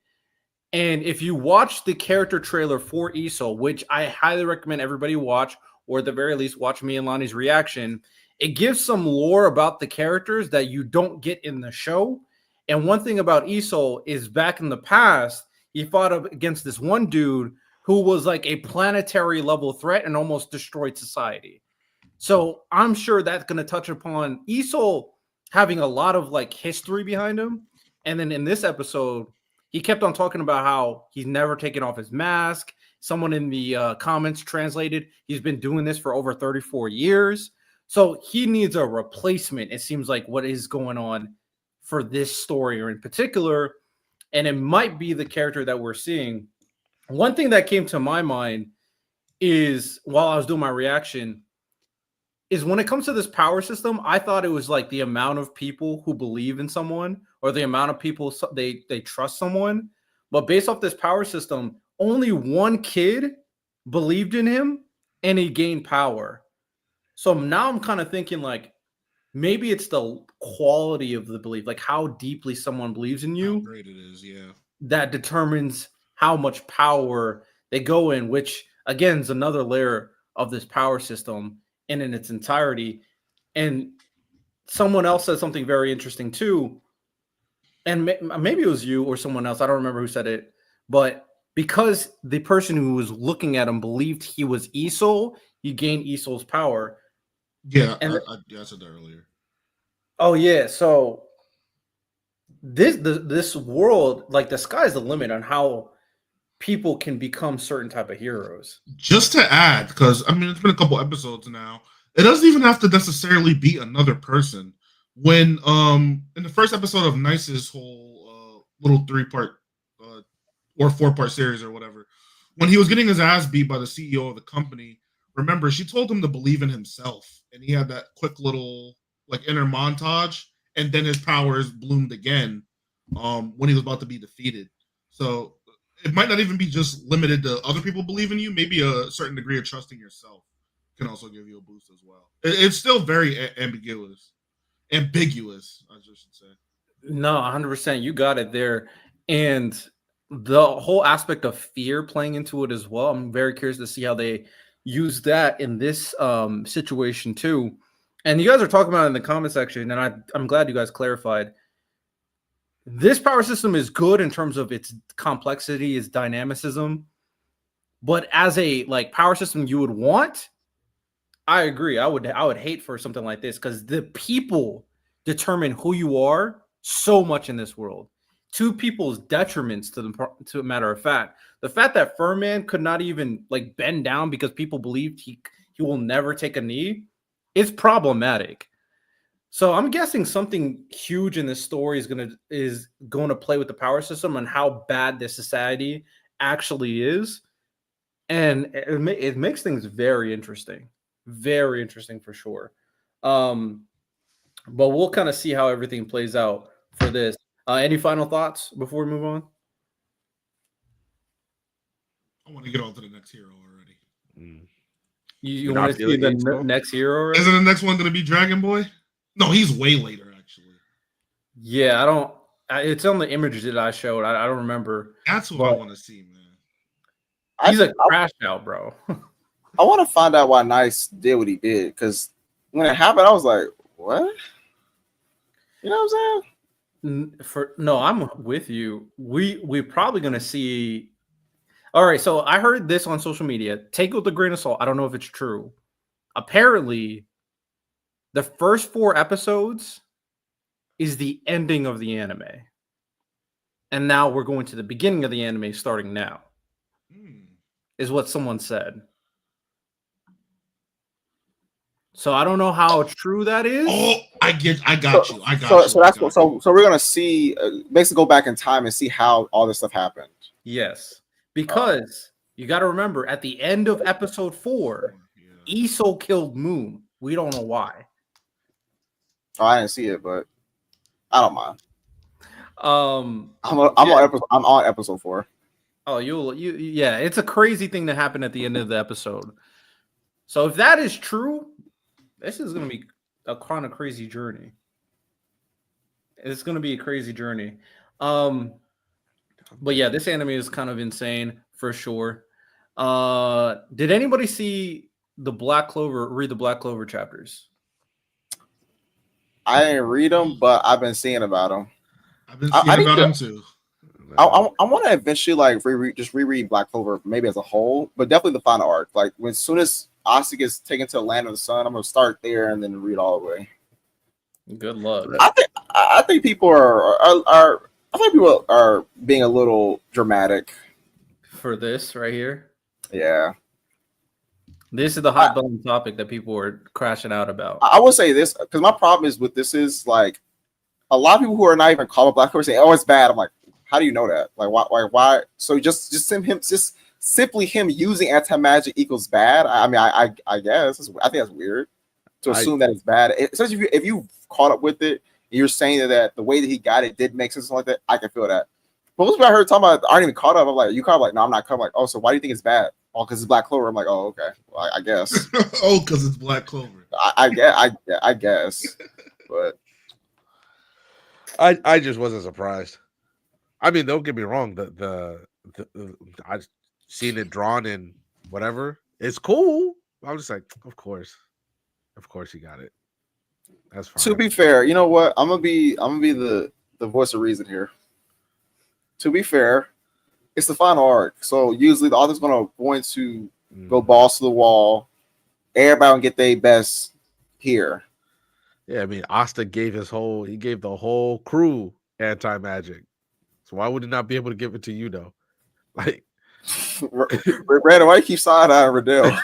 And if you watch the character trailer for E-Soul, which I highly recommend everybody watch, or at the very least watch me and Lonnie's reaction, it gives some lore about the characters that you don't get in the show. And one thing about E-Soul is back in the past, he fought up against this one dude who was like a planetary level threat and almost destroyed society. So I'm sure that's going to touch upon E-Soul having a lot of like history behind him. And then in this episode, he kept on talking about how he's never taken off his mask. Someone in the comments translated, he's been doing this for over 34 years. So he needs a replacement. It seems like what is going on for this story or in particular. And it might be the character that we're seeing. One thing that came to my mind is while I was doing my reaction is when it comes to this power system, I thought it was like the amount of people who believe in someone or the amount of people they trust someone. But based off this power system, only one kid believed in him and he gained power. So now I'm kind of thinking like maybe it's the quality of the belief, like how deeply someone believes in you. How great it is, yeah. That determines how much power they go in, which again is another layer of this power system and in its entirety. And someone else said something very interesting too. And maybe it was you or someone else. I don't remember who said it, but because the person who was looking at him believed he was E-Soul, he gained E-Soul's power. Yeah, I said that earlier. Oh yeah, so this world, like the sky's the limit on how people can become certain type of heroes. Just to add, because I mean it's been a couple episodes now, it doesn't even have to necessarily be another person. When in the first episode of Nice's whole little 3-part or 4-part series or whatever, when he was getting his ass beat by the CEO of the company, remember she told him to believe in himself, and he had that quick little like inner montage, and then his powers bloomed again when he was about to be defeated. So it might not even be just limited to other people believe in you. Maybe a certain degree of trusting yourself can also give you a boost as well. It's still very ambiguous, I should say. No, 100%. You got it there. And the whole aspect of fear playing into it as well. I'm very curious to see how they use that in this situation too. And you guys are talking about it in the comment section, and I'm glad you guys clarified. This power system is good in terms of its complexity, its dynamicism, but as a like power system you would want, I agree. I would hate for something like this because the people determine who you are so much in this world. To people's detriments, to a matter of fact. The fact that Furman could not even like bend down because people believed he will never take a knee is problematic. So I'm guessing something huge in this story is going to play with the power system and how bad this society actually is, and it makes things very interesting for sure. But we'll kind of see how everything plays out for this. Any final thoughts before we move on? I want to get on to the next hero already. You want to see the next hero already? Isn't the next one going to be Dragon Boy? No, he's way later, actually. Yeah, it's on the images that I showed. I don't remember. That's what I want to see, man. He's a crash out, bro. I want to find out why Nice did what he did, because when it happened, I was like, what? You know what I'm saying? No, I'm with you. We're probably going to see. All right, so I heard this on social media. Take it with a grain of salt. I don't know if it's true. Apparently, the first 4 episodes is the ending of the anime. And now we're going to the beginning of the anime starting now. Is what someone said. So I don't know how true that is. Oh, I got you. So that's what. So we're gonna see. Basically, go back in time and see how all this stuff happened. Yes, because you got to remember at the end of episode 4, Iso killed Moon. We don't know why. Oh, I didn't see it, but I don't mind. I'm on episode 4. Oh, yeah, it's a crazy thing that happened at the end of the episode. So if that is true, this is going to be a kind of crazy journey. It's going to be a crazy journey. But yeah, this anime is kind of insane for sure. Did anybody see read the Black Clover chapters? I didn't read them, but I've been seeing about them. I've been seeing about them too. I want to eventually like reread Black Clover, maybe as a whole, but definitely the final arc. Like as soon as Asuka gets taken to the land of the sun, I'm gonna start there and then read all the way. Good luck. I think people are being a little dramatic for this right here. Yeah, this is the hot button topic that people were crashing out about. I will say this because my problem is with this is like a lot of people who are not even called Black Clover say, "Oh, it's bad." I'm like, how do you know that? Like, why? So just simply him using anti-magic equals bad. I mean, I guess I think that's weird to assume that it's bad. Especially if you caught up with it, and you're saying that the way that he got it did make sense like that. I can feel that. But most people I heard talking about aren't even caught up. I'm like, you caught up? Like, no, I'm not caught up. Like, oh, so why do you think it's bad? Oh, because it's Black Clover. I'm like, oh, okay. Well, I guess. Oh, because it's Black Clover. I guess. But I just wasn't surprised. I mean, don't get me wrong. The I've seen it drawn in whatever. It's cool. I'm just like, of course he got it. That's fine. To be fair, you know what? I'm gonna be the voice of reason here. To be fair, it's the final arc, so usually the author's going to go balls to the wall. Everybody will get their best here. Yeah, I mean, Asta gave the whole crew anti-magic. So why would he not be able to give it to you though? Like, Brandon, why you keep side-eyeing Riddell?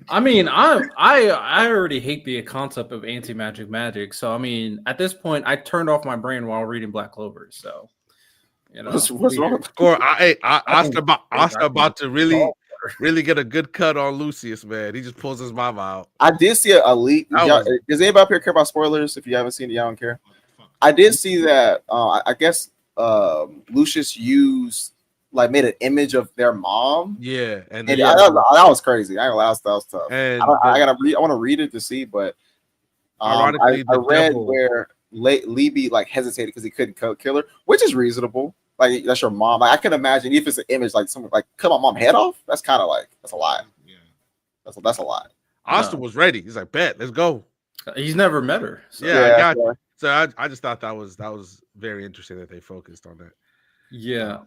I mean, I already hate the concept of anti-magic. So I mean, at this point, I turned off my brain while reading Black Clover. So you know, what's wrong? Or Asta about to really get a good cut on Lucius, man. He just pulls his mama out. I did see a leak. Does anybody up here care about spoilers? If you haven't seen it, y'all don't care. I did see that. I guess Lucius used made an image of their mom. Yeah, and that was crazy. I ain't gonna lie, that was tough. And I want to read it to see, but ironically, I read devil, where Libby hesitated because he couldn't kill her, which is reasonable. Like that's your mom. Like I can imagine if it's an image like someone cut my mom head off. That's kind of that's a lot. Yeah. That's a lot. Austin was ready. He's like, bet, let's go. He's never met her. So. Yeah, I got you. So I just thought that was very interesting that they focused on that. Yeah.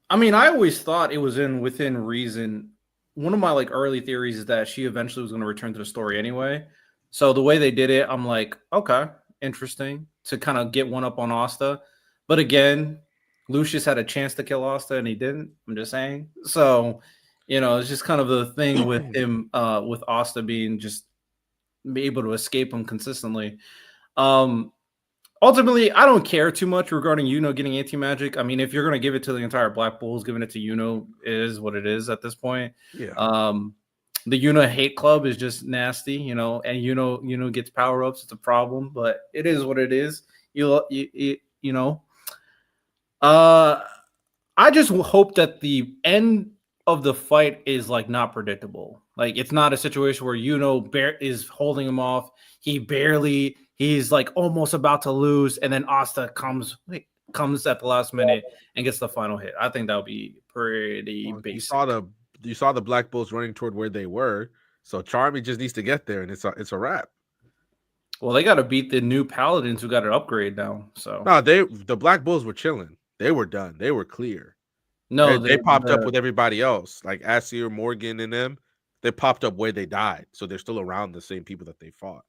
I mean, I always thought it was within reason. One of my early theories is that she eventually was going to return to the story anyway. So the way they did it, I'm like, okay, interesting to kind of get one up on Asta. But again, Lucius had a chance to kill Asta and he didn't. I'm just saying. So, it's just kind of the thing with him, with Asta being just able to escape him consistently. Ultimately, I don't care too much regarding getting anti-magic. I mean, if you're going to give it to the entire Black Bulls, giving it to is what it is at this point. Yeah. The hate club is just nasty, and gets power-ups. It's a problem, but it is what it is. I just hope that the end of the fight is not predictable. It's not a situation where is holding him off. He's almost about to lose, and then Asta comes at the last minute and gets the final hit. I think that would be pretty basic. You saw the Black Bulls running toward where they were, so Charmy just needs to get there, and it's a wrap. Well, they got to beat the new Paladins who got an upgrade now. So no, the Black Bulls were chilling. They were done. They were clear. No, they popped up with everybody else, like Asir, Morgan, and them. They popped up where they died, so they're still around the same people that they fought.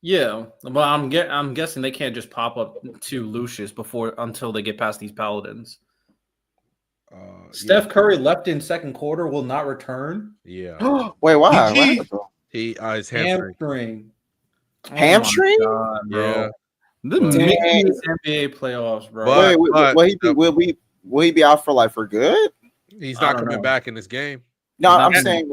Yeah, but I'm guessing they can't just pop up to Lucius until they get past these Paladins. Steph Curry left in second quarter, will not return. Yeah. Wait, why? He his hamstring. Hamstring? God, bro. Yeah. The NBA playoffs, bro. Will he be out for good? He's not coming back in this game. No, I'm saying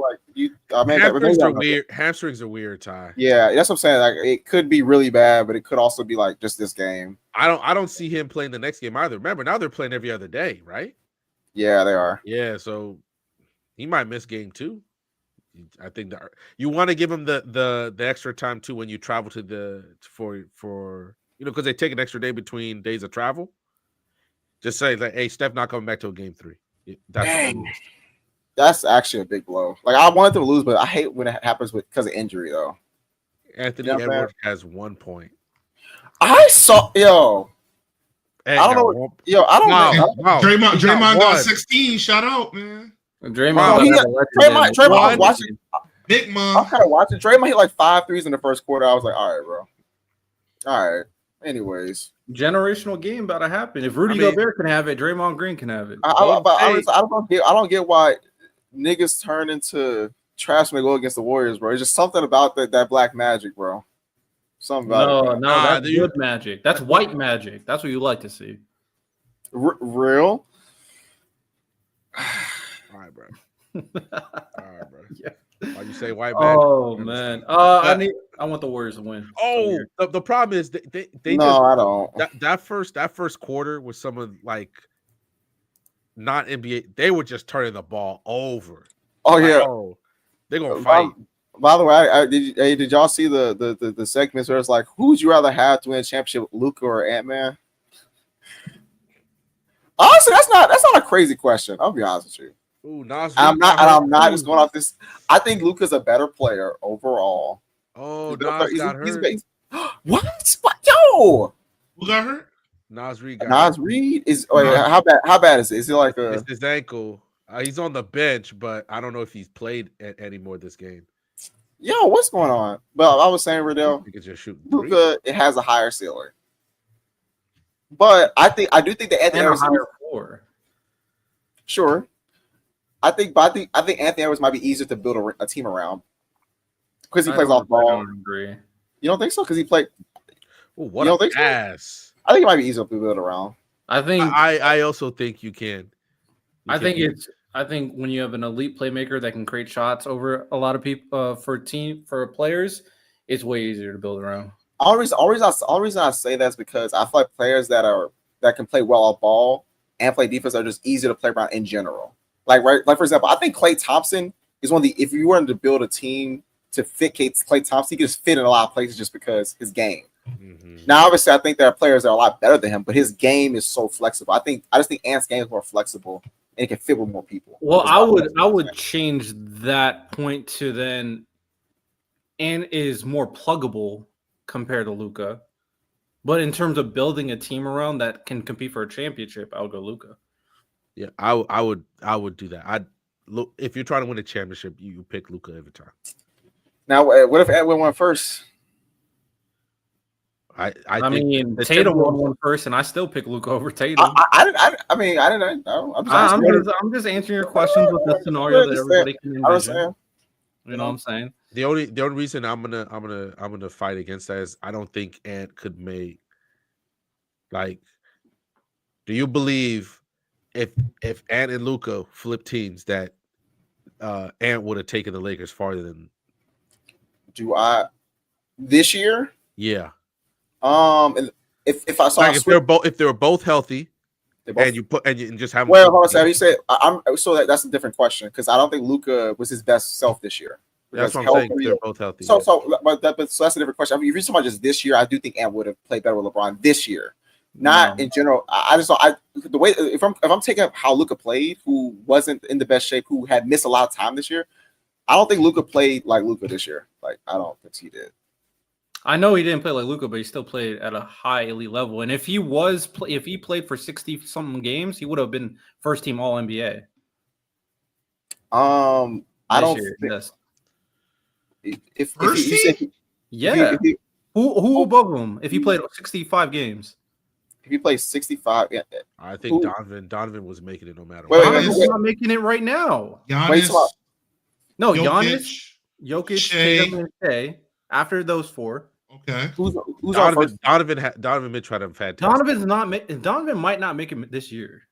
hamstrings are weird. Hamstrings are weird, Ty. Yeah, that's what I'm saying. It could be really bad, but it could also be just this game. I don't see him playing the next game either. Remember, now they're playing every other day, right? Yeah, they are. Yeah, so he might miss game 2. I think that you want to give him the extra time too when you travel to for because they take an extra day between days of travel. Just say hey, Steph not coming back till game 3. That's actually a big blow. I wanted them to lose, but I hate when it happens because of injury, though. Anthony Edwards has 1 point. I saw, Hey, I don't know. I don't know. Draymond got 16. Shout out, man. Draymond was watching. Big man. I'm kind of watching. Draymond hit 5 threes in the first quarter. I was like, all right, bro. All right. Anyways, generational game about to happen. If Rudy Gobert can have it, Draymond Green can have it. I don't get why niggas turn into trash when they go against the Warriors, bro. It's just something about that black magic, bro. Something about it. No, that's good magic. That's white magic. That's what you like to see. Real? All right, bro. Yeah. Why you say white magic? Oh man. I want the Warriors to win. Oh, the problem is they I don't. That first quarter was some of not NBA. They were just turning the ball over. Oh yeah. They're gonna fight. By the way, did y'all see the segments where it's who would you rather have to win a championship, Luka or Ant-Man? Honestly, that's not a crazy question. I'll be honest with you. Ooh, I'm not just going off this. I think Luka's a better player overall. Oh, Nas got hurt. What? Yo, who got hurt? Nas Reed. Is how bad is it? Is it It's his ankle? He's on the bench, but I don't know if he's played anymore this game. Yo, what's going on? Well, I was saying, Riddell, Luka, it has a higher ceiling, but I do think that Anthony Edwards higher floor. Sure, I think Anthony Edwards might be easier to build a team around because he plays off ball. I don't agree. You don't think so? Because he played. Ooh, what a pass! I think it might be easier to build around. I think. I also think you can. I think when you have an elite playmaker that can create shots over a lot of people for players, it's way easier to build around. All reason I say that is because I feel like players that are that can play well off ball and play defense are just easier to play around in general. Like for example, I think Klay Thompson is one of the, if you wanted to build a team to fit Klay Thompson, he can just fit in a lot of places just because his game. Mm-hmm. Now, obviously, I think there are players that are a lot better than him, but his game is so flexible. I just think Ant's game is more flexible and it can fit with more people. Well, I would change that point to then Ant is more pluggable compared to Luka. But in terms of building a team around that can compete for a championship, I'll go Luka. Yeah, I would do that. I'd look, if you're trying to win a championship, you pick Luka every time. Now, what if Ant went first? I mean, Tatum won one first, and I still pick Luka over Tatum. I'm just answering your questions with the scenario that everybody can envision. You know what I'm saying? The only reason I'm gonna fight against that is I don't think Ant could make, like, do you believe if Ant and Luka flip teams that Ant would have taken the Lakers farther than? Do I this year? Yeah. If I saw like if they were both healthy, and you just have hold on a second. You said that's a different question because I don't think Luka was his best self this year. That's what I'm saying. They're both healthy. So that's a different question. I mean, if you're talking about just this year, I do think Ant would have played better with LeBron this year. Not in general. The way if I'm taking up how Luka played, who wasn't in the best shape, who had missed a lot of time this year, I don't think Luka played like Luka this year. Like I don't think he did. I know he didn't play like Luka, but he still played at a high elite level. And if he played for 60-something games, he would have been first team All NBA. I don't think. Yes. If you said, yeah. Who above him? If he played 65 games. If he plays 65, yeah. I think Donovan was making it no matter what. He's not making it right now. Giannis. No, Giannis, Jokic, Tatum, and Shea. After those four. Okay. Who's Donovan Mitchell had a fantastic. Donovan might not make it this year.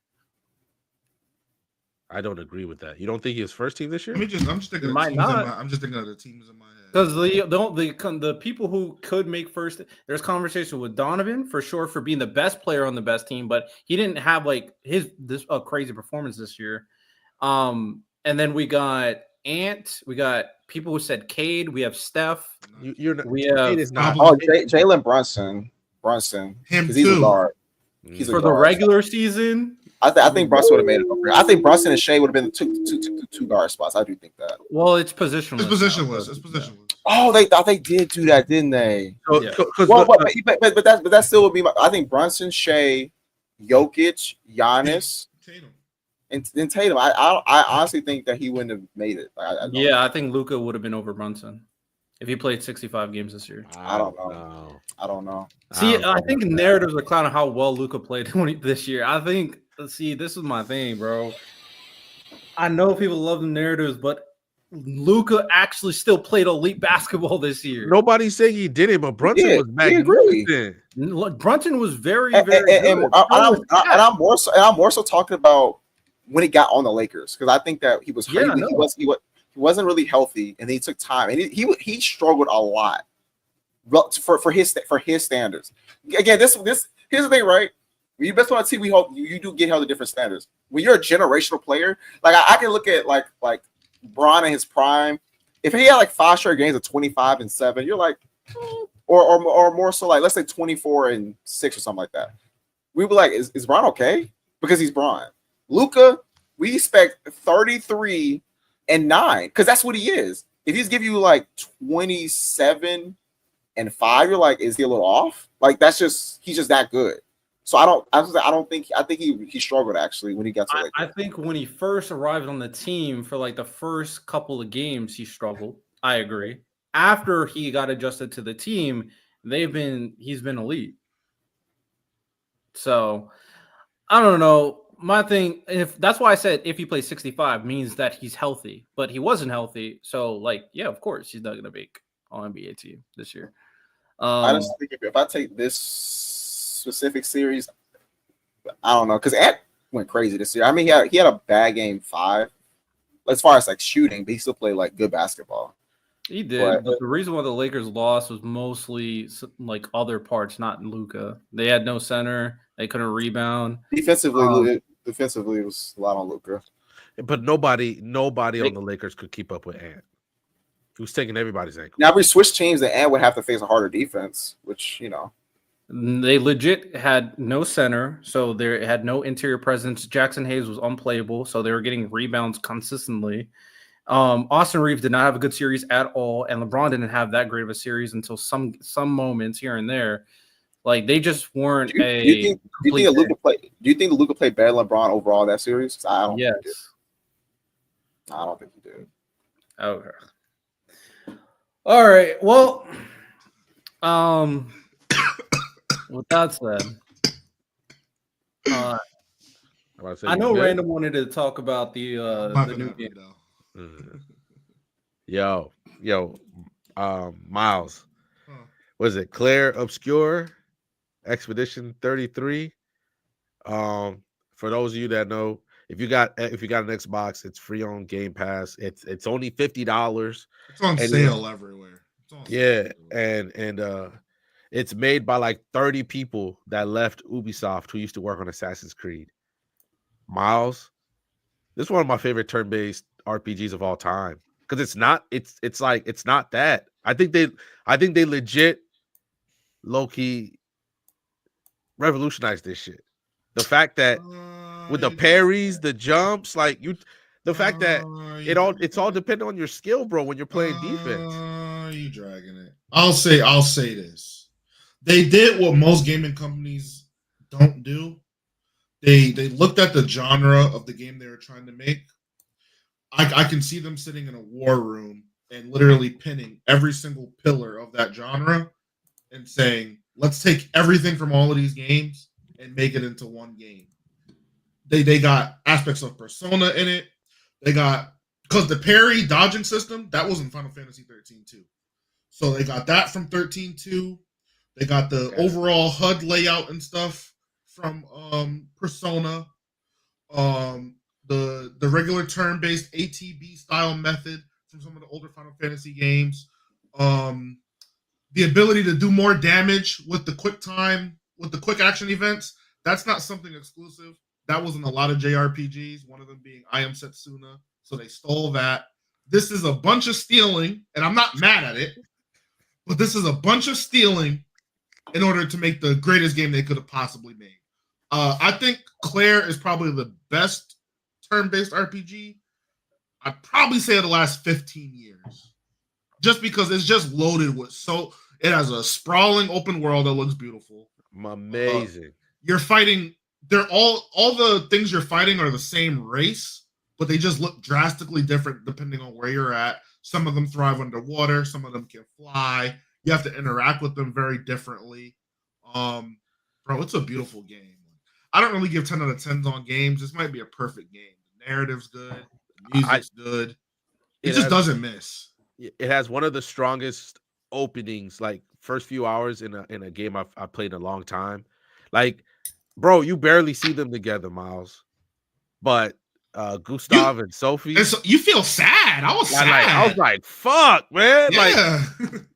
I don't agree with that. You don't think he was first team this year? I'm just thinking. I'm just thinking of the teams in my head. Because the people who could make first, there's conversation with Donovan for sure for being the best player on the best team, but he didn't have like this crazy performance this year. And then we got Ant, we got people who said Cade, we have Steph. Jalen Brunson, him too. He's a guard. For the regular season. I think Brunson would have made it over. I think Brunson and Shea would have been the two guard spots. I do think that. Well, it's positionless. It's positionless. Oh, they thought they did do that, didn't they? Yeah. But that still would be. I think Brunson, Shea, Jokic, Giannis, Tatum, and Tatum. I honestly think that he wouldn't have made it. I think Luka would have been over Brunson if he played 65 games this year. I don't know. See, I think narratives are clowning how well Luka played this year. I think. See, this is my thing, bro. I know people love the narratives, but Luka actually still played elite basketball this year. Nobody's saying he didn't, but Brunson was magnificent. Brunson was very, very good. And I'm more so talking about when he got on the Lakers because I think that he was he wasn't really healthy, and he took time, and he struggled a lot for his standards. Again, this here's the thing, right? When you best on a team, we hope you do get held to different standards. When you're a generational player, like I can look at like Bron in his prime. If he had like 5 straight games of 25 and 7, you're like, or more so like let's say 24 and 6 or something like that. We were like, is Bron okay? Because he's Bron. Luka, we expect 33 and 9 because that's what he is. If he's give you like 27 and 5, you're like, is he a little off? Like he's just that good. So I think he struggled actually when he got to Lakers. I think when he first arrived on the team for like the first couple of games, he struggled. I agree. After he got adjusted to the team, he's been elite. So I don't know. My thing, that's why I said if he plays 65 means that he's healthy, but he wasn't healthy. So like, yeah, of course he's not gonna make All NBA team this year. I just think if I take this specific series, I don't know because Ant went crazy this year. I mean, he had a bad game 5 as far as like shooting, but he still played like good basketball. He did, but the reason why the Lakers lost was mostly like other parts, not Luka. They had no center. They couldn't rebound. Defensively, it was a lot on Luka. But nobody on the Lakers could keep up with Ant. He was taking everybody's ankle. Now, if we switch teams, the Ant would have to face a harder defense, which, you know. They legit had no center, so they had no interior presence. Jackson Hayes was unplayable, so they were getting rebounds consistently. Austin Reeves did not have a good series at all, and LeBron didn't have that great of a series until some moments here and there. Like they just weren't Do you think Luka played better than LeBron overall that series? I don't think he did. I don't think he did. Okay. All right. Well, with that said, I know Random wanted to talk about the new game. Yo, Miles. Was it Claire Obscure Expedition 33? For those of you that know, if you got an Xbox, it's free on Game Pass. It's only $50. It's on sale everywhere. And it's made by like 30 people that left Ubisoft who used to work on Assassin's Creed. Miles, this is one of my favorite turn-based RPGs of all time because it's not that. I think they legit low-key revolutionized this shit. The fact that with the parries, the jumps, the fact that it's all dependent on your skill, bro, when you're playing defense. You dragging it. I'll say this. They did what most gaming companies don't do. They looked at the genre of the game they were trying to make. I can see them sitting in a war room and literally pinning every single pillar of that genre and saying, let's take everything from all of these games and make it into one game. They got aspects of Persona in it. They got, because the parry dodging system, that was in Final Fantasy 13 too. So they got that from 13-2. They got the overall HUD layout and stuff from Persona. The regular turn-based ATB style method from some of the older Final Fantasy games. The ability to do more damage with the quick action events. That's not something exclusive. That was in a lot of JRPGs, one of them being I Am Setsuna. So they stole that. This is a bunch of stealing, and I'm not mad at it, but this is a bunch of stealing in order to make the greatest game they could have possibly made. I think Claire is probably the best turn-based RPG. I'd probably say of the last 15 years. Just because it's just loaded with it has a sprawling open world that looks beautiful. Amazing. You're fighting, they're all the things you're fighting are the same race, but they just look drastically different depending on where you're at. Some of them thrive underwater, some of them can fly. You have to interact with them very differently. Bro, it's a beautiful game. I don't really give 10 out of 10s on games. This might be a perfect game. The narrative's good. The music's good. It just doesn't miss. It has one of the strongest openings, like first few hours in a game I've played in a long time. Like, bro, you barely see them together, Miles. But Gustav and Sophie. And so you feel sad. I was sad. I was like, fuck, man. Yeah.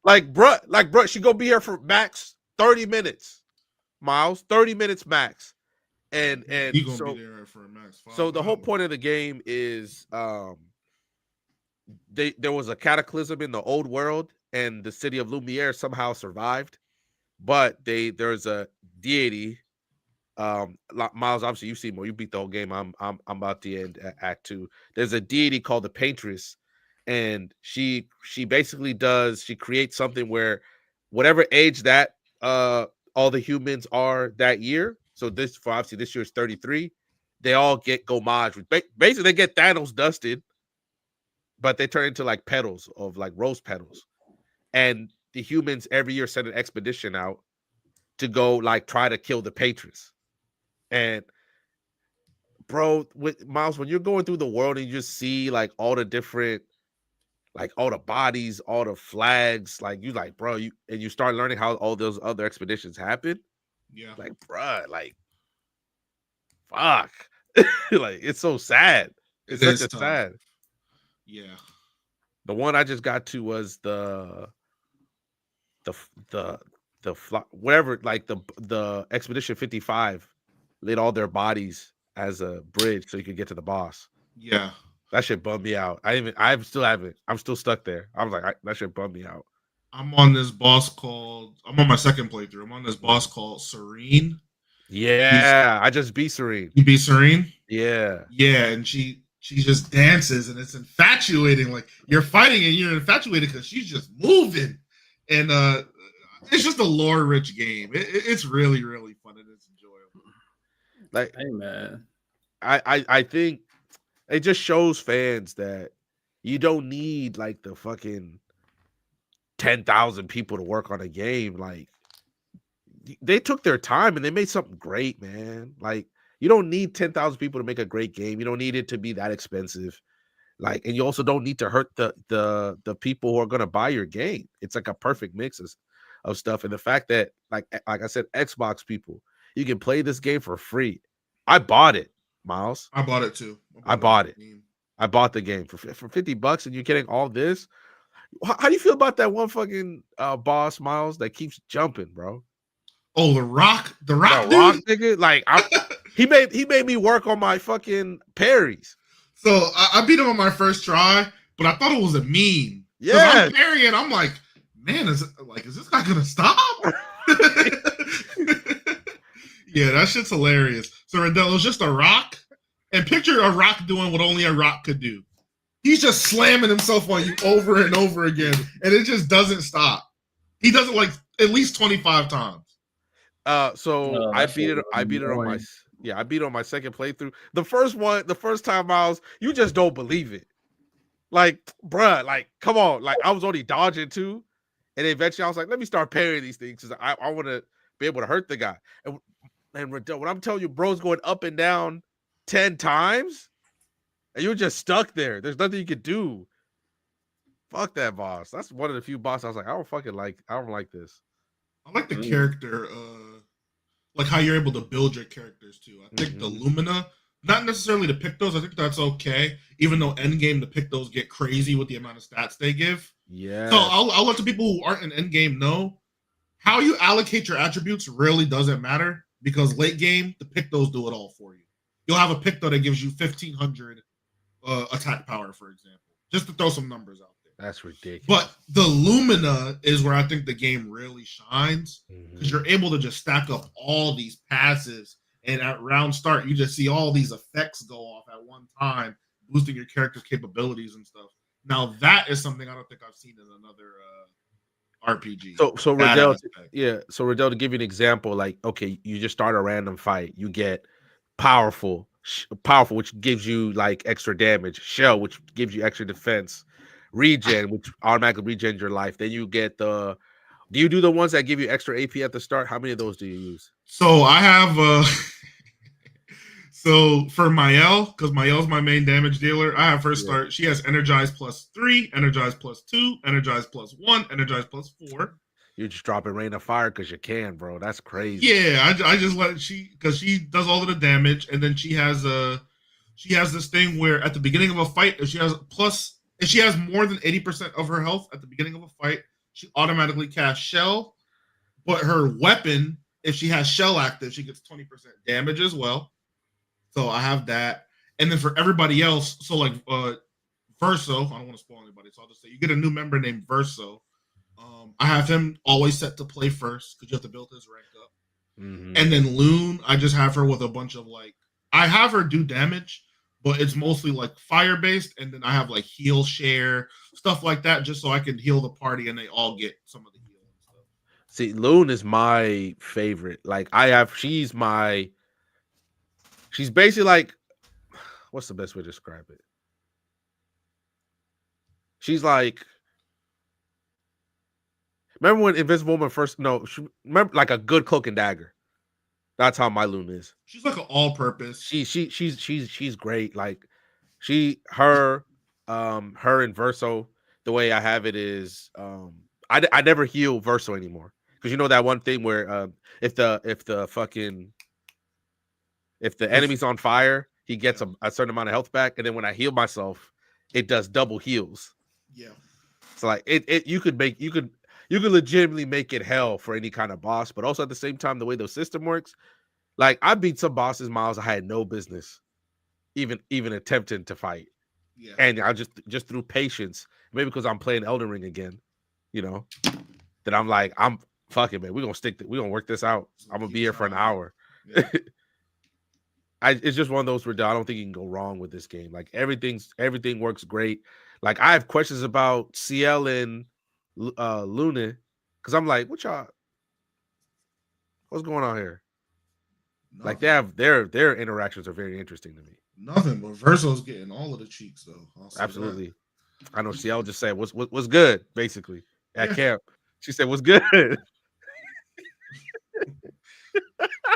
Like, bro, she gonna be here for max 30 minutes. Miles, 30 minutes max. And you gonna be there for a max 5 so the hours. whole point of the game is there was a cataclysm in the old world and the city of Lumiere somehow survived, but there's a deity. Miles, obviously you've seen more. You beat the whole game. I'm about to end Act 2. There's a deity called the Paintress, and she basically she creates something where whatever age that all the humans are that year. So this year is 33. They all get gomage. Basically, they get Thanos dusted, but they turn into like petals of like rose petals. And the humans every year send an expedition out to go like try to kill the Patriots. And bro, with Miles, when you're going through the world and you just see like all the different, like all the bodies, all the flags, like you like, bro, you start learning how all those other expeditions happen. Yeah. Like, bruh, like, fuck. Like, it's so sad. It's such a sad. Yeah. The one I just got to was whatever, like the Expedition 55 laid all their bodies as a bridge so you could get to the boss. Yeah. That shit bummed me out. I'm still stuck there. I was like, that shit bummed me out. I'm on this boss called. I'm on my second playthrough. I'm on this boss called Serene. Yeah, I just beat Serene. You beat Serene? Yeah. Yeah, and she just dances and it's infatuating. Like you're fighting and you're infatuated because she's just moving. And it's just a lore rich game. It's really, really fun and it's enjoyable. Like, Hey man. I think it just shows fans that you don't need like the fucking 10,000 people to work on a game. Like, they took their time and they made something great, man. Like, you don't need 10,000 people to make a great game. You don't need it to be that expensive. Like, and you also don't need to hurt the people who are gonna buy your game. It's like a perfect mix of stuff. And the fact that, like I said, Xbox people, you can play this game for free. I bought it, Miles. I bought it too. I bought it. I bought the game for $50, and you're getting all this. How do you feel about that one fucking boss, Miles, that keeps jumping, bro? Oh, the Rock, the Rock nigga. Like, he made me work on my fucking parries. So I beat him on my first try, but I thought it was a meme. Yeah, I'm parrying. I'm like, man, is this guy gonna stop? Yeah, that shit's hilarious. So Rendell, it was just a rock, and picture a rock doing what only a rock could do. He's just slamming himself on you over and over again, and it just doesn't stop. He does it like at least 25 times. So I beat it on my I beat it on my second playthrough. The first time, Miles, you just don't believe it. Like, bruh, like, come on. Like, I was only dodging too. And eventually I was like, let me start parrying these things because I want to be able to hurt the guy. And when I'm telling you, bro's going up and down 10 times, and you're just stuck there. There's nothing you could do. Fuck that boss. That's one of the few bosses I was like, I don't like this. I like the character, like how you're able to build your characters too. I think the Lumina, not necessarily to pick those, I think that's okay. Even though endgame to pick those get crazy with the amount of stats they give. Yeah. So I'll let the people who aren't in endgame know how you allocate your attributes really doesn't matter because late game, the pick those do it all for you. You'll have a pick though that gives you 1,500 attack power, for example, just to throw some numbers out there. That's ridiculous. But the Lumina is where I think the game really shines because you're able to just stack up all these passes, and at round start, you just see all these effects go off at one time, boosting your character's capabilities and stuff. Now that is something I don't think I've seen in another RPG. So Riddell, to give you an example, like, okay, you just start a random fight, you get powerful, which gives you like extra damage, shell, which gives you extra defense, regen, which automatically regens your life. Then you get do you do the ones that give you extra AP at the start? How many of those do you use? So I have so for Mael, because Mael's my main damage dealer, I have her start. She has Energize +3, Energize +2, Energize +1, Energize +4. You're just dropping Rain of Fire because you can, bro. That's crazy. Yeah, I just let because she does all of the damage, and then she has this thing where at the beginning of a fight, if she has more than 80% of her health at the beginning of a fight, she automatically casts Shell. But her weapon, if she has Shell active, she gets 20% damage as well. So I have that. And then for everybody else, so like Verso, I don't want to spoil anybody, so I'll just say you get a new member named Verso. I have him always set to play first because you have to build his rank up. And then Loon, I just have her with a bunch of I have her do damage, but it's mostly like fire based. And then I have like heal share, stuff like that, just so I can heal the party and they all get some of the healing stuff. See, Loon is my favorite. Like, she's basically like, what's the best way to describe it? She's like, remember when Invisible Woman first? No, remember like a good cloak and dagger. That's how my Loon is. She's like an all-purpose. She's great. Like, her and Verso. The way I have it is, I never heal Verso anymore because you know that one thing where if the enemy's on fire, he gets a certain amount of health back, and then when I heal myself, it does double heals. Yeah. It's like you could legitimately make it hell for any kind of boss, but also at the same time, the way the system works, like I beat some bosses, Miles, I had no business even attempting to fight. Yeah. And I just through patience, maybe because I'm playing Elden Ring again, that I'm like, I'm fucking man, we're gonna work this out. I'm gonna be here for an hour. Yeah. It's just one of those where I don't think you can go wrong with this game. Like everything works great. Like I have questions about CL and Luna, because I'm like, what's going on here? Nothing. Like they have their interactions are very interesting to me. Nothing, but Verso's getting all of the cheeks though. Absolutely. That. I know CL just said what's good, basically, at camp. She said, what's good?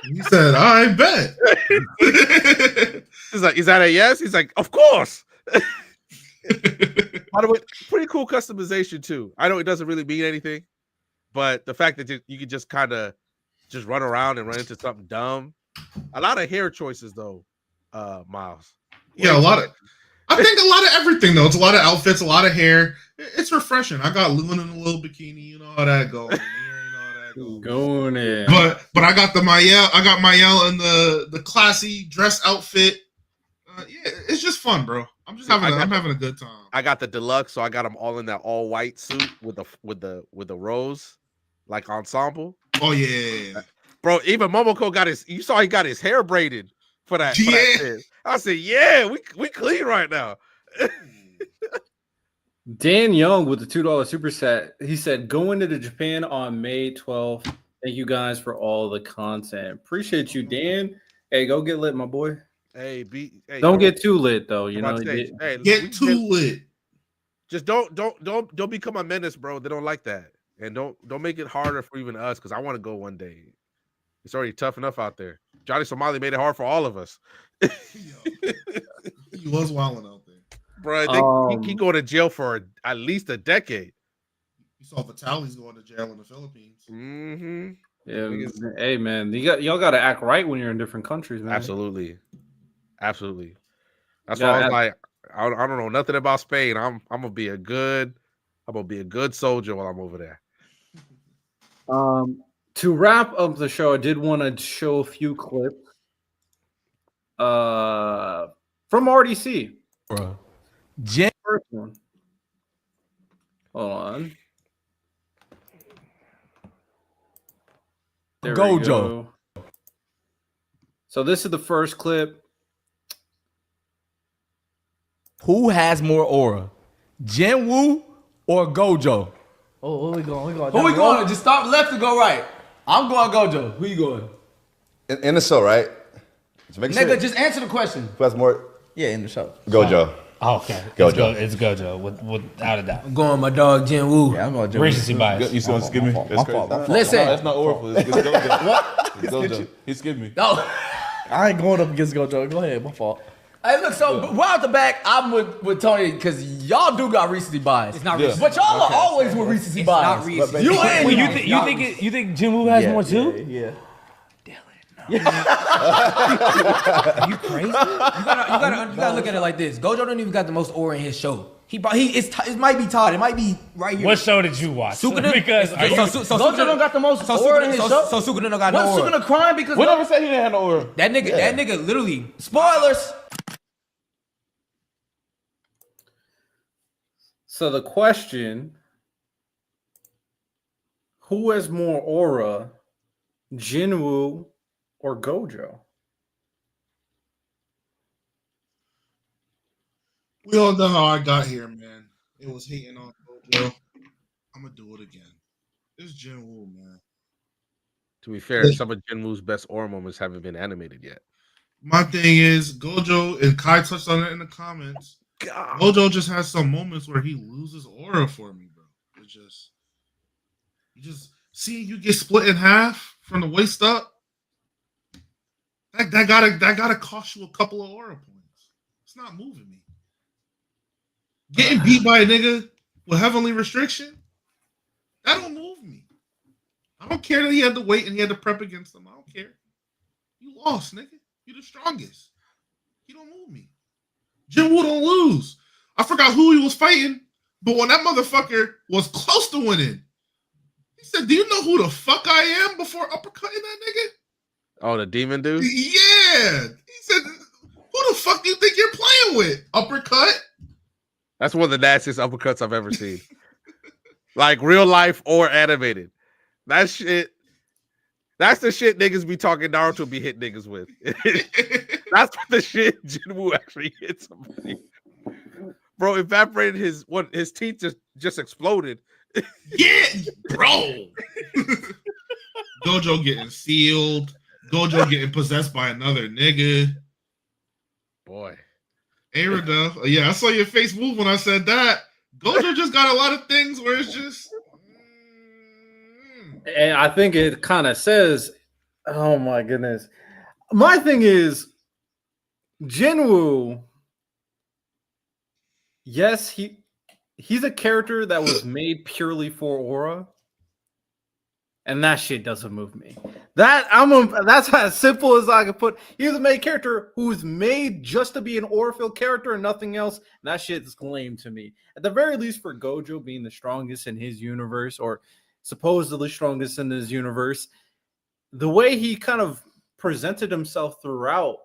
He said, I bet. He's like, is that a yes? He's like, of course. By the way, pretty cool customization too. I know it doesn't really mean anything, but the fact that you could just kind of just run around and run into something dumb. A lot of hair choices though, Miles. Yeah, I think a lot of everything though. It's a lot of outfits, a lot of hair. It's refreshing. I got Luna in a little bikini. You know how that goes. Going in. But I got Mayel. I got Mayel in the classy dress outfit. Yeah, it's just fun, bro. I'm having a good time. I got the deluxe, so I got them all in that all white suit with the rose like ensemble. Oh yeah. Bro, even Momoko he got his hair braided for that. Yeah. For that I said, yeah, we clean right now. Dan Young with the $2 super set. He said, going to Japan on May 12th. Thank you guys for all the content. Appreciate you, Dan. Hey, go get lit, my boy. Hey, don't get too lit though. You know, get too lit. Just don't become a menace, bro. They don't like that, and don't make it harder for even us because I want to go one day. It's already tough enough out there. Johnny Somali made it hard for all of us. He was wilding out there. Bro, he going to jail for at least a decade. You saw Vitaly's going to jail in the Philippines. Mm-hmm. Yeah, hey man, y'all got to act right when you're in different countries, man. Absolutely. That's why I was like, I don't know nothing about Spain. I'm gonna be a good soldier while I'm over there. To wrap up the show, I did want to show a few clips from RDC. Bro. First one. Hold on. There Gojo. we go. So this is the first clip. Who has more aura, Jinwoo or Gojo? Oh, who we going? Who we going? Just start left and go right. I'm going Gojo. Who you going? In the show, right? Nigga, just answer the question. Who has more? Yeah, in the show. Gojo. Oh, okay. Gojo. It's Gojo, without a doubt. I'm going my dog Jinwoo. Yeah, I'm going to Recency bias. You still skip me? That's crazy. Listen. No, that's not Oracle. It's Gojo. What? It's Gojo. He skipped me. No. I ain't going up against Gojo. Go ahead, my fault. Hey, look, so right out the back, I'm with Tony because y'all do got recency bias. It's not recency. But y'all are always with recency bias. Not recency. You and You think Jinwoo has more too? Yeah. Are you crazy? You gotta look at it like this. Gojo don't even got the most aura in his show. It might be Todd. It might be right here. What show did you watch? Sukuna, Because Gojo don't got the most aura in his show. So Sukuna don't got no aura. Sukuna crying because We never said he didn't have no aura. That nigga literally. Spoilers. So the question, who has more aura, Jinwoo or Gojo? We all know how I got here, man. It was hating on Gojo. I'm gonna do it again. It's Jinwoo, man. To be fair, some of Jinwoo's best aura moments haven't been animated yet. My thing is Gojo, and Kai touched on it in the comments. God. Gojo just has some moments where he loses aura for me, bro. It's just you just see you get split in half from the waist up. That gotta cost you a couple of aura points. It's not moving me. Getting beat by a nigga with heavenly restriction, that don't move me. I don't care that he had to wait and he had to prep against them. I don't care. You lost, nigga. You're the strongest. You don't move me. Jinwoo don't lose. I forgot who he was fighting, But when that motherfucker was close to winning, he said, "Do you know who the fuck I am?" Before uppercutting that nigga. Oh, the demon dude. Yeah, he said, "Who the fuck do you think you're playing with?" Uppercut. That's one of the nastiest uppercuts I've ever seen. Like real life or animated. That shit. That's the shit niggas be talking Naruto be hit niggas with. That's the shit Jinwoo actually hit somebody. Bro, evaporated his teeth just exploded. Yeah, bro. Gojo getting sealed. Gojo getting possessed by another nigga. Boy. Hey, Riddell. Yeah, I saw your face move when I said that. Gojo just got a lot of things where it's just. And I think it kind of says, oh my goodness. My thing is, Jinwoo, yes, he's a character that was made purely for aura. And that shit doesn't move me. That's as simple as I can put. He's a main character who was made just to be an aura-filled character and nothing else. And that shit is lame to me. At the very least, for Gojo being the strongest in his universe, or supposedly strongest in his universe, the way he kind of presented himself throughout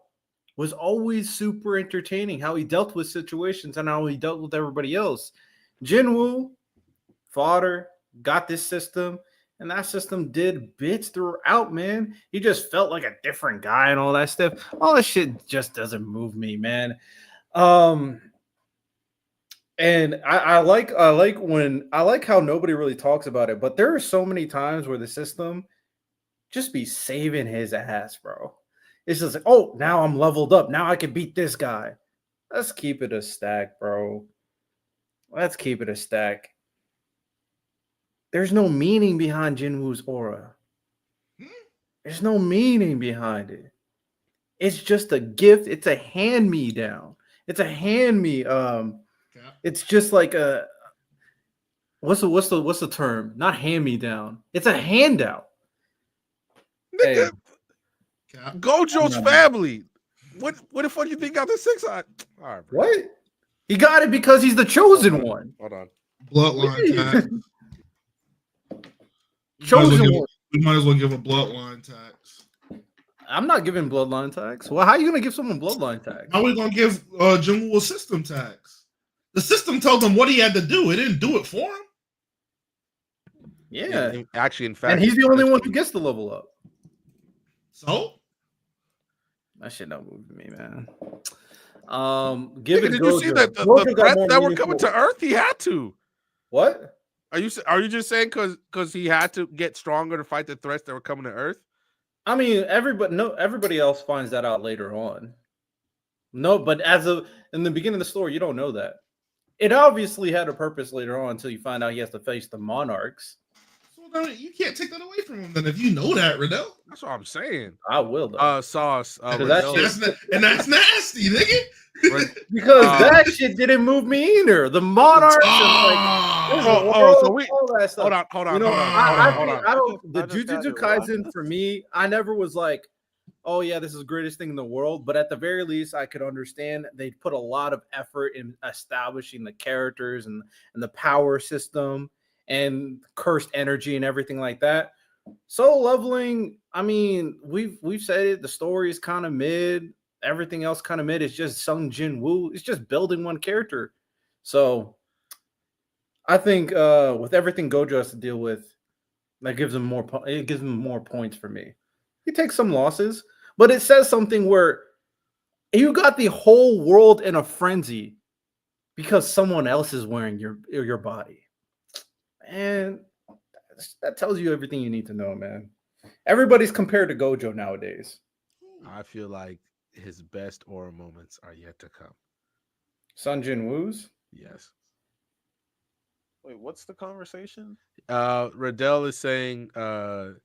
was always super entertaining. How he dealt with situations and how he dealt with everybody else. Jinwoo, fodder, got this system. And that system did bits throughout, man. He just felt like a different guy and all that stuff. All that shit just doesn't move me, man. And I like how nobody really talks about it, but there are so many times where the system just be saving his ass, bro. It's just like, oh, now I'm leveled up. Now I can beat this guy. Let's keep it a stack, bro. Let's keep it a stack. There's no meaning behind Jinwoo's aura. There's no meaning behind it. It's just a gift. It's a hand-me-down. It's a hand-me. It's just like a what's the term? Not hand-me-down. It's a handout. Hey. Gojo's family. What the fuck you think got the 6 eye? All right, bro. What? He got it because he's the chosen one. Hold on. Bloodline tax. We might as well give a bloodline tax. I'm not giving bloodline tax. Well, how are you gonna give someone bloodline tax? How are we gonna give Jinwoo a system tax? The system told him what he had to do. It didn't do it for him. Yeah. Actually, in fact, and he's the only one who gets to level up. So that shit don't move me, man. Given did you see that the threats that were coming to Earth? He had to. What? Are you just saying because he had to get stronger to fight the threats that were coming to Earth? I mean, everybody else finds that out later on. No, but in the beginning of the story, you don't know that. It obviously had a purpose later on until you find out he has to face the monarchs. So you can't take that away from him. Then if you know that, Riddell, that's what I'm saying. I will. Though. Sauce. That's nasty, nigga. Because that shit didn't move me either. The monarchs all that stuff. Hold on. You know, I don't. The Jujutsu Kaisen for me, I never was like, oh yeah, this is the greatest thing in the world. But at the very least, I could understand they put a lot of effort in establishing the characters and the power system and cursed energy and everything like that. Solo leveling, I mean, we've said it. The story is kind of mid. Everything else kind of mid. It's just Sung Jinwoo. It's just building one character. So I think with everything Gojo has to deal with, that gives him more. It gives him more points for me. He takes some losses, but it says something where you got the whole world in a frenzy because someone else is wearing your body, and that tells you everything you need to know, man. Everybody's compared to Gojo nowadays. I feel like his best aura moments are yet to come. Sung Jinwoo's? Yes. Wait, what's the conversation? Riddell is saying Gojo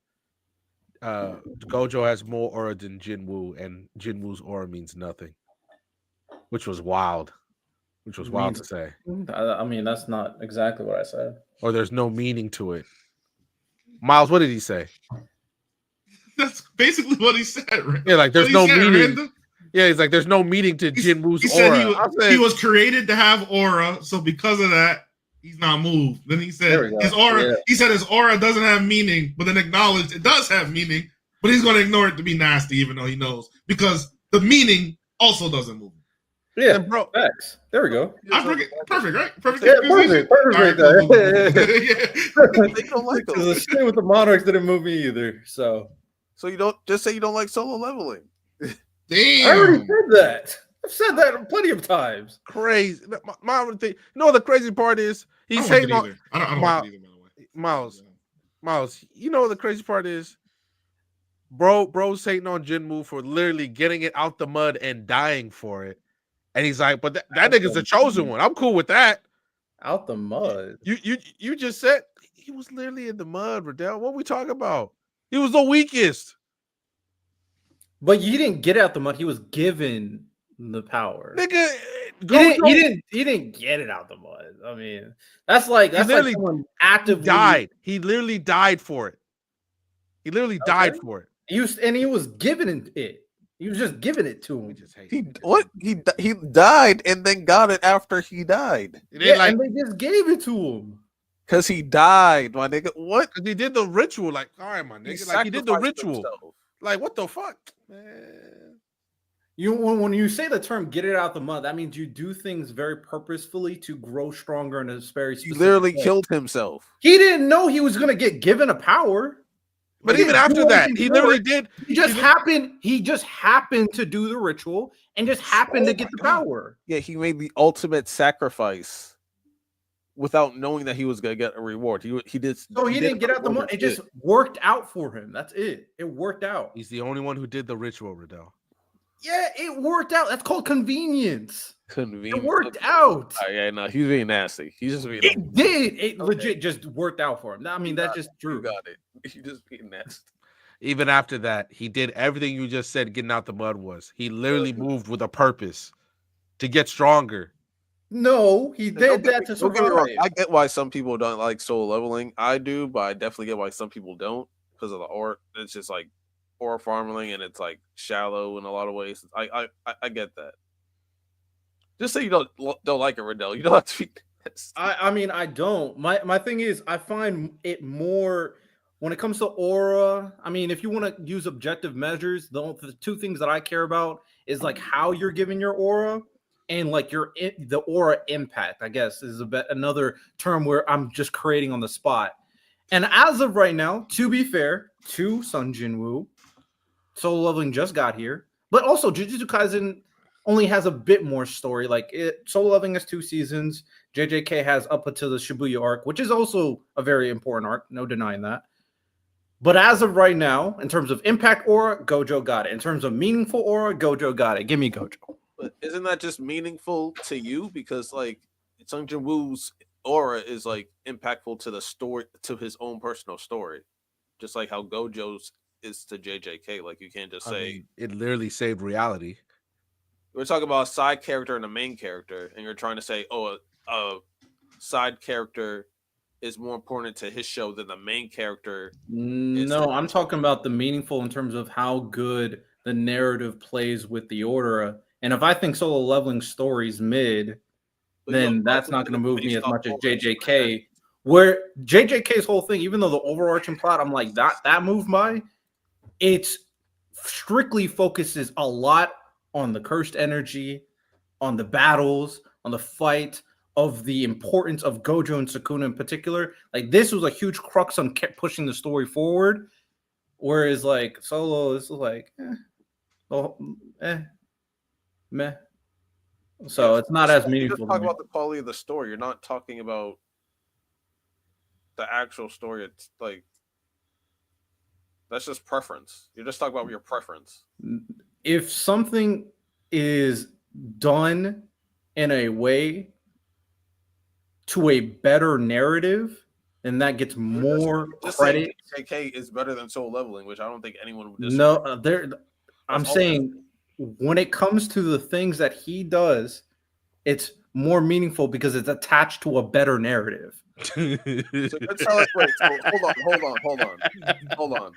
has more aura than Jinwoo, and Jinwoo's aura means nothing. Which was wild. To say. I mean, that's not exactly what I said. Or there's no meaning to it. Miles, what did he say? That's basically what he said, right? Yeah, like there's no meaning. Random? Yeah, he's like, there's no meaning to Jinwoo's aura. He was created to have aura, so because of that, he's not moved. Then he said There we go. his aura. Yeah. He said his aura doesn't have meaning, but then acknowledged it does have meaning. But he's going to ignore it to be nasty, even though he knows because the meaning also doesn't move. Yeah, And bro, facts. There we go. Perfect, right? Perfect. Yeah, perfect right there. You don't like The those. shit with the Monarchs didn't move me either. So So you don't just say you don't like solo leveling. I already Damn. said that. I've said that plenty of times. crazy. My thing. No, the crazy part is I he's don't like it hating on either. I don't like it either, by the way. Miles. You know what the crazy part is? Bro's hating on Jinwoo for literally getting it out the mud and dying for it. And he's like, but that nigga's the chosen one. I'm cool with that. Out the mud. You just said he was literally in the mud, Riddell. What we talking about? He was the weakest. But you didn't get out the mud. He was given the power. Nigga, He didn't get it out the mud. I mean, that's like literally someone actively died. He literally died for it. He literally died for it. He was given it. He was just giving it to him. He died and then got it after he died. And then, and they just gave it to him. Cause he died, my nigga. What? He did the ritual. Like, all right, my nigga. Like he did the sacrificed ritual. himself. Like, what the fuck, man? When you say the term "get it out the mud," that means you do things very purposefully to grow stronger in a very He specific literally way. killed himself. He didn't know he was gonna get given a power. But He even didn't after do that, anything he for literally it. did. He just happened to do the ritual and just happened to get the power. Yeah, he made the ultimate sacrifice without knowing that he was gonna get a reward. He did. So he didn't get out the mud. It just worked out for him. That's it. It worked out. He's the only one who did the ritual, Riddell. Yeah, it worked out. That's called convenience. Convenient. It worked out. Yeah, no, he's being nasty. He's just being. It did. It legit just worked out for him. I mean, that's just true. You got it. You just being nasty. Even after that, he did everything you just said. Getting out the mud was. He literally moved with a purpose to get stronger. No, he did that to Don't get me wrong. survive. I get why some people don't like solo leveling. I do, but I definitely get why some people don't because of the art. It's just like aura farming, and it's like shallow in a lot of ways. I get that. Just say you don't like it, Riddell. You don't have to be. I mean, I don't. My thing is, I find it more when it comes to aura. I mean, if you want to use objective measures, the two things that I care about is like how you're giving your aura and like the aura impact. I guess is another term where I'm just creating on the spot. And as of right now, to be fair to Sun Jinwoo, solo leveling just got here, but also Jujutsu Kaisen only has a bit more story. Like solo leveling has 2 seasons. JJK has up until the Shibuya arc, which is also a very important arc. No denying that. But as of right now, in terms of impact aura, Gojo got it. In terms of meaningful aura, Gojo got it. Give me Gojo. But isn't that just meaningful to you? Because like Sung Jin Woo's aura is like impactful to the story, to his own personal story, just like how Gojo's is to JJK. Like you can't just say it literally saved reality. We're talking about a side character and a main character, and you're trying to say, oh, a side character is more important to his show than the main character. No, I'm talking about the meaningful in terms of how good the narrative plays with the aura. And if I think solo leveling story's mid, then that's not going to move me as much as JJK. Where JJK's whole thing, even though the overarching plot, I'm like that moved by, it's strictly focuses a lot on the cursed energy, on the battles, on the fight, of the importance of Gojo and Sukuna in particular. Like this was a huge crux on kept pushing the story forward. Whereas like Solo is like, meh. So it's not as meaningful. You're talking about the quality of the story. You're not talking about the actual story. It's like that's just preference. You're just talking about your preference. If something is done in a way to a better narrative, then that gets more credit. JK is better than Soul Leveling, which I don't think anyone would disagree. No, I'm saying when it comes to the things that he does, it's more meaningful because it's attached to a better narrative. So hold on.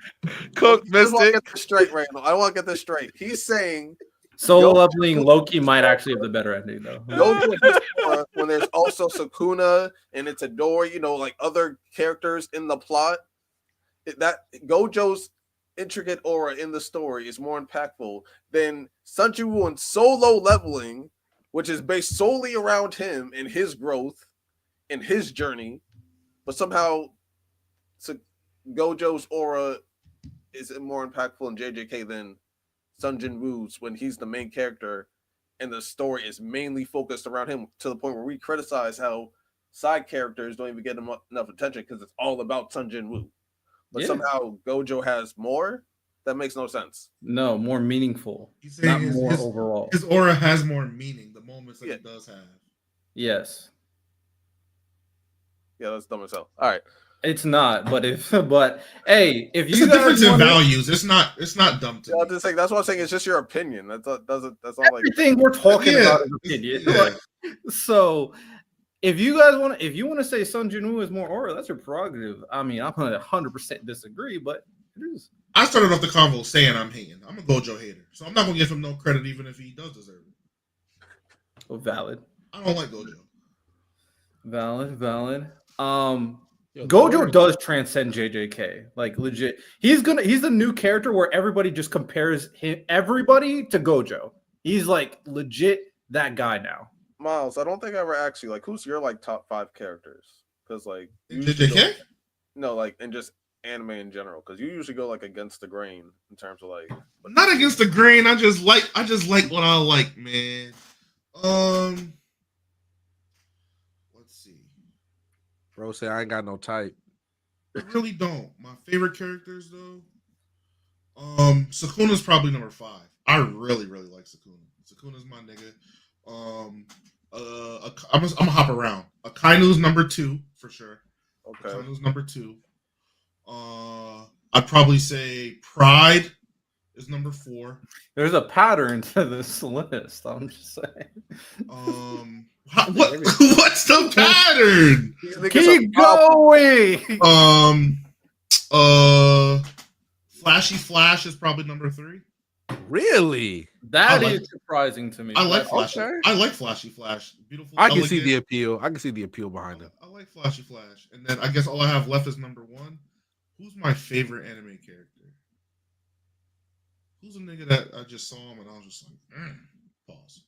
Cook I want to get this straight right now. I want to get this straight. He's saying Solo leveling Loki might actually have the better ending though. Gojo hits Aura when there's also Sukuna and Itadori, like other characters in the plot. That Gojo's intricate aura in the story is more impactful than Sanjiwoo and solo leveling, which is based solely around him and his growth and his journey, but somehow Gojo's aura is more impactful in JJK than Sun Jin-woo's when he's the main character and the story is mainly focused around him, to the point where we criticize how side characters don't even get enough attention because it's all about Sun Jin-woo. But somehow Gojo has more. That makes no sense. No, more meaningful. He's Not saying more overall. His aura has more meaning. The moments that he does have. Yes. Yeah, that's dumb as hell. All right. It's not, but hey, if It's you a guys difference in wanna- values. It's not dumb to me. Just saying, that's what I'm saying. It's just your opinion. That's all. Everything we're talking about is opinion. Yeah. Like, so if you guys want to say Sun Jin-woo is more aura, that's your prerogative. I mean, I'm gonna 100% disagree, but it is. I started off the convo saying I'm hating. I'm a Gojo hater, so I'm not gonna give him no credit, even if he does deserve it. Oh, valid. I don't like Gojo. Valid. Gojo does transcend JJK, like legit. He's the new character where everybody just compares everybody to Gojo. He's like legit that guy now. Miles, I don't think I ever asked you, like, who's your like top 5 characters? Because like JJK? No, like, and just anime in general. Because you usually go like against the grain in terms of like. Not against the grain. I just like what I like, man. Let's see. Bro, say I ain't got no type. I really don't. My favorite characters though. Sukuna's probably number 5. I really like Sukuna. Sukuna's my nigga. I'm gonna hop around. Akainu's number 2 for sure. Okay. Akainu's number 2. I'd probably say Pride is number 4. There's a pattern to this list. I'm just saying. What's the pattern? Keep going. Flashy Flash is probably number 3. Really? That is surprising to me. I like Flashy. I like Flashy Flash. Beautiful. I can see the appeal. I can see the appeal behind it. I like Flashy Flash. And then I guess all I have left is number 1. Who's my favorite anime character? Who's a nigga that I just saw him and I was just like, pause.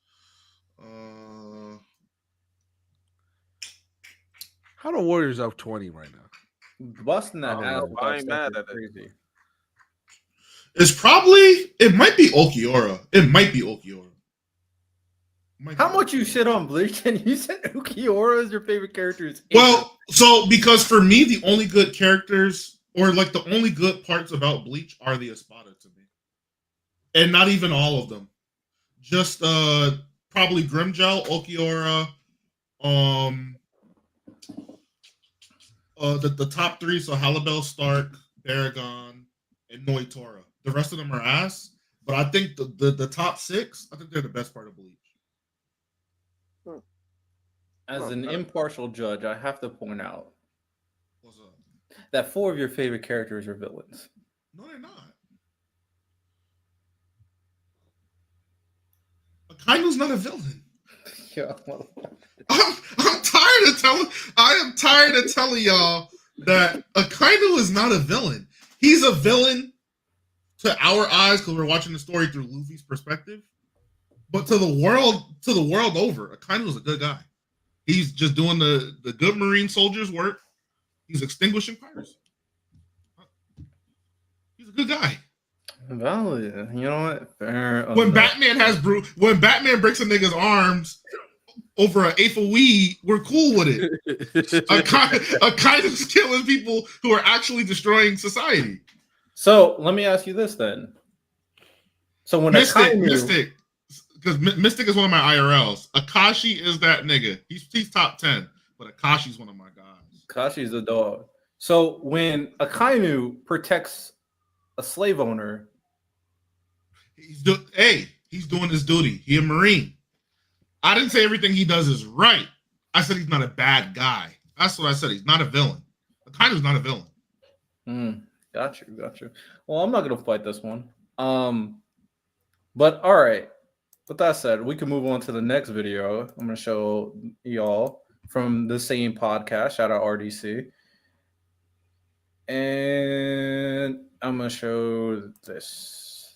How the Warriors up 20 right now? Busting that ass. I ain't mad at crazy. It might be Okiura. How much you shit on Bleach and you said Ukiura is your favorite character? Well, so because for me, the only good characters or like the only good parts about Bleach are the Espada to me. And not even all of them. Just probably Grimgel, Okiura, the top 3, so Halibel, Stark, Baragon, and Noitora. The rest of them are ass, but I think the top 6, I think they're the best part of Bleach. As an impartial judge, I have to point out What's up? that 4 of your favorite characters are villains. No, they're not. Akainu's not a villain. Yeah, I'm tired of telling y'all that Akainu is not a villain. He's a villain to our eyes because we're watching the story through Luffy's perspective. But to the world over, Akainu's a good guy. He's just doing the good Marine soldiers' work. He's extinguishing piracy. He's a good guy. Valid. You know what? Fair When enough. when Batman breaks a nigga's arms over an eighth of weed, we're cool with it. Akainu's killing people who are actually destroying society. So let me ask you this then. So when Mystic, because Mystic is one of my IRLs. Akashi is that nigga. He's top 10, but Akashi's one of my guys. Akashi's a dog. So when Akainu protects a slave owner, He's doing his duty. He a Marine. I didn't say everything he does is right. I said he's not a bad guy. That's what I said. He's not a villain. Akainu's not a villain. Got you. Well, I'm not gonna fight this one. But all right. With that said, we can move on to the next video. I'm going to show y'all from the same podcast. Shout out RDC. And I'm going to show this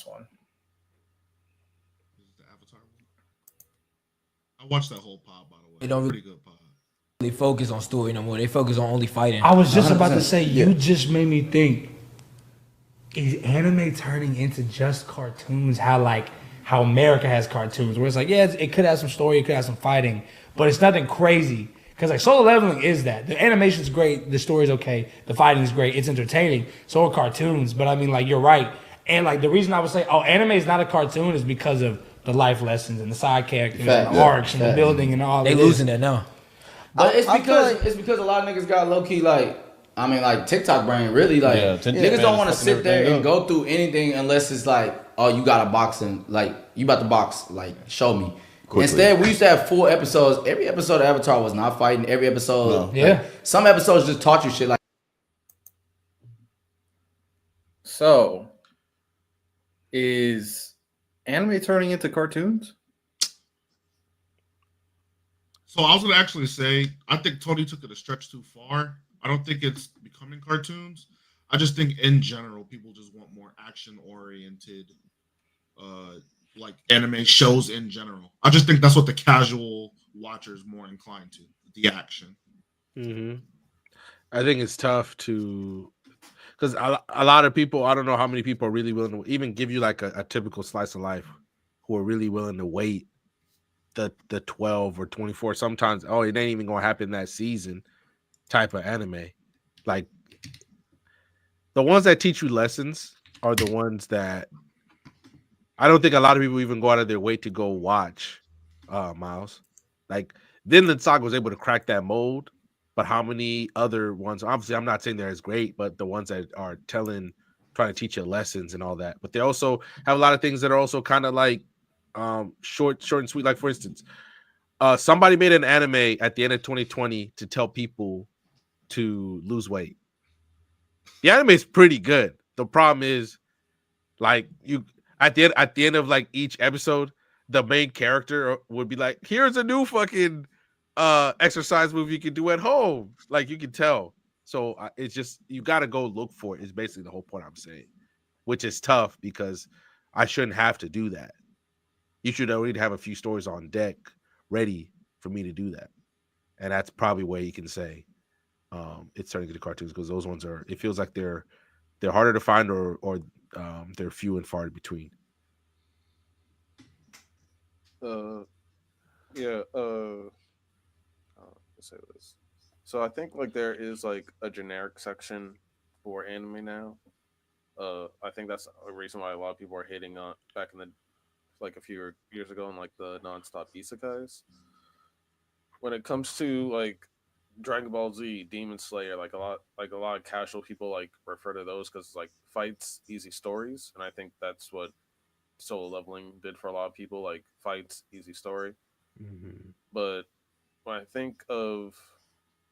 one. The Avatar one. I watched that whole pod, by the way. They don't Pretty good pod. They focus on story no more. They focus on only fighting. I was just about to say, Yeah. you just made me think, is anime turning into just cartoons? How America has cartoons, where it's like, yeah, it could have some story, it could have some fighting, but it's nothing crazy. Because like Solo Leveling is that. The animation's great, the story's okay, the fighting's great, it's entertaining. So are cartoons, but I mean, like, you're right. And like the reason I would say, oh, anime is not a cartoon is because of the life lessons and the side characters and the arcs and the building and all. They losing that now. But it's I feel because a lot of niggas got low key like, I mean, like TikTok brain really like niggas don't want to sit there and go through anything unless it's like, oh, you got a boxing, like you about to box, like show me. Quickly. Instead, we used to have full episodes. Every episode of Avatar was not fighting. Every episode, some episodes just taught you shit like. So, is anime turning into cartoons? So I was gonna actually say, I think Tony took it a stretch too far. I don't think it's becoming cartoons. I just think in general, people just want more action-oriented, like anime shows in general. I just think that's what the casual watcher is more inclined to, the action. Mm-hmm. I think it's tough to, because a lot of people, I don't know how many people are really willing to even give you like a typical slice of life who are really willing to wait the 12 or 24 sometimes, oh, it ain't even gonna happen that season type of anime. Like the ones that teach you lessons are the ones that I don't think a lot of people even go out of their way to go watch. Miles, like Vinland Saga was able to crack that mold, but how many other ones? Obviously, I'm not saying they're as great, but the ones that are trying to teach you lessons and all that, but they also have a lot of things that are also kind of like short and sweet. Like for instance, somebody made an anime at the end of 2020 to tell people to lose weight. The anime is pretty good. The problem is, like, you at the end of like each episode, the main character would be like, "Here's a new fucking exercise move you can do at home." Like you can tell. So it's just you got to go look for it. Is basically the whole point I'm saying, which is tough because I shouldn't have to do that. You should already have a few stories on deck ready for me to do that. And that's probably where you can say it's turning into cartoons, because those ones are, it feels like they're harder to find or they're few and far between. Let's say this. So I think like there is like a generic section for anime now. I think that's a reason why a lot of people are hating on back in the like a few years ago in like the nonstop isekais. When it comes to like Dragon Ball Z, Demon Slayer, like a lot of casual people like refer to those because like fights, easy stories, and I think that's what Solo Leveling did for a lot of people, like fights, easy story. Mm-hmm. But when I think of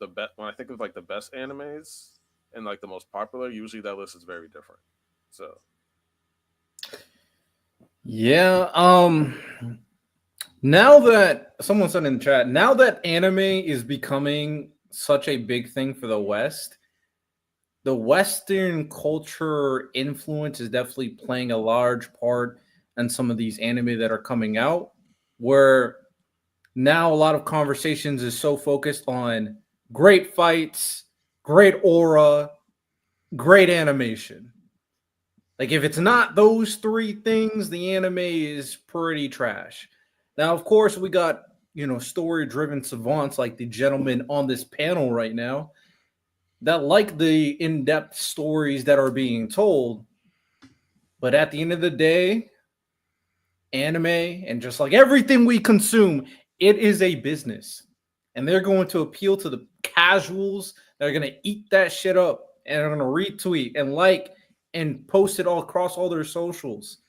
like the best animes and like the most popular, usually that list is very different. So yeah, now that someone said in the chat, now that anime is becoming such a big thing for the West, the Western culture influence is definitely playing a large part in some of these anime that are coming out, where now a lot of conversations is so focused on great fights, great aura, great animation. Like if it's not those three things, the anime is pretty trash. Now, of course, we got, story-driven savants like the gentleman on this panel right now that like the in-depth stories that are being told. But at the end of the day, anime, and just like everything we consume, it is a business. And they're going to appeal to the casuals that are going to eat that shit up and are going to retweet and like and post it all across all their socials.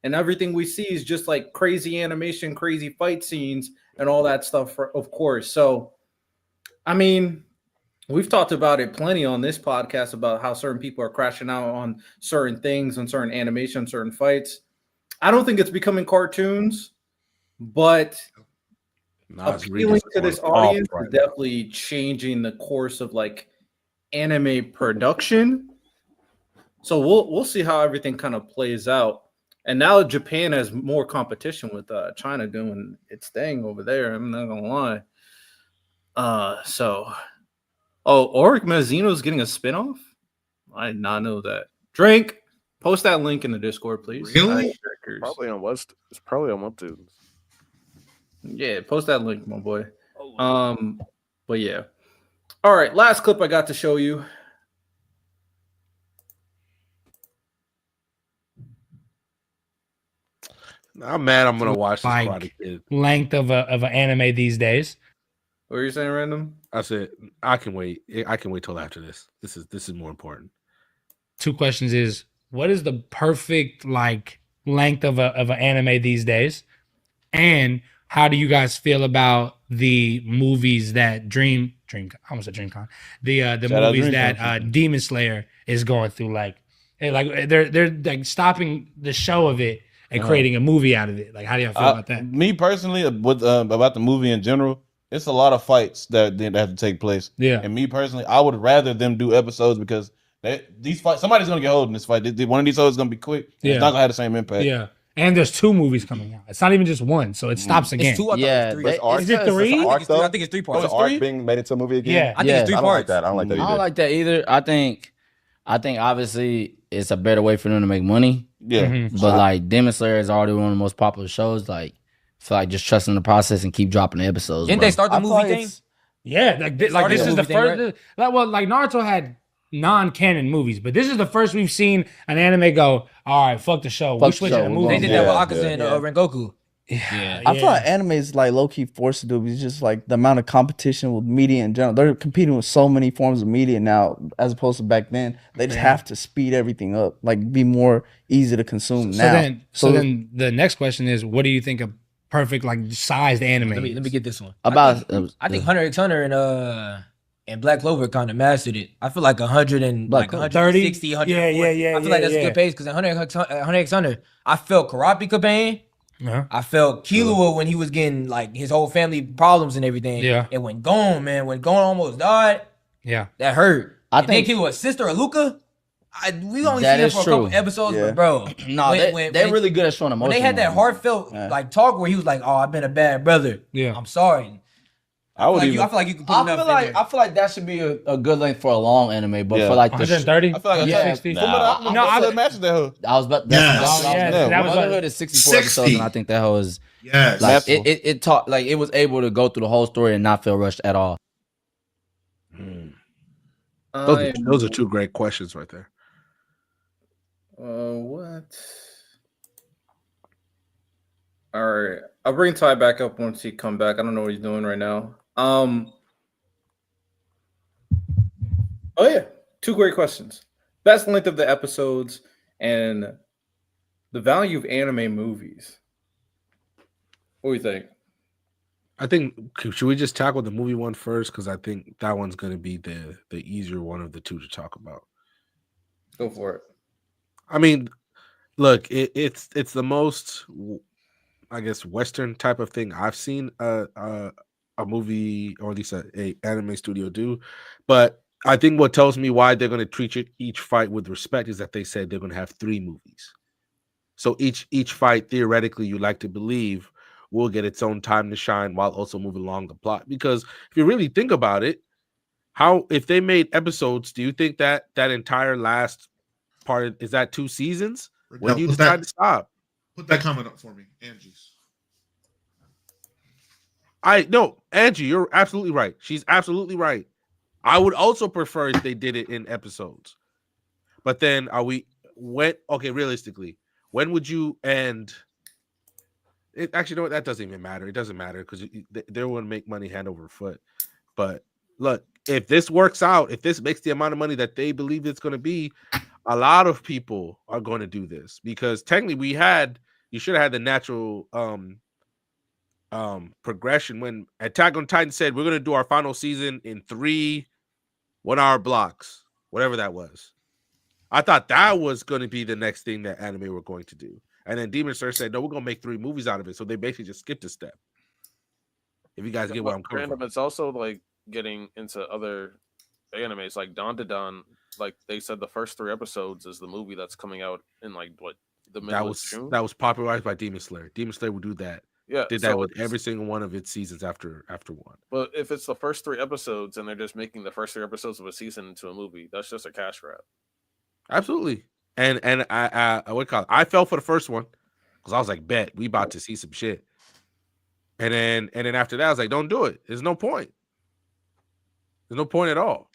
And everything we see is just like crazy animation, crazy fight scenes, and all that stuff, of course. So, I mean, we've talked about it plenty on this podcast about how certain people are crashing out on certain things, on certain animation, certain fights. I don't think it's becoming cartoons, but It's really appealing just to this going off audience right is now. definitely changing the course of like anime production. So we'll see how everything kind of plays out. And now Japan has more competition with China doing its thing over there. I'm not gonna lie. Oric Mazzino's getting a spinoff? I did not know that. Drink, post that link in the Discord, please. Really? Probably on West. It's probably on Webtoons. Yeah, post that link, my boy. But yeah. All right, last clip I got to show you. I'm mad. I'm gonna watch this Like, Karate Kid. length of an anime these days. What are you saying, Random? I said I can wait. I can wait till after this. This is more important. 2 questions is, what is the perfect like length of an anime these days? And how do you guys feel about the movies that I almost said DreamCon. The movies that Demon Slayer is going through, like they're like stopping the show of it and creating a movie out of it. Like, how do y'all feel about that? Me personally, with about the movie in general, it's a lot of fights that have to take place. Yeah. And me personally, I would rather them do episodes because these fights, somebody's gonna get hold in this fight. One of these shows is gonna be quick. Yeah. It's not gonna have the same impact. Yeah. And there's 2 movies coming out. It's not even just one, so it stops again. It's 2. I Yeah, thought it was 3. Is it 3? I think it's 3 parts. it's Arc 3? being made into a movie again? Yeah. I think it's 3 I don't parts. like that. I don't like that I either. don't like that either. I think obviously it's a better way for them to make money. Yeah. Mhm. But like Demon Slayer is already one of the most popular shows. Like, I feel like just trusting the process and keep dropping the episodes. Didn't bro. they start the I feel movie like thing? it's- Yeah, like this Started is the the movie thing, first. Like Naruto had non-canon movies, but this is the first we've seen an anime go, all right, fuck the show. Fuck We the switching show, the we're movie. They did that Yeah, with Akaza and Rengoku. Yeah. I feel like anime is like low key forced to do. It's just like the amount of competition with media in general. They're competing with so many forms of media now, as opposed to back then. They just have to speed everything up, like be more easy to consume now. So then the next question is, what do you think a perfect like sized anime? Let me get this one. About I think Hunter x Hunter and Black Clover kind of mastered it. I feel like 100 and Black like Clover. 160, 140. Yeah. I feel like that's a good pace because in Hunter x Hunter, I felt Kurapika pain. I felt Killua when he was getting like his whole family problems and everything. Yeah. And when Gon almost died, Yeah. that hurt. I And think then Killua's sister Aluka, we only That seen her is for a true. couple episodes, Yeah. but bro, no, they're really good at showing emotion. when they had that heartfelt like talk where he was like, "Oh, I've been a bad brother. Yeah. I'm sorry." I would I even. feel like you could put I enough feel like in there. that should be a good length for a long anime, but Yeah. for like the 130? I feel like Yeah. 60? Some of the I matches that hoe. I was about Yes. that was Motherhood like is 64 episodes, and I think that hoe is Yes. like That's- it taught like it was able to go through the whole story and not feel rushed at all. Those are 2 great questions right there. What? All right, I'll bring Ty back up once he come back. I don't know what he's doing right now. Oh yeah, 2 great questions. Best length of the episodes and the value of anime movies. What do you think? I think should we just tackle the movie one first? Because I think that one's going to be the easier one of the 2 to talk about. Go for it. I mean, look, it's the most, I guess, Western type of thing I've seen a movie or at least a anime studio do. But I think what tells me why they're going to treat each fight with respect is that they said they're going to have 3 movies. So each fight, theoretically, you like to believe will get its own time to shine while also moving along the plot. Because if you really think about it, if they made episodes, do you think that entire last part is that 2 seasons? When do you decide to stop? Put that comment up for me, Angie's. No, Angie, you're absolutely right. She's absolutely right. I would also prefer if they did it in episodes. But then realistically, when would you end? Actually, you know what? That doesn't even matter. It doesn't matter because they want to make money hand over foot. But look, if this works out, if this makes the amount of money that they believe it's going to be, a lot of people are going to do this because technically you should have had the natural progression when Attack on Titan said we're going to do our final season in 3 1-hour blocks, whatever that was. I thought that was going to be the next thing that anime were going to do. And then Demon Slayer said, no, we're gonna make 3 movies out of it. So they basically just skipped a step. If you guys get what I'm coming from. It's also like getting into other animes like Don to Don. Like they said, the first 3 episodes is the movie that's coming out in like the middle of June. That was popularized by Demon Slayer. Demon Slayer would do that. Yeah, did that with every single one of its seasons after one. But if it's the first 3 episodes and they're just making the first 3 episodes of a season into a movie, that's just a cash grab. Absolutely. And I fell for the first one because I was like, bet we about to see some shit. And then after that, I was like, don't do it. There's no point. There's no point at all.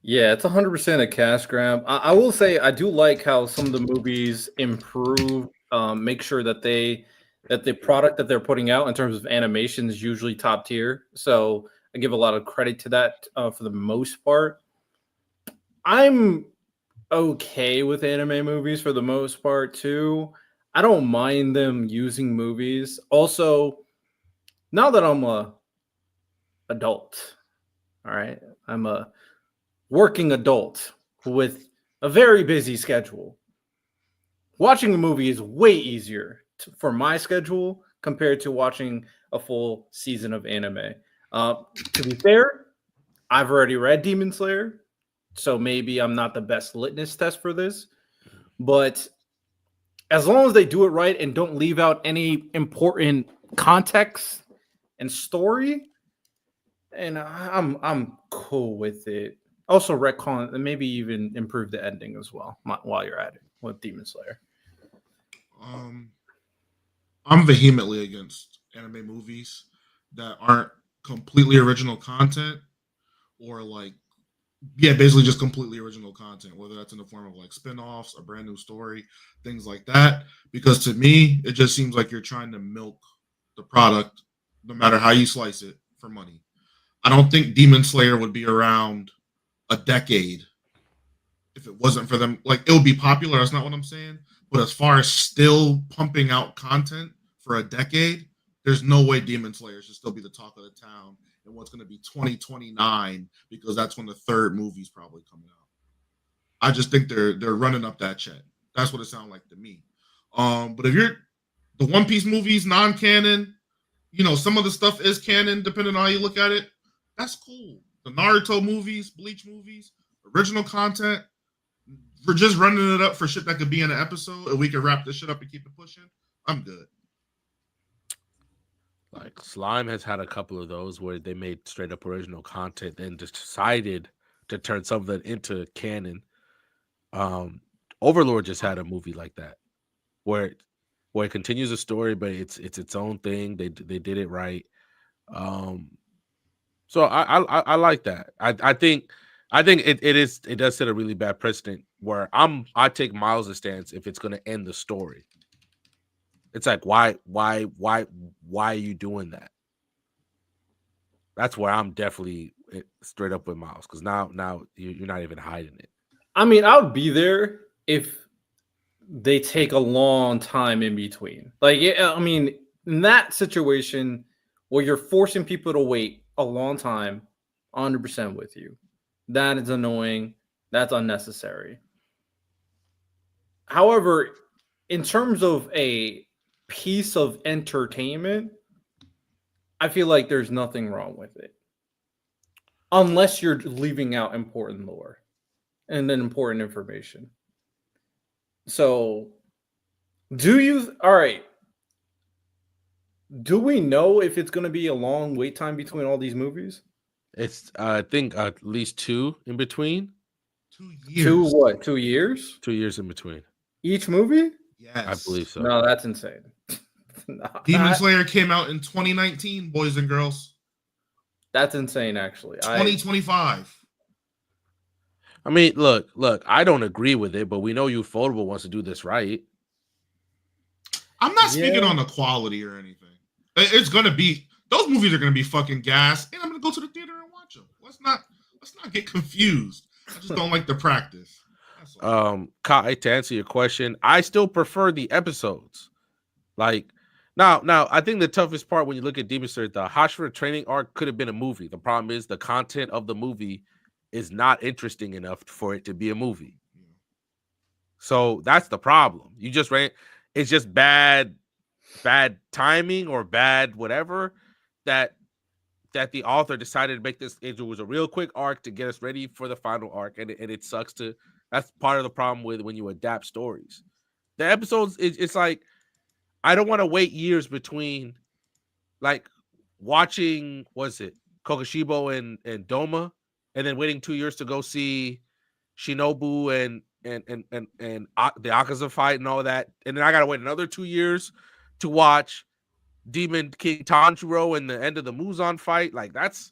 Yeah, it's 100% a cash grab. I will say I do like how some of the movies improve, make sure that the product that they're putting out in terms of animation is usually top tier. So I give a lot of credit to that for the most part. I'm okay with anime movies for the most part too. I don't mind them using movies. Also, now that I'm a adult, all right, I'm a working adult with a very busy schedule. Watching a movie is way easier for my schedule compared to watching a full season of anime. To be fair, I've already read Demon Slayer, so maybe I'm not the best litmus test for this, but as long as they do it right and don't leave out any important context and story, and I'm cool with it. Also, retcon and maybe even improve the ending as well while you're at it with Demon Slayer. I'm vehemently against anime movies that aren't completely original content or basically just completely original content, whether that's in the form of like spin-offs, a brand new story, things like that. Because to me, it just seems like you're trying to milk the product, no matter how you slice it, for money. I don't think Demon Slayer would be around a decade if it wasn't for them. Like, it would be popular, that's not what I'm saying. But as far as still pumping out content for a decade, there's no way Demon Slayer should still be the talk of the town in what's going to be 2029, because that's when the 3rd movie's probably coming out. I just think they're running up that check. That's what it sounds like to me. But if you're the One Piece movies, non-canon, some of the stuff is canon depending on how you look at it, that's cool. The Naruto movies, Bleach movies, original content, for just running it up for shit that could be in an episode, and we can wrap this shit up and keep it pushing, I'm good. Like Slime has had a couple of those where they made straight up original content and just decided to turn some of it into canon. Overlord just had a movie like that where it continues a story, but it's its own thing. They did it right. So I like that. I think it does set a really bad precedent where I take Miles' stance if it's going to end the story. It's like, why are you doing that? That's where I'm definitely straight up with Miles, because now you're not even hiding it. I mean, I would be there if they take a long time in between. Like, I mean, in that situation where you're forcing people to wait a long time, 100% with you. That is annoying. That's unnecessary. However, in terms of a piece of entertainment, I feel like there's nothing wrong with it. Unless you're leaving out important lore and then important information. So, all right. Do we know if it's going to be a long wait time between all these movies? It's, I think, at least 2 in between. 2 years. 2 years? 2 years in between. Each movie? Yes. I believe so. No, that's insane. Demon Slayer came out in 2019, boys and girls. That's insane, actually. 2025. I mean, look, I don't agree with it, but we know Ufotable wants to do this right. I'm not speaking on the quality or anything. It's gonna be, those movies are gonna be fucking gas, and I'm gonna go to the theater and watch them. Let's not get confused. I just don't like the practice. Kai, to answer your question, I still prefer the episodes. Like, now, I think the toughest part when you look at Demon Slayer, the Hashira training arc could have been a movie. The problem is the content of the movie is not interesting enough for it to be a movie. So that's the problem. You just ran. It's just bad timing or bad whatever that the author decided to make this. It was a real quick arc to get us ready for the final arc, and it sucks to. That's part of the problem with when you adapt stories. The episodes, it's like I don't want to wait years between, like watching Kokushibo and Doma, and then waiting 2 years to go see Shinobu and the Akaza fight and all that, and then I gotta wait another 2 years to watch Demon King Tanjiro and the end of the Muzan fight. Like that's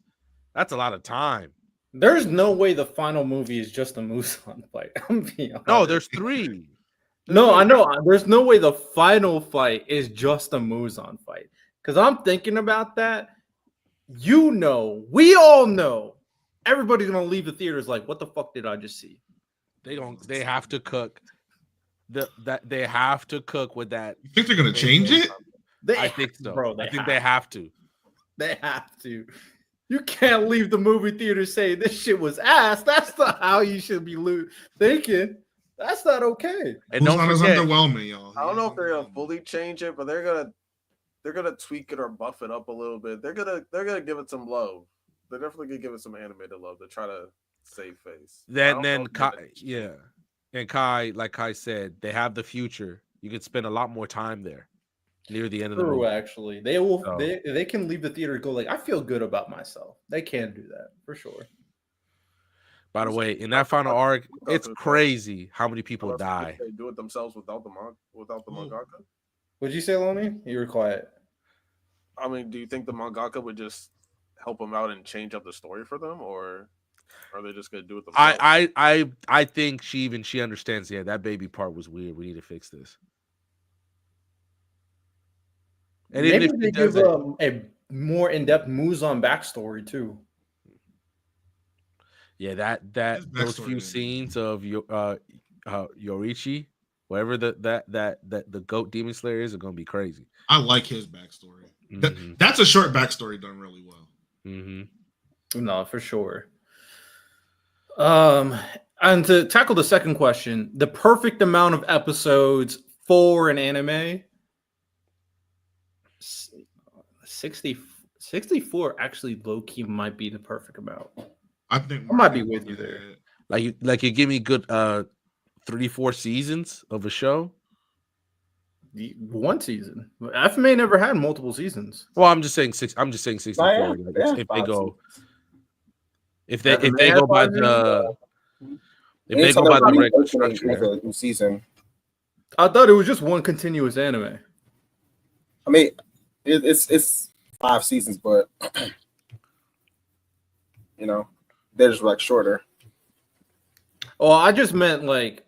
a lot of time. There's no way the final movie is just a Muzan fight. I'm being honest. No, there's 3. No, I know. There's no way the final fight is just a Muzan fight. Because I'm thinking about that. You know, we all know, everybody's gonna leave the theaters like, what the fuck did I just see? They have to cook. They have to cook with that. You think they're gonna change it? I think so. Bro, I think they have to. They have to. You can't leave the movie theater saying this shit was ass. That's not how you should be thinking. That's not okay. And don't forget, underwhelming, y'all. I don't know if they're gonna fully change it, but they're gonna tweak it or buff it up a little bit. They're gonna give it some love. They're definitely gonna give it some animated love to try to save face. Then Kai, and Kai, like Kai said, they have the future. You can spend a lot more time there near the end of the movie. Actually, they will. They can leave the theater and go like, I feel good about myself. They can do that for sure. By the way, in that final arc, it's crazy how many people die. They do it themselves without the mangaka. What'd you say, Lonnie? You were quiet. I mean, do you think the mangaka would just help them out and change up the story for them, or are they just gonna do it themselves? I think she understands. Yeah, that baby part was weird. We need to fix this. And maybe they give a more in-depth Muzan backstory too. Yeah, those few scenes of Yorichi, whatever the goat demon slayer is, going to be crazy. I like his backstory. Mm-hmm. That's a short backstory done really well. Mm-hmm. No, for sure. And to tackle the second question, the perfect amount of episodes for an anime, 64 actually low-key might be the perfect amount. I think I might be with you there. Like you give me good 3-4 seasons of a show. One season. FMA never had multiple seasons. Well, I'm just saying 64. If they go by the regular structure, new season. I thought it was just one continuous anime. I mean, it's 5 seasons, but they're just like shorter. Oh, I just meant like,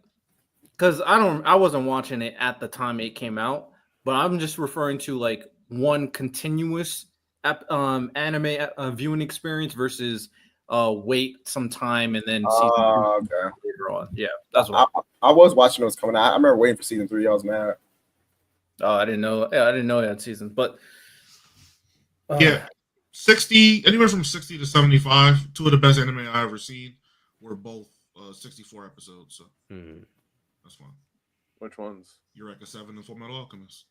because I wasn't watching it at the time it came out, but I'm just referring to like one continuous anime viewing experience versus wait some time and then season 2 later on. Yeah, that's what I was watching those coming out. I remember waiting for season 3. I was mad. Oh, I didn't know. Yeah, I didn't know that season, but 60, anywhere from 60 to 75. 2 of the best anime I ever seen were both 64 episodes. So that's fine. Which ones? Eureka 7 and Fullmetal Alchemist.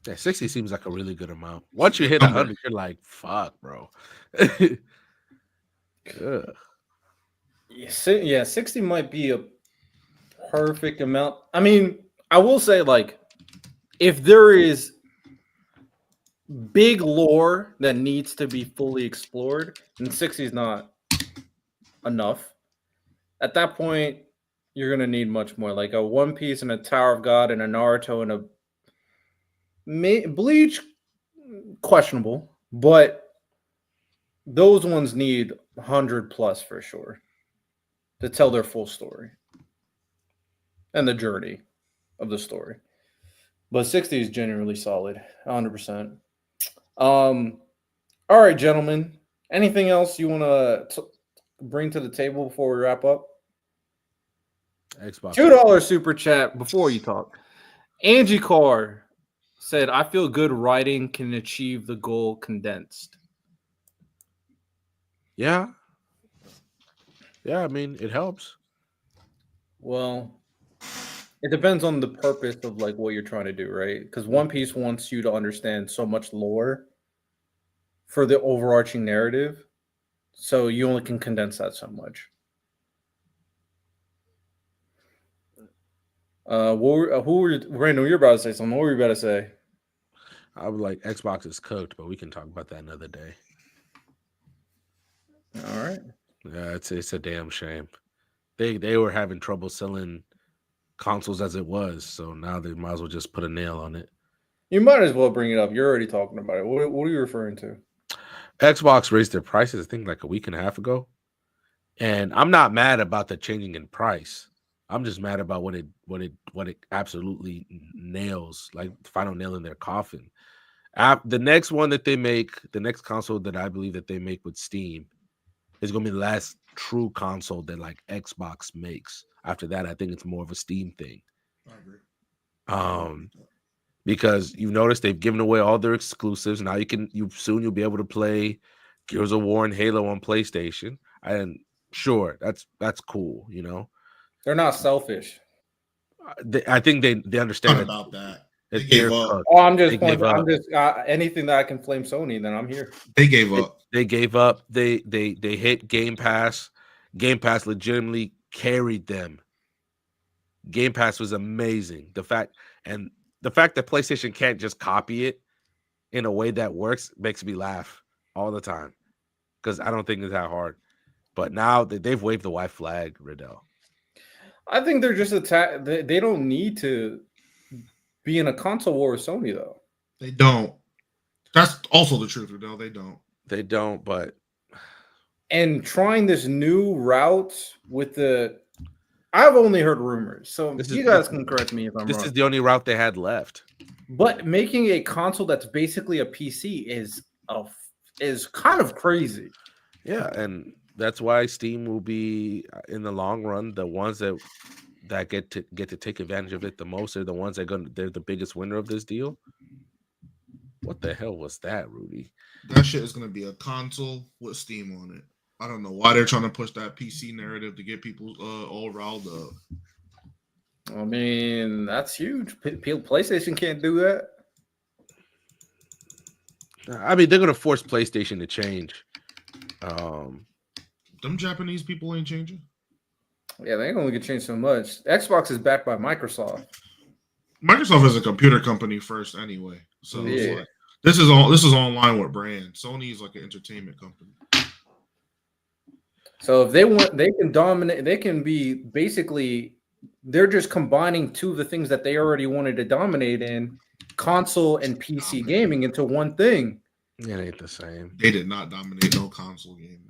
Yeah, 60 seems like a really good amount. Once you hit 100, you're like, fuck, bro. Yeah, 60 might be a perfect amount. I mean, I will say, like, if there is big lore that needs to be fully explored, then 60 is not enough. At that point, you're going to need much more, like a One Piece and a Tower of God and a Naruto and a Bleach, questionable, but those ones need 100 plus for sure to tell their full story and the journey of the story. But 60 is genuinely solid, 100%. All right, gentlemen. Anything else you want to bring to the table before we wrap up? Xbox. $2 super chat before you talk. Angie Carr said, I feel good writing can achieve the goal condensed. Yeah. Yeah, I mean, it helps. Well, it depends on the purpose of like what you're trying to do, right? Because One Piece wants you to understand so much lore for the overarching narrative, so you only can condense that so much. Who were Randall? You're about to say something. What were you about to say? I would like Xbox is cooked, but we can talk about that another day. All right. Yeah, it's a damn shame. They were having trouble selling consoles as it was, so now they might as well just put a nail on it. You might as well bring it up. You're already talking about it. What are you referring to? Xbox raised their prices, I think, like a week and a half ago, and I'm not mad about the changing in price. I'm just mad about what it absolutely nails, like the final nail in their coffin. The next one that they make, the next console that I believe that they make with Steam, is going to be the last true console that like Xbox makes. After that, I think it's more of a Steam thing. I agree. Because you've noticed they've given away all their exclusives. Now you'll be able to play Gears of War and Halo on PlayStation. And sure, that's cool, you know. They're not selfish. I think they understand about that. They gave up. Oh, I'm just anything that I can flame Sony, then I'm here. They gave up. They gave up. They hit Game Pass. Game Pass legitimately carried them. Game Pass was amazing. The fact that PlayStation can't just copy it in a way that works makes me laugh all the time, because I don't think it's that hard. But now they've waved the white flag, Riddell. I think they're just they don't need to be in a console war with Sony, though. They don't. That's also the truth, Riddell. They don't. They don't, but and trying this new route with I've only heard rumors, so you guys can correct me if I'm wrong. This is the only route they had left. But making a console that's basically a PC is kind of crazy. Yeah, and that's why Steam will be in the long run the ones that get to take advantage of it the most. Are the ones they're the biggest winner of this deal. What the hell was that, Rudy? That shit is gonna be a console with Steam on it. I don't know why they're trying to push that PC narrative to get people all riled up. I mean, that's huge. PlayStation can't do that. I mean, they're gonna force PlayStation to change. Them Japanese people ain't changing. Yeah, they only can change so much. Xbox is backed by Microsoft. Microsoft is a computer company first, anyway. So yeah. It's like, this is online with brands. Sony is like an entertainment company. So if they want, they can dominate. They can be basically. They're just combining two of the things that they already wanted to dominate in console and PC gaming into one thing. It ain't the same. They did not dominate no console gaming.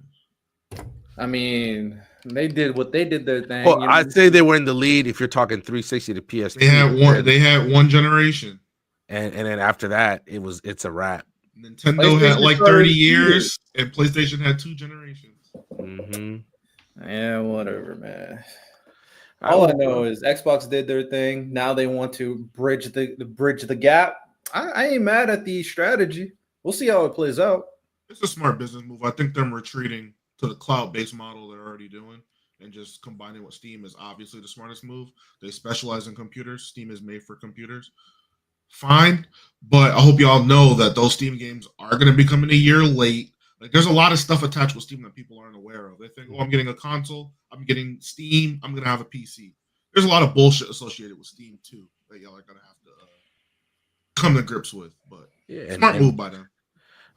I mean, they did what they did their thing. Well, I'd say they were in the lead if you're talking 360 to PS2. They had one generation. And then after that, it's a wrap. Nintendo had like 30 years, and PlayStation had 2 generations. Mm-hmm. Yeah, whatever, man. All I know is Xbox did their thing. Now they want to bridge the gap. I ain't mad at the strategy. We'll see how it plays out. It's a smart business move. I think them retreating to the cloud-based model they're already doing and just combining with Steam is obviously the smartest move. They specialize in computers. Steam is made for computers. Fine, but I hope y'all know that those Steam games are going to be coming a year late. Like, there's a lot of stuff attached with Steam that people aren't aware of. They think, oh, I'm getting a console, I'm getting Steam, I'm going to have a PC. There's a lot of bullshit associated with Steam, too, that y'all are going to have to come to grips with. But smart move by them.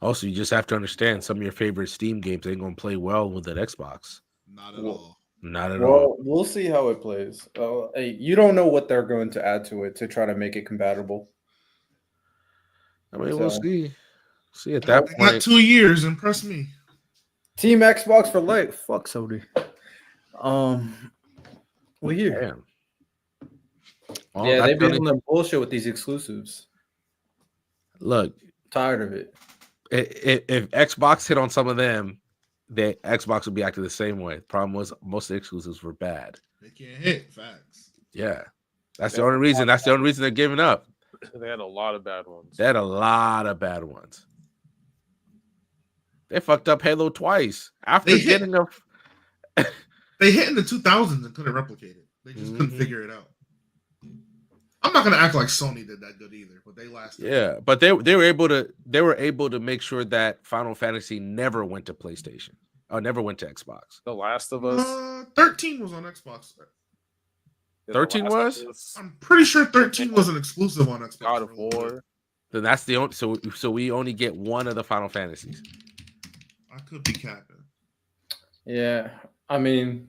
Also, you just have to understand some of your favorite Steam games ain't going to play well with that Xbox. Not at all. Not at all. We'll see how it plays. Hey, you don't know what they're going to add to it to try to make it compatible. I mean, we'll see. See at that point. Got 2 years. Impress me. Team Xbox for life. Fuck Sony. We here. Damn. Well, yeah, they've been on the bullshit with these exclusives. Look, tired of it. If Xbox hit on some of them, Xbox would be acting the same way. The problem was most of the exclusives were bad. They can't hit. Facts. Yeah, that's the only reason. That's the only reason they're giving up. They had a lot of bad ones. They had a lot of bad ones. They fucked up Halo twice after getting a. They hit in the 2000s and couldn't replicate it. They just couldn't figure it out. I'm not gonna act like Sony did that good either, but they lasted. Yeah, but they were able to make sure that Final Fantasy never went to PlayStation or never went to Xbox. The Last of Us. 13 was on Xbox. 13 was? I'm pretty sure 13 was an exclusive on Xbox. God of War. Then that's the only. So we only get one of the Final Fantasies. I could be capping. Yeah, I mean,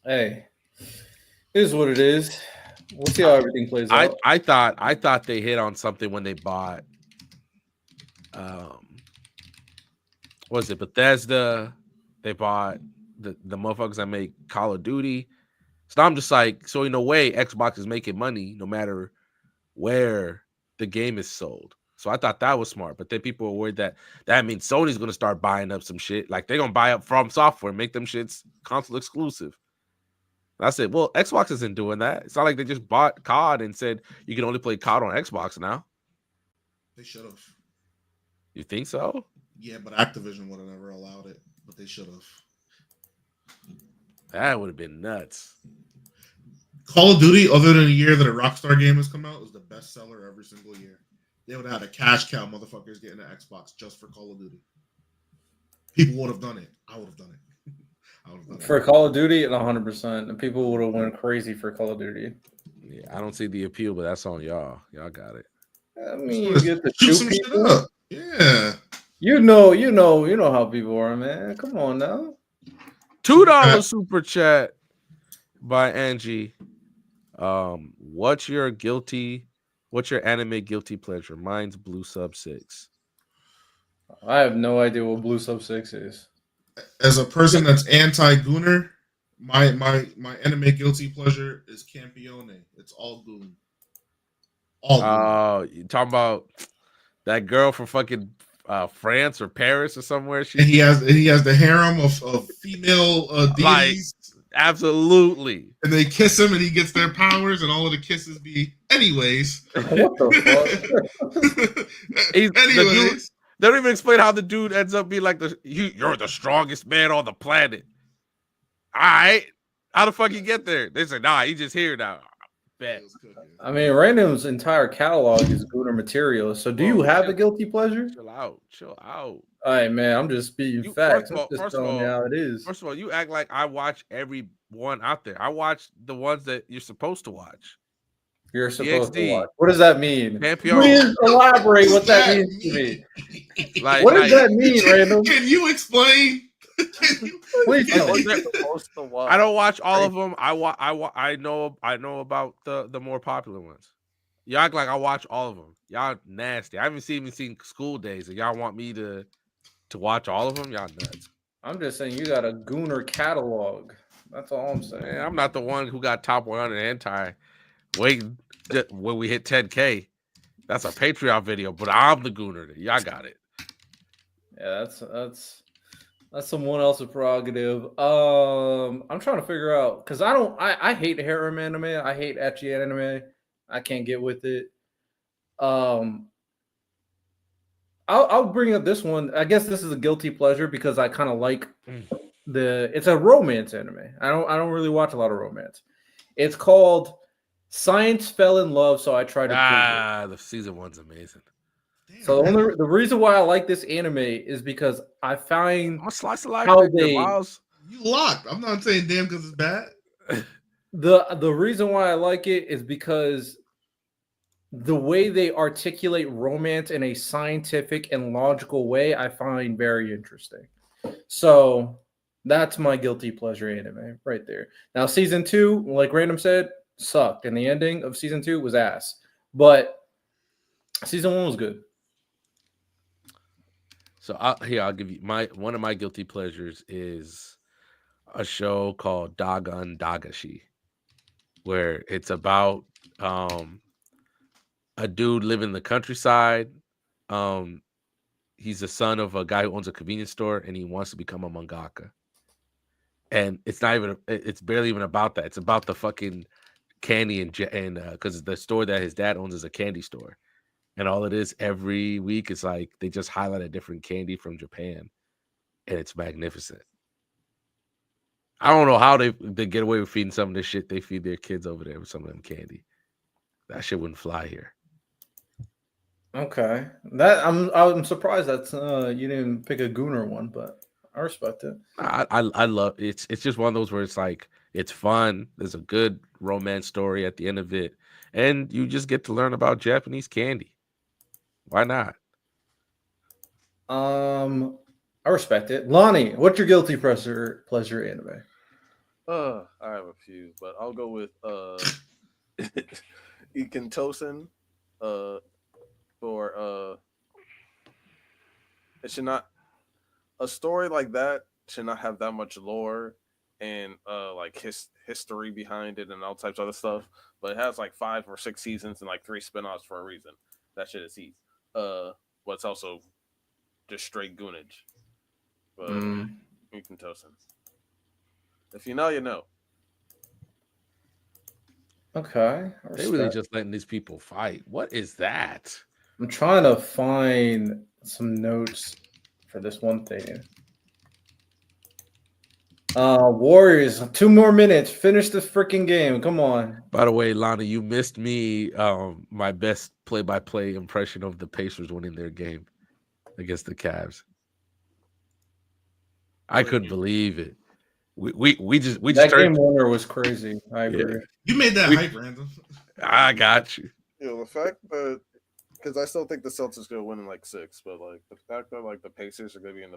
hey, it is what it is. We'll see how everything plays out. I thought they hit on something when they bought. What was it Bethesda? They bought the motherfuckers that make Call of Duty. So I'm just like, so in a way, Xbox is making money no matter where the game is sold. So I thought that was smart. But then people were worried that means Sony's going to start buying up some shit. Like they're going to buy up From Software, make them shits console exclusive. And I said, well, Xbox isn't doing that. It's not like they just bought COD and said you can only play COD on Xbox now. They should have. You think so? Yeah, but Activision would have never allowed it. But they should have. That would have been nuts. Call of Duty, other than a year that a Rockstar game has come out, is the best seller every single year. They would have had a cash cow motherfuckers getting an Xbox just for Call of Duty. People would have done it. I would have done it. I would have done it. For Call of Duty, 100%. And people would have went crazy for Call of Duty. Yeah, I don't see the appeal, but that's on y'all. Y'all got it. I mean, you get to shoot people. Up. Yeah. You know how people are, man. Come on now. $2 super chat by Angie. What's your anime guilty pleasure? Mine's Blue Sub 6. I have no idea what Blue Sub 6 is. As a person that's anti-gooner, my anime guilty pleasure is Campione. It's all goon. Oh, you talking about that girl from fucking France or Paris or somewhere? And he has the harem of female deities. Like, absolutely. And they kiss him and he gets their powers and all of the kisses be anyways. What the fuck? Anyways. They don't even explain how the dude ends up being like you're the strongest man on the planet. All right. How the fuck you get there? They say, nah, he's just here now. Bet. I mean, Random's entire catalog is gooner material. So do you have a guilty pleasure? Chill out. All right, man. I'm just speaking facts. First of all, how it is. First of all, you act like I watch every one out there. I watch the ones that you're supposed to watch. You're supposed to watch. What does that mean? Champion. Please elaborate what that means to me. Like, what does that mean, Random? Can you explain? Please tell me. I don't watch all of them. I know about the more popular ones. Y'all act like I watch all of them. Y'all nasty. I haven't even seen School Days, and y'all want me to watch all of them? Y'all nuts. I'm just saying you got a gooner catalog. That's all I'm saying. Man, I'm not the one who got top 100 anti. Wait, when we hit 10K, that's a Patreon video, but I'm the gooner. Y'all got it. Yeah, that's someone else's prerogative. I'm trying to figure out because I hate harem anime. I hate ecchi anime. I can't get with it. I'll bring up this one. I guess this is a guilty pleasure because I kind of like it's a romance anime. I don't really watch a lot of romance. It's called Science Fell in Love, so I tried to. The season 1's amazing. So the reason why I like this anime is because I find slice of life how you locked. I'm not saying damn because it's bad. The reason why I like it is because the way they articulate romance in a scientific and logical way, I find very interesting. So that's my guilty pleasure anime right there. Now, season 2, like Random said, sucked, and the ending of season 2 was ass. But season 1 was good. So I'll give you one of my guilty pleasures is a show called Dagon Dagashi, where it's about a dude living in the countryside. He's the son of a guy who owns a convenience store, and he wants to become a mangaka. And it's barely even about that. It's about the fucking candy and because the store that his dad owns is a candy store. And all it is every week is like they just highlight a different candy from Japan, and it's magnificent. I don't know how they get away with feeding some of this shit they feed their kids over there with some of them candy. That shit wouldn't fly here. Okay, that I'm surprised that's you didn't pick a Gooner one, but I respect it. I love it's just one of those where it's like it's fun. There's a good romance story at the end of it, and you just get to learn about Japanese candy. Why not? I respect it. Lonnie, what's your guilty pleasure anime? I have a few, but I'll go with Ikentosen. For it should not a story like that should not have that much lore and like history behind it and all types of other stuff. But it has like 5 or 6 seasons and like 3 spinoffs for a reason. That shit is heat. But it's also just straight goonage. But Ikentosen. If you know, you know. Okay. They really just letting these people fight. What is that? I'm trying to find some notes for this one thing. Warriors, 2 more minutes. Finish this freaking game. Come on. By the way, Lana, you missed me my best play-by-play impression of the Pacers winning their game against the Cavs. I couldn't believe it. We just that game winner was crazy. I agree. Yeah. You made that hype, Random. I got you. The fact that because I still think the Celtics gonna win in like 6, but like the fact that like the Pacers are gonna be in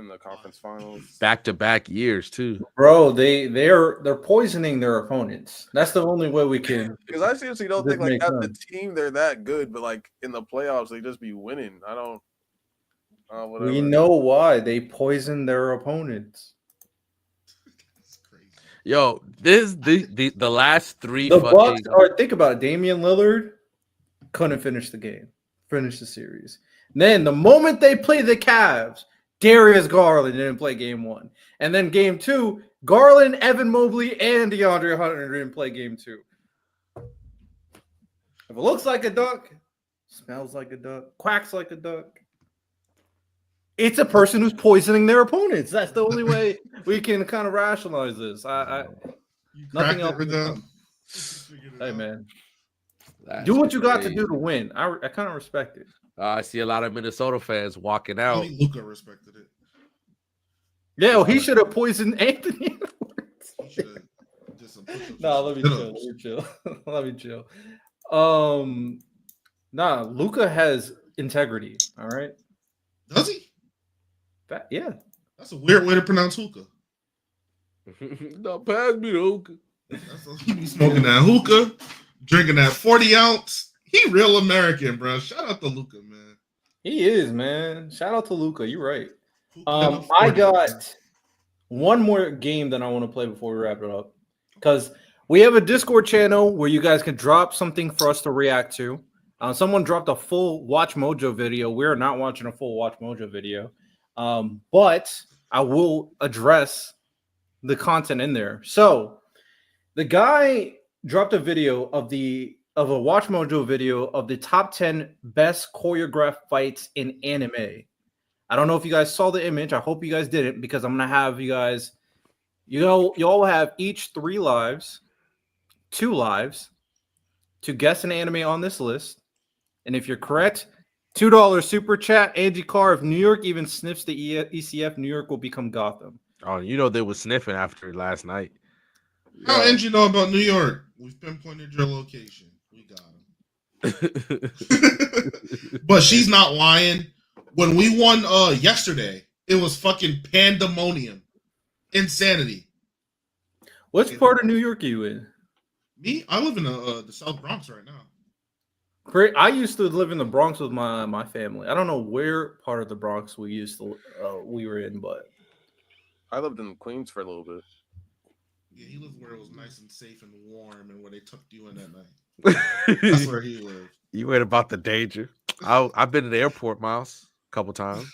the conference finals, back-to-back years too, bro. They're poisoning their opponents. That's the only way we can. Because I seriously don't think like as a team they're that good, but like in the playoffs they just be winning. I don't. Whatever. We know why they poison their opponents. Yo, this the last 3. The Bucks are. Think about it. Damian Lillard couldn't finish the series. Then the moment they play the Cavs, Darius Garland didn't play game 1, and then game 2, Garland, Evan Mobley, and DeAndre Hunter didn't play game 2. If it looks like a duck, smells like a duck, quacks like a duck, it's a person who's poisoning their opponents. That's the only way we can kind of rationalize this. Nothing else. Hey, man. Do what you got to do to win. I kind of respect it. I see a lot of Minnesota fans walking out. Only Luka respected it. Yeah, well, he should have poisoned Anthony. No, let me chill. Let me chill. Nah, Luka has integrity. All right. Does he? Yeah. That's a weird way to pronounce hookah. No, pass me the hookah. He be smoking that hookah, drinking that 40-ounce. He real American, bro. Shout out to Luka, man. He is, man. Shout out to Luka. You're right. I got one more game that I want to play before we wrap it up, because we have a Discord channel where you guys can drop something for us to react to. Someone dropped a full Watch Mojo video. We're not watching a full Watch Mojo video, but I will address the content in there. So the guy dropped a video of a Watch Mojo video of the top 10 best choreographed fights in anime. I don't know if you guys saw the image. I hope you guys didn't, because I'm gonna have you guys, you all have each 3 lives, 2 lives to guess an anime on this list. And if you're correct, $2 super chat. Angie Carr, if New York even sniffs the ECF, New York will become Gotham. Oh, you know they were sniffing after last night. How Angie know about New York? We've pinpointed your location. We got him. But she's not lying. When we won yesterday, it was fucking pandemonium. Insanity. Which part of New York are you in? Me? I live in the South Bronx right now. I used to live in the Bronx with my family. I don't know where part of the Bronx we were in, but I lived in Queens for a little bit. Yeah, he lived where it was nice and safe and warm, and where they tucked you in at night. That's where he lived. You read about the danger. I've been to the airport, Miles, a couple times.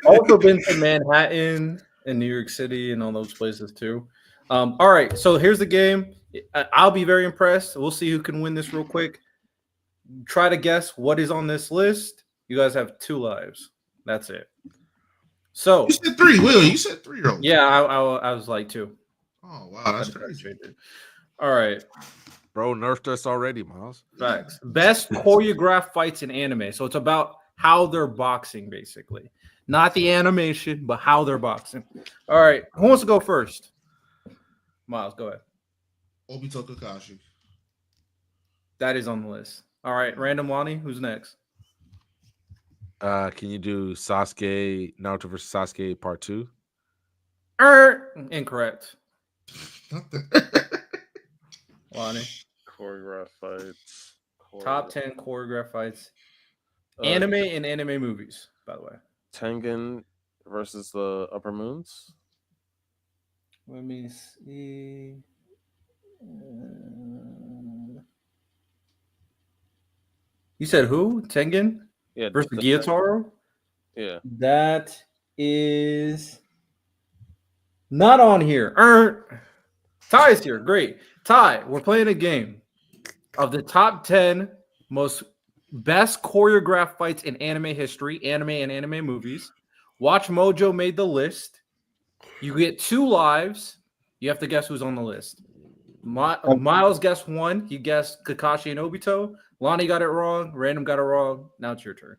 Also been to Manhattan and New York City and all those places too. All right, so here's the game. I'll be very impressed. We'll see who can win this real quick. Try to guess what is on this list. You guys have 2 lives. That's it. So You said 3, Will. You said 3 earlier. yeah, I was like 2. Oh wow, that's crazy. All right. Bro, nerfed us already, Miles. Facts. Best choreographed fights in anime. So it's about how they're boxing, basically. Not the animation, but how they're boxing. All right. Who wants to go first? Miles, go ahead. Obito Kakashi. That is on the list. All right. Random Wani, who's next? Can you do Sasuke, Naruto versus Sasuke part 2? Incorrect. Wani. Choreographed fights. Top 10 choreographed fights. Anime and anime movies, by the way. Tengen versus the Upper Moons. Let me see. You said who? Tengen? Yeah. Versus Gyataro? Yeah. That is not on here. Ty is here. Great. Ty, we're playing a game of the top 10 most best choreographed fights in anime history, anime and anime movies. Watch Mojo made the list. You get 2 lives. You have to guess who's on the list. Miles guessed 1. He guessed Kakashi and Obito. Lonnie got it wrong. Random got it wrong. Now it's your turn.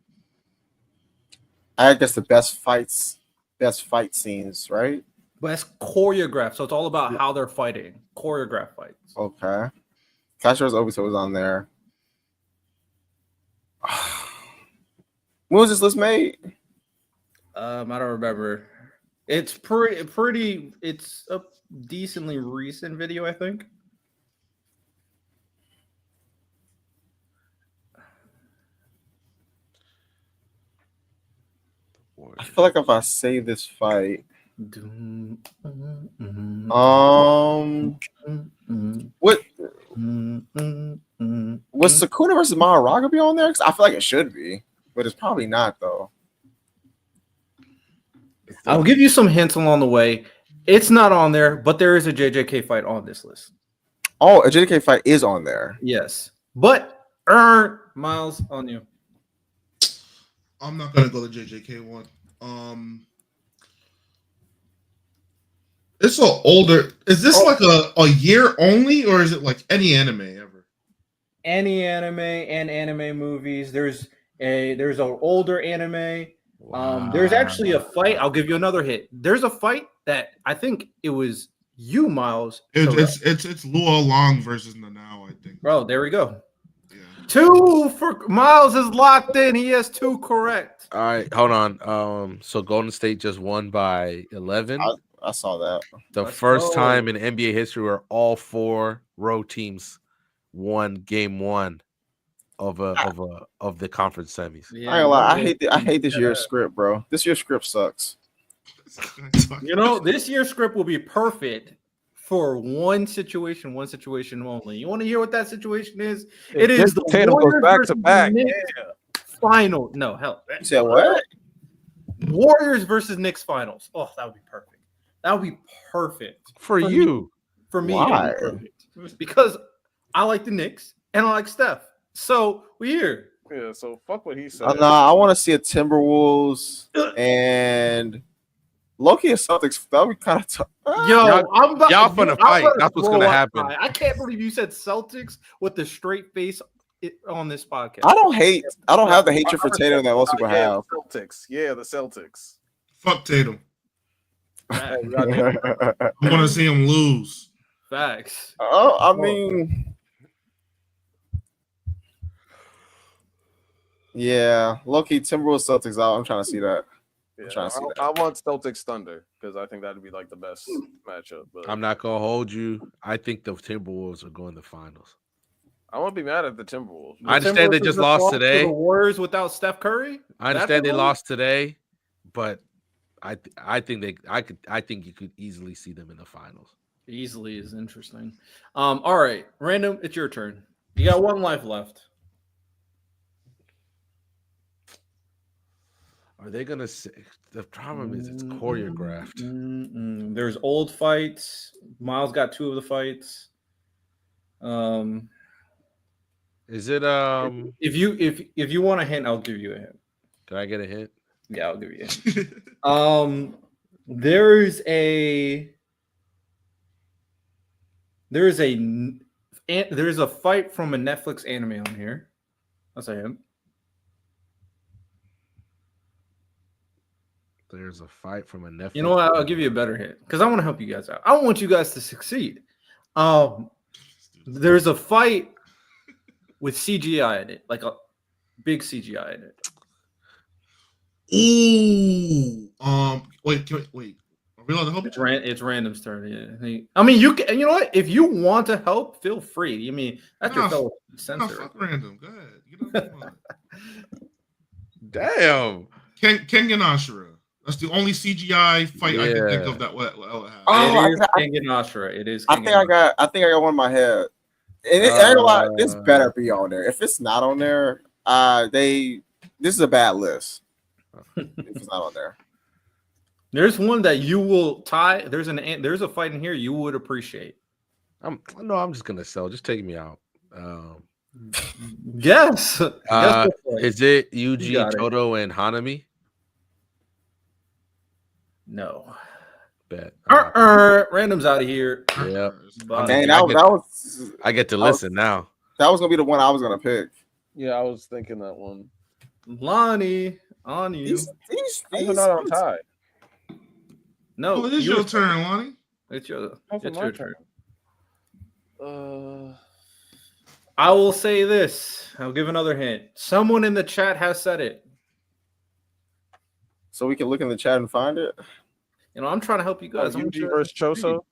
I guess the best fight scenes, right? Best choreographed. So it's all about how they're fighting. Choreographed fights. Okay. Kashiro's Obito was on there. When was this list made? I don't remember. It's pretty. It's a decently recent video, I think. I feel like if I say this fight, what was Sakuna versus Maharaga be on there? 'Cause I feel like it should be, but it's probably not though. I'll give you some hints along the way. It's not on there, but there is a JJK fight on this list. Oh, a JJK fight is on there. Yes, but Miles, on you. I'm not gonna go to JJK one. It's so older. Is this like a year only, or is it like any anime ever? Any anime and anime movies. There's an older anime. There's actually a fight. I'll give you another hit. There's a fight that I think it was you, Miles. It's Luo Long versus Nanao, I think. Bro, there we go. 2 for Miles is locked in. He has 2 correct. All right, hold on. So Golden State just won by 11. I saw that. The first time in NBA history where all 4 road teams won game 1 of the conference semis. Yeah, I ain't gonna lie. I hate this year's script, bro. This year's script sucks. You know, this year's script will be perfect for one situation only. You want to hear what that situation is? It is the Tatum goes Warriors back versus to back. Knicks final. No, hell. You said what? Warriors versus Knicks finals. Oh, that would be perfect. That would be perfect for you. For me, why? Because I like the Knicks and I like Steph. So we're here. Yeah, so fuck what he said. Nah, I want to see a Timberwolves and Loki and Celtics. That would be kind of tough. Yo, y'all finna fight. That's what's gonna happen. I can't believe you said Celtics with the straight face on this podcast. I don't have the hatred for Tatum that most people have. Celtics. Yeah, the Celtics. Fuck Tatum. I want to see him lose. Facts. Oh, I mean, yeah, Loki, Timberwolves, Celtics out. I'm trying to see that. Yeah, I want Celtics Thunder because I think that'd be like the best matchup. But I'm not gonna hold you. I think the Timberwolves are going to the finals. I won't be mad at the Timberwolves. I understand they just lost today. The Warriors without Steph Curry. I understand they lost today, but I think you could easily see them in the finals. Easily is interesting. All right, Random, it's your turn. You got 1 life left. Are they gonna say the problem is it's choreographed? There's old fights. Miles got 2 of the fights. Is it if you want a hint, I'll give you a hint. Can I get a hint? Yeah, I'll give you it. There's a fight from a Netflix anime on here. I'll say him. There's a fight from a Netflix. You know what? I'll give you a better hint because I want to help you guys out. I want you guys to succeed. There's a fight with CGI in it, like a big CGI in it. Ooh. Wait. Are we allowed to help each other? It's Random's turn. Yeah. I mean, you can. You know what? If you want to help, feel free. I mean, that's your fellow Sensei. Fuck Random. Go ahead. Damn. Ken and Ashura. That's the only CGI fight I can think of that will have. Oh, it is King and Ashura. It is. I think I got one in my head. And this better be on there. If it's not on there, this is a bad list. If it's not on there. There's one that you will tie. There's a fight in here you would appreciate. I'm just gonna sell. Just take me out. Yes. Is it Yuji, Todo, and Hanami? No. Bet. Random's out of here. Yeah. I get to listen now. That was gonna be the one I was gonna pick. Yeah, I was thinking that one. Lonnie, on you. These not on tie. No, it is your turn, Lonnie. It's your turn. I will say this. I'll give another hint. Someone in the chat has said it. So we can look in the chat and find it. You know, I'm trying to help you guys. Yuji versus Choso.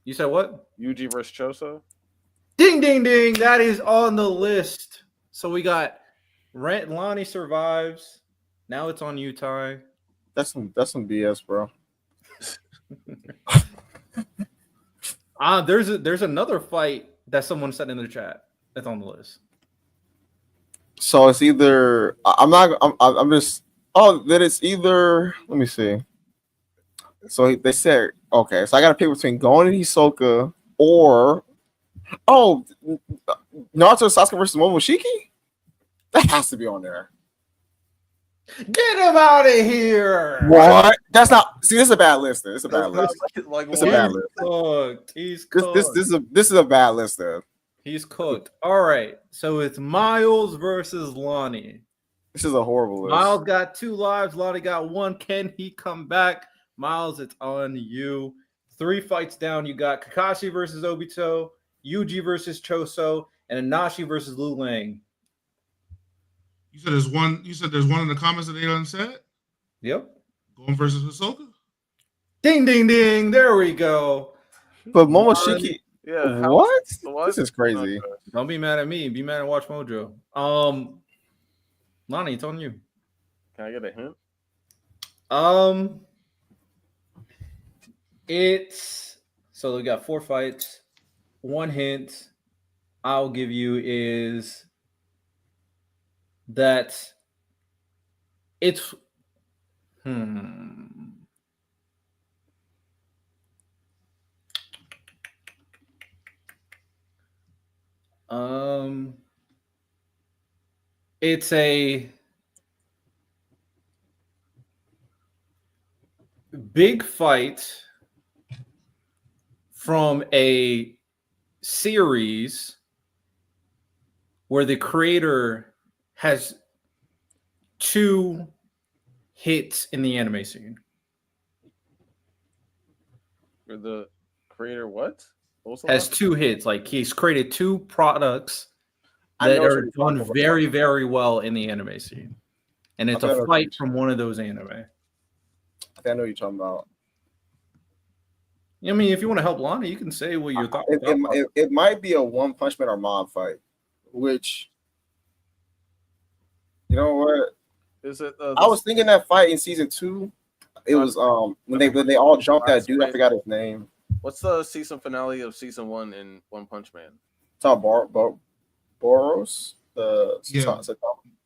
You said what? Yuji versus Choso. Ding, ding, ding. That is on the list. So we got Lonnie survives. Now it's on you, Ty. That's some BS, bro. There's another fight that someone said in the chat that's on the list. So it's either then it's either, let me see. So they said, okay, so I got to pick between Gon and Hisoka or Naruto Sasuke versus Momoshiki? That has to be on there. Get him out of here! What? That's not. See, this is a bad list. It's a bad list. It's a bad list. Cooked. He's cooked. This is a bad list. Then he's cooked. All right, so it's Miles versus Lonnie. This is a horrible list. Miles got 2 lives. Lonnie got 1. Can he come back? Miles, it's on you. 3 fights down. You got Kakashi versus Obito, Yuji versus Choso, and Anashi versus Liu Lang. You said there's one. You said there's one in the comments that they done said. Yep. Gon versus Hisoka. Ding, ding, ding. There we go. But Momoshiki. Yeah. What? This is crazy. Don't be mad at me. Be mad at Watch Mojo. Lonnie, it's on you. Can I get a hint? It's so we got 4 fights. 1 hint I'll give you is that it's it's a big fight from a series where the creator has 2 hits in the anime scene. For the creator, what? Has 2 hits. Like he's created 2 products that are done very, very well in the anime scene. And it's a fight from one of those anime. I think I know what you're talking about. I mean, if you want to help Lonnie, you can say what your thoughts are. It might be a One Punch Man or Mob fight, which, you know what? Is it? I was thinking that fight in season 2. It was when they all jumped that dude. I forgot his name. What's the season finale of season 1 in One Punch Man? It's all Boros.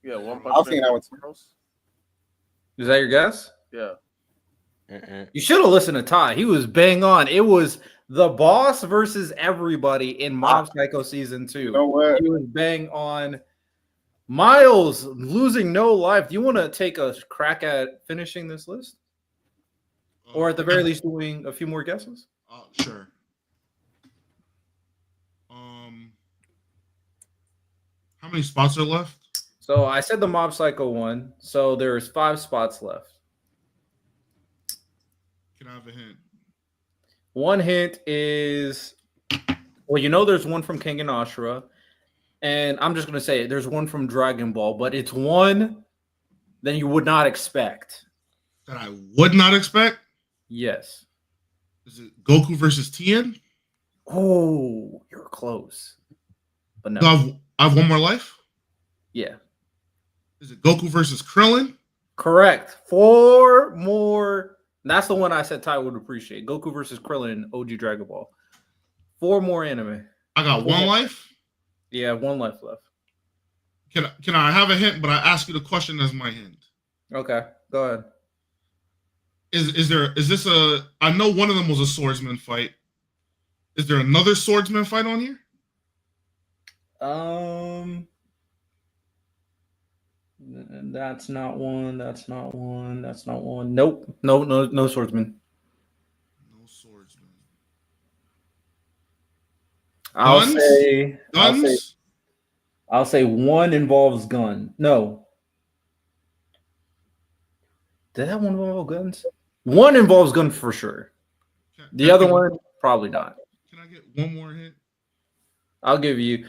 Yeah, One Punch Man. I was thinking that one too. Is that your guess? Yeah. You should have listened to Ty. He was bang on. It was the boss versus everybody in Mob Psycho season 2. You know what? He was bang on. Miles losing no life. Do you want to take a crack at finishing this list, or at the very least doing a few more guesses? Sure. How many spots are left? So I said the Mob Psycho one. So there's 5 spots left. Can I have a hint? One hint is, well, you know, there's one from King and Ashura, and I'm just gonna say it, there's one from Dragon Ball, but it's one that you would not expect. That I would not expect? Yes. Is it Goku versus Tien? Oh, you're close, but no. Do I have one more life? Yeah. Is it Goku versus Krillin? Correct. 4 more. That's the one I said Ty would appreciate. Goku versus Krillin, OG Dragon Ball. 4 more anime. I got 1 life? Yeah, 1 life left. Can I have a hint, but I ask you the question as my hint? Okay, go ahead. Is this I know one of them was a swordsman fight. Is there another swordsman fight on here? That's not one. That's not one. That's not one. Nope. No swordsman. No swordsman. I'll say one involves gun. No. Did that one involve guns? One involves gun for sure. The other one, probably not. Can I get one more hint? I'll give you.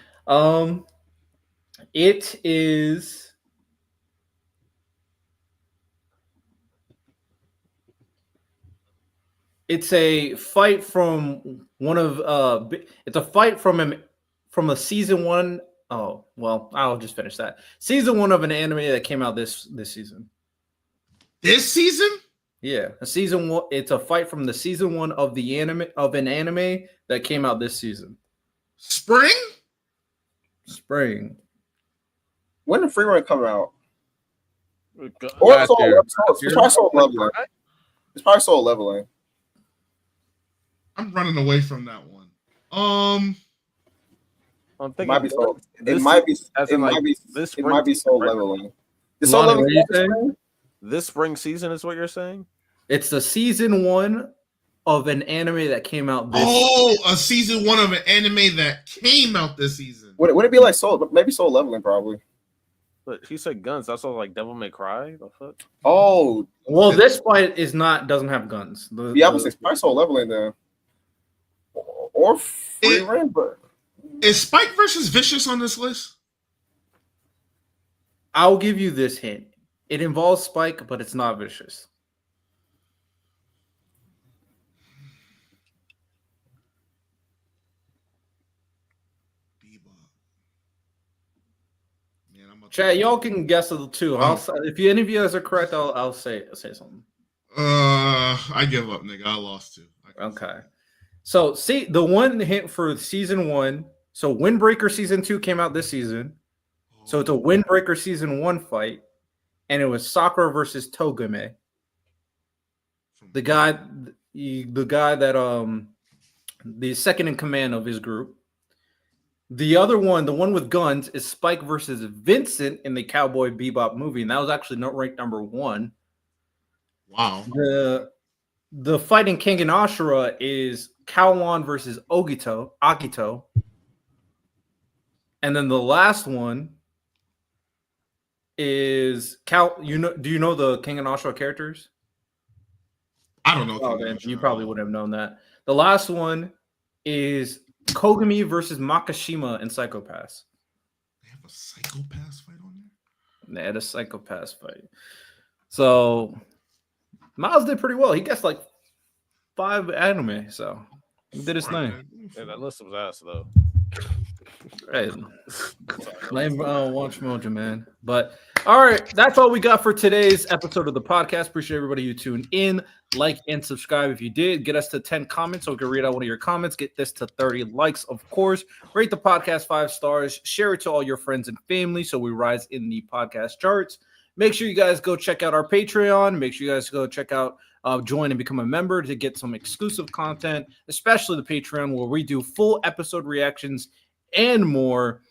It is. It's a fight from one of it's a fight from a season 1. Oh, well, I'll just finish that. Season 1 of an anime that came out this season. This season? Yeah, a season 1. It's a fight from the season 1 of the an anime that came out this season. Spring. When did Free Run come out? Or Last year. it's probably Soul Leveling. It's probably Soul Leveling. I'm running away from that one. I'm It thinking might be Soul. this- It might be. as It in, like, might be. this It might be Soul spring- Leveling. Is Soul Lana, what are you Leveling? saying? This spring season is what you're saying? It's the season 1 of an anime that came out this a season 1 of an anime that came out this season. Would it be like Soul? Maybe Soul Leveling, probably. But he said guns. That's all like Devil May Cry. The fuck? Oh, Well, this fight doesn't have guns. yeah, I would say probably Soul Leveling then, or Free Run, but Is Spike versus Vicious on this list? I'll give you this hint. It involves Spike, but it's not Vicious. Chat, y'all can guess it too. If any of you guys are correct, I'll say something. I give up, nigga. I lost 2. Okay. So see the one hint for season 1. So Windbreaker season 2 came out this season. So it's a Windbreaker season 1 fight, and it was Sakura versus Togame. The guy that the second in command of his group. The other one, the one with guns, is Spike versus Vincent in the Cowboy Bebop movie, and that was actually not ranked number 1. Wow. The fight in King and Ashura is Kaolan versus Akito. And then the last one is do you know the King and Ashura characters? I don't know. Oh, man, you probably would have known that. The last one is Kogami versus Makishima in Psycho-Pass. They have a Psycho-Pass fight on there? They had a Psycho-Pass fight. So Miles did pretty well. He guessed like 5 anime, so he did his thing. Yeah, that list was ass though. Right. Blame Watch Mojo, man. But all right, that's all we got for today's episode of the podcast. Appreciate everybody who tuned in. Like and subscribe if you did. Get us to 10 comments so we can read out one of your comments. Get this to 30 likes, of course. Rate the podcast 5 stars. Share it to all your friends and family so we rise in the podcast charts. Make sure you guys go check out our Patreon. Make sure you guys go check out, join and become a member to get some exclusive content, especially the Patreon where we do full episode reactions and more.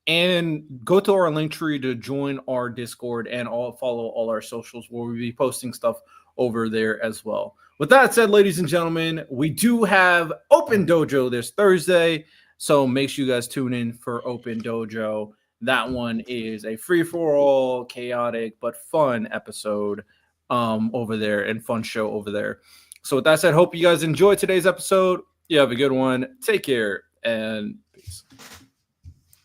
and go to our link tree to join our Discord and follow all our socials where we'll be posting stuff over there as well. With that said, ladies and gentlemen, we do have Open Dojo this Thursday, so make sure you guys tune in for Open Dojo. That one is a free-for-all, chaotic, but fun episode over there and fun show over there. So with that said, hope you guys enjoyed today's episode. You have a good one. Take care and peace.